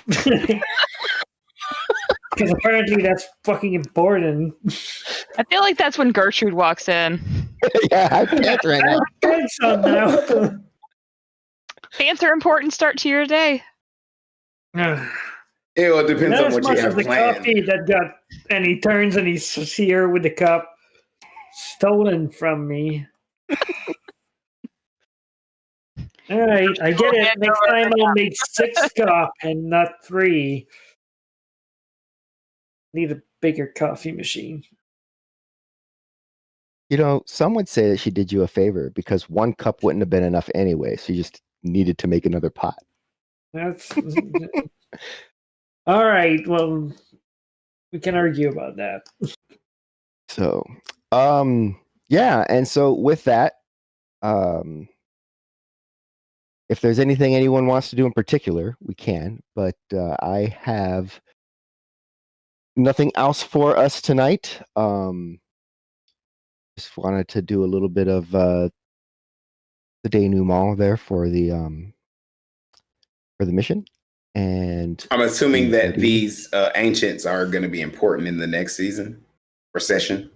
Because apparently that's fucking important. I feel like that's when Gertrude walks in. Yeah, I have pants right I now. have pants on now. Pants are important start to your day. It depends Not on as what much you as have the planned. coffee that got, and he turns and he's here with the cup stolen from me. All right, I get it. Next time I'll make 6 cup and not 3. Need a bigger coffee machine. Some would say that she did you a favor because 1 cup wouldn't have been enough anyway. So you just needed to make another pot. That's all right. Well, we can argue about that. So, yeah. And so with that, if there's anything anyone wants to do in particular, we can. But I have nothing else for us tonight. Just wanted to do a little bit of the denouement there for the mission. And I'm assuming that these ancients are going to be important in the next season or session.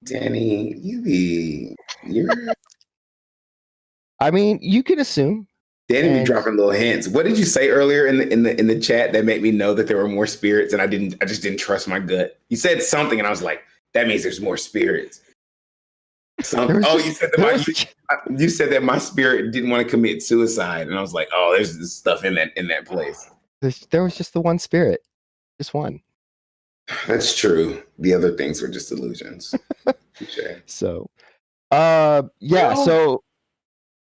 Danny, you're I mean, you can assume. Danny be And- dropping little hints. What did you say earlier in the chat that made me know that there were more spirits, and I just didn't trust my gut. You said something, and I was like, that means there's more spirits. Something. Oh, you said that my spirit didn't want to commit suicide, and I was like, oh, there's this stuff in that place. There was just the one spirit, just one. That's true. The other things were just illusions. So, yeah. Well, So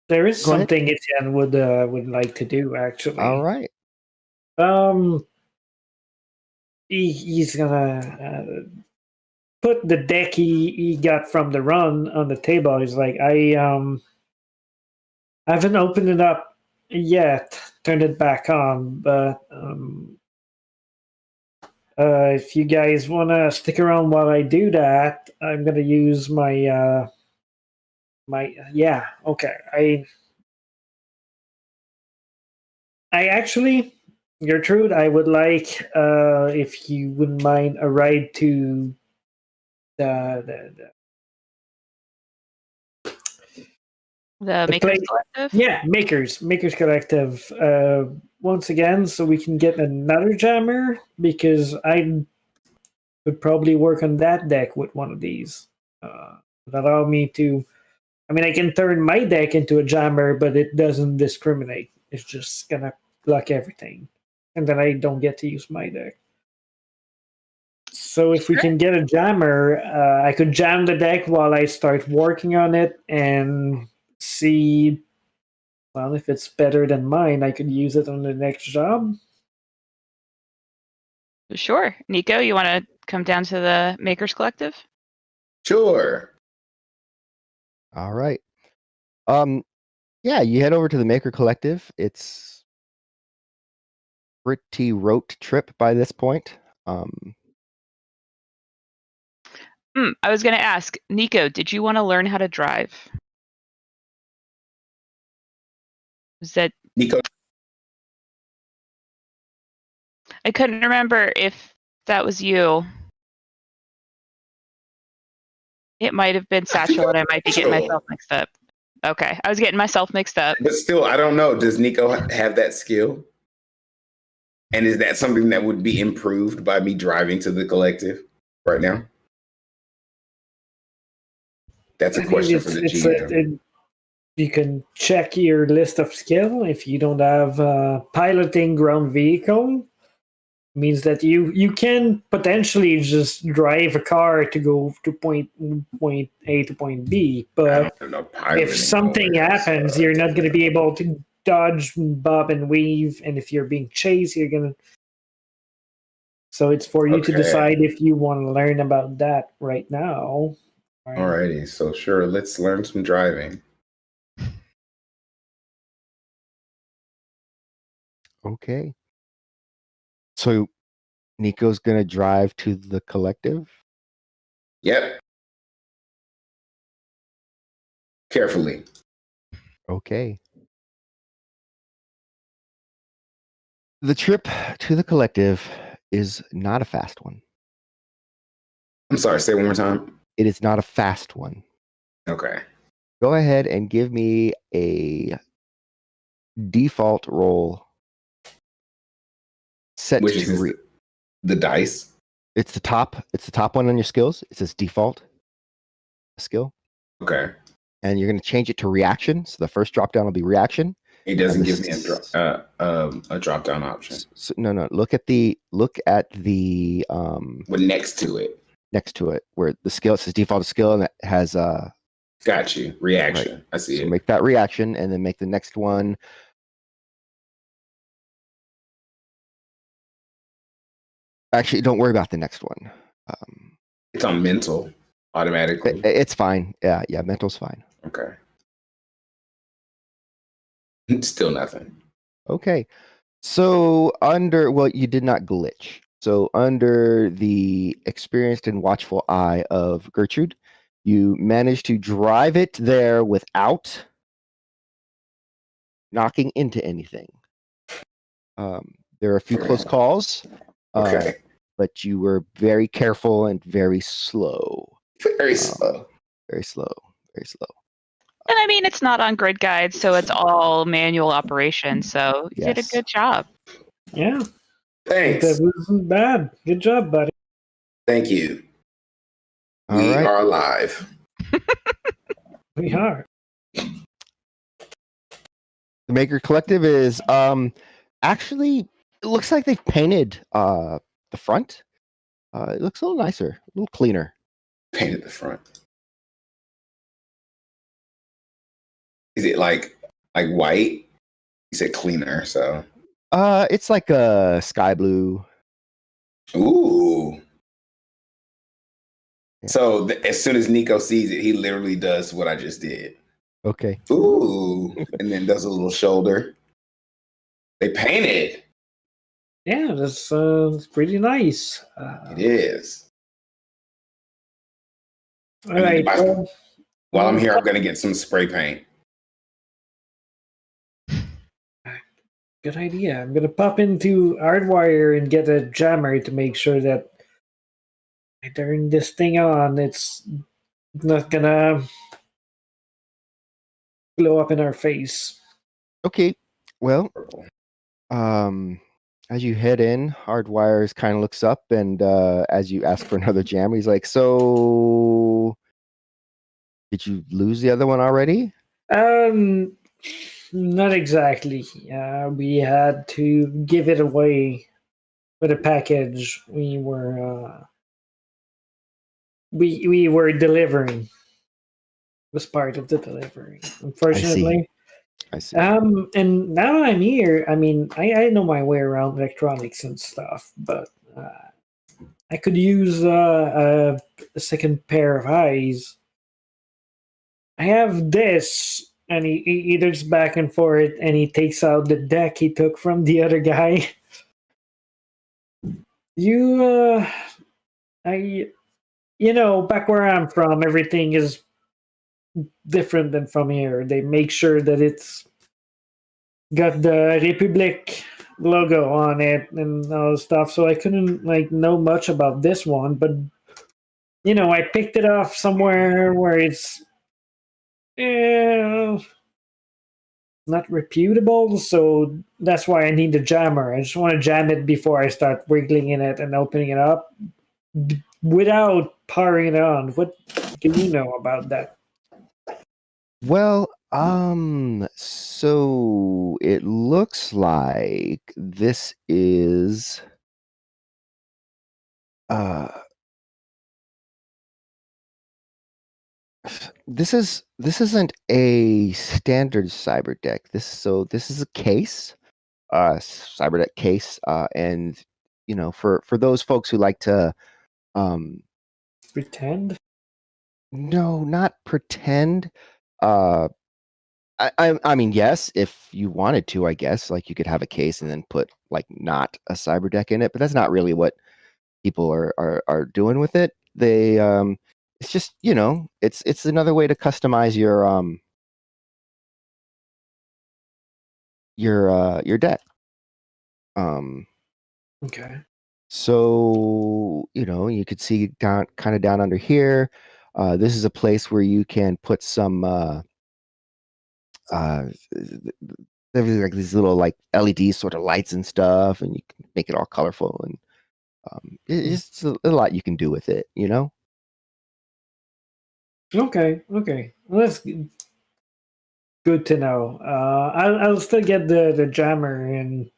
there is Go ahead. something Etienne would like to do, actually. all right. He's gonna put the deck he got from the run on the table. He's like, I haven't opened it up yet, turned it back on, but if you guys want to stick around while I do that, I'm gonna use my okay. I actually, Gertrude, I would like if you wouldn't mind a ride to the The The Makers play- Collective? yeah, Makers Collective once again, so we can get another jammer, because I would probably work on that deck with one of these. That allow me to, I mean, I can turn my deck into a jammer, but it doesn't discriminate. It's just gonna block everything, and then I don't get to use my deck. So if we can get a jammer, I could jam the deck while I start working on it and see. Well, if it's better than mine, I could use it on the next job. Sure. Nico, you want to come down to the Makers Collective? Sure. All right. Yeah, you head over to the Maker Collective. It's pretty rote trip by this point. I was going to ask, Nico, did you want to learn how to drive? Was that Nico, I couldn't remember if that was you. It might have been Satchel, and I might be getting myself mixed up. Okay, I was getting myself mixed up. but still, I don't know. Does Nico have that skill? And is that something that would be improved by me driving to the collective right now? That's a question for the GM. You can check your list of skill. If you don't have piloting ground vehicle, means that you can potentially just drive a car to go to point A to point B. But if something happens, you're not going to be able to dodge, bob, and weave. And if you're being chased, you're going to. So it's for you to decide if you want to learn about that right now. Alrighty, so sure, let's learn some driving. Okay. So Nico's gonna drive to the collective. Yep. Carefully. Okay. The trip to the collective is not a fast one. I'm sorry, say it one more time. It is not a fast one. Okay. Go ahead and give me a default roll set Which to is the dice. It's the top one on your skills. It says default skill. Okay. And you're going to change it to reaction. So the first drop down will be reaction. It doesn't give me a drop down option. So, no. Look at the But next to it, where the skill says default skill, and it has got you reaction. Right. I see so it. Make that reaction, and then make the next one. Actually, don't worry about the next one. It's on mental automatically. It's fine. Yeah, mental's fine. Okay. Still nothing. Okay. So you did not glitch. So under the experienced and watchful eye of Gertrude, you managed to drive it there without knocking into anything. There are a few close calls. Okay. But you were very careful and very slow. Very slow. Very slow. And I mean, it's not on grid guides, so it's all manual operation. So you did a Yes. good job. Yeah, Thanks. that wasn't bad. Good job, buddy. Thank you. All We right. are alive. We are. The Maker Collective is actually, it looks like they've painted the front. It looks a little nicer, a little cleaner. Painted the front. Is it like white? You said cleaner, so. It's like a sky blue. Ooh. Yeah. So as soon as Nico sees it, he literally does what I just did. Okay. Ooh. And then does a little shoulder. They painted. Yeah, that's pretty nice. It is. All right. While I'm here, I'm going to get some spray paint. Good idea. I'm gonna pop into Hardwire and get a jammer to make sure that I turn this thing on. It's not gonna blow up in our face. Okay. Well, as you head in, Hardwires kind of looks up, and as you ask for another jammer, he's like, "So, did you lose the other one already?" Not exactly. We had to give it away with a package. We were delivering. Was part of the delivery, unfortunately. I see. And now that I'm here, I mean, I know my way around electronics and stuff, but I could use a second pair of eyes. I have this, and he looks back and forth, and he takes out the deck he took from the other guy. Back where I'm from, everything is different than from here. They make sure that it's got the Republic logo on it and all stuff. So I couldn't know much about this one, but I picked it off somewhere where it's not reputable. So that's why I need the jammer. I just want to jam it before I start wiggling in it and opening it up without powering it on. What do you know about that? Well, so it looks like this is this isn't a standard cyber deck. This is a case, cyber deck case, and for those folks who like to Pretend? no, not pretend. I mean, yes, if you wanted to, I guess, like you could have a case and then put like not a cyber deck in it, but that's not really what people are doing with it. They it's just it's another way to customize your deck. Okay. So you could see down kind of down under here. This is a place where you can put some there's like these little like LED sort of lights and stuff, and you can make it all colorful, and it's just a lot you can do with it, Okay. Well, that's good to know. I'll still get the jammer and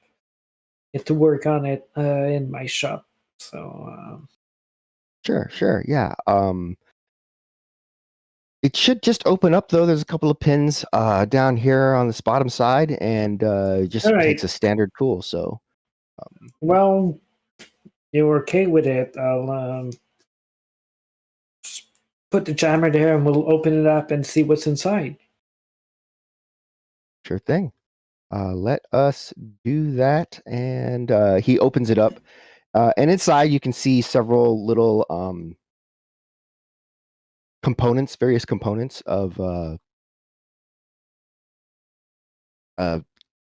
get to work on it in my shop. So Sure, yeah. It should just open up though. There's a couple of pins down here on this bottom side, and it just All right. takes a standard tool. So, well, you're okay with it. I'll just put the jammer there, and we'll open it up and see what's inside. sure thing. Let us do that, and he opens it up, and inside you can see several little components, various components of a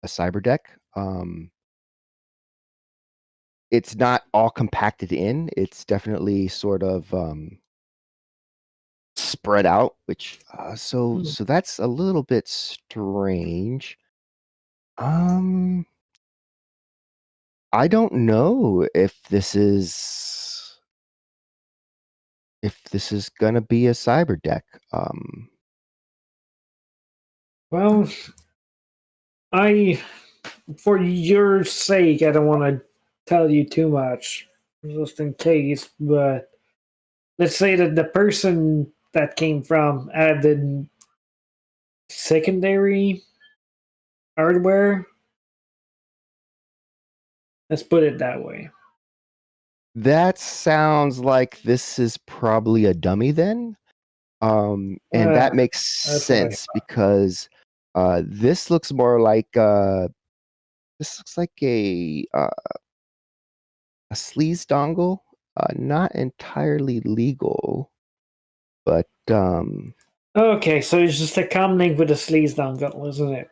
cyber deck. It's not all compacted in. It's definitely sort of spread out, which so that's a little bit strange. I don't know if this is gonna be a cyber deck. Well, for your sake, I don't want to tell you too much, just in case. But let's say that the person that came from added secondary hardware. Let's put it that way. That sounds like this is probably a dummy then. And that makes that's what I sense because this looks more like a sleaze dongle, not entirely legal, but Okay, so it's just a common link with the sleaze dongle, isn't it?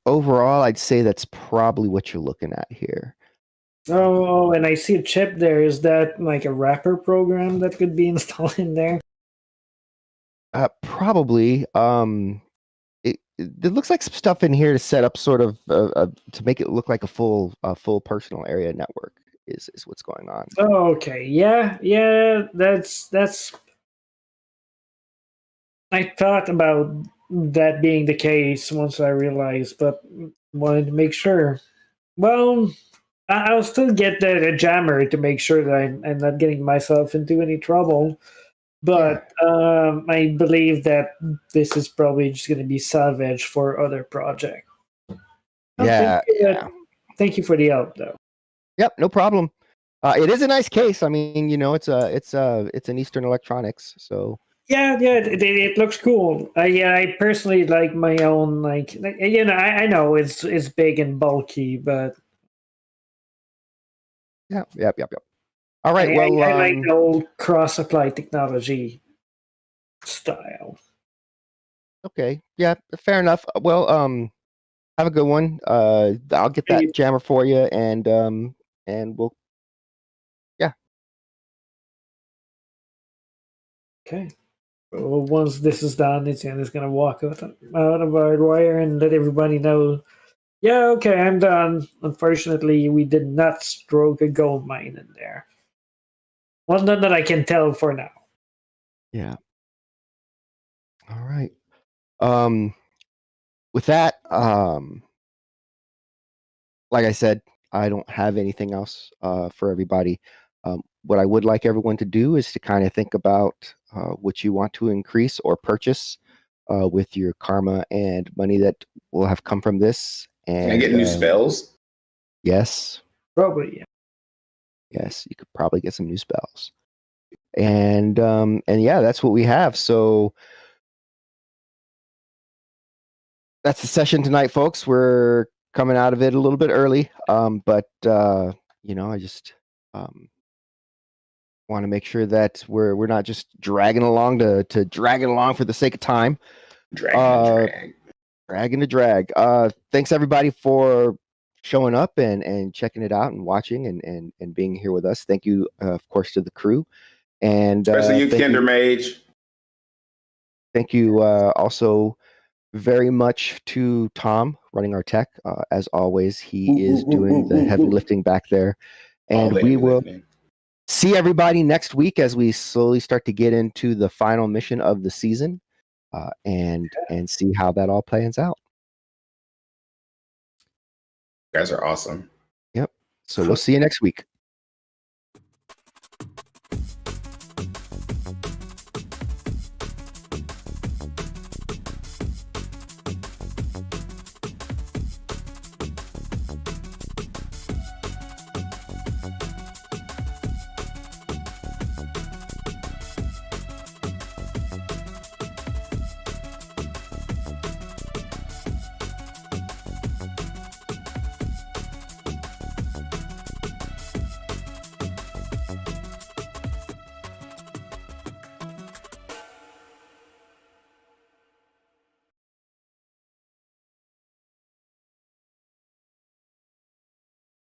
overall, I'd say that's probably what you're looking at here. Oh, and I see a chip there. Is that like a wrapper program that could be installed in there? Probably. It looks like some stuff in here to set up sort of to make it look like a full personal area network is what's going on. Oh, okay. Yeah. That's. I thought about that being the case once I realized, but wanted to make sure. Well, I'll still get the jammer to make sure that I'm not getting myself into any trouble. But I believe that this is probably just going to be salvage for other projects. Thank you for the help, though. Yep, no problem. It is a nice case. I mean, it's an Eastern Electronics, so Yeah, it looks cool. I personally like my own. Like I know it's big and bulky, but yep. All right, I like the old cross apply technology style. Okay, yeah, fair enough. Well, have a good one. I'll get that jammer for you, and we'll. Okay. Well, once this is done, it's gonna walk out of our wire and let everybody know. Yeah, okay, I'm done. Unfortunately, we did not stroke a gold mine in there. Well, none that I can tell for now. Yeah. All right. With that, like I said, I don't have anything else for everybody. What I would like everyone to do is to kind of think about what you want to increase or purchase with your karma and money that will have come from this. And can I get new spells? Yes. Probably, yeah. Yes, you could probably get some new spells. And yeah, that's what we have. So that's the session tonight, folks. We're coming out of it a little bit early, but I just want to make sure that we're not just dragging along to drag it along for the sake of time. Dragging to drag. Thanks everybody for showing up and checking it out and watching and being here with us. Thank you, of course, to the crew, and especially you, Kinder Mage. Thank you also very much to Tom running our tech. As always, he is doing the heavy lifting back there. And we will see everybody next week as we slowly start to get into the final mission of the season and see how that all plans out. You guys are awesome. Yep. So we'll see you next week.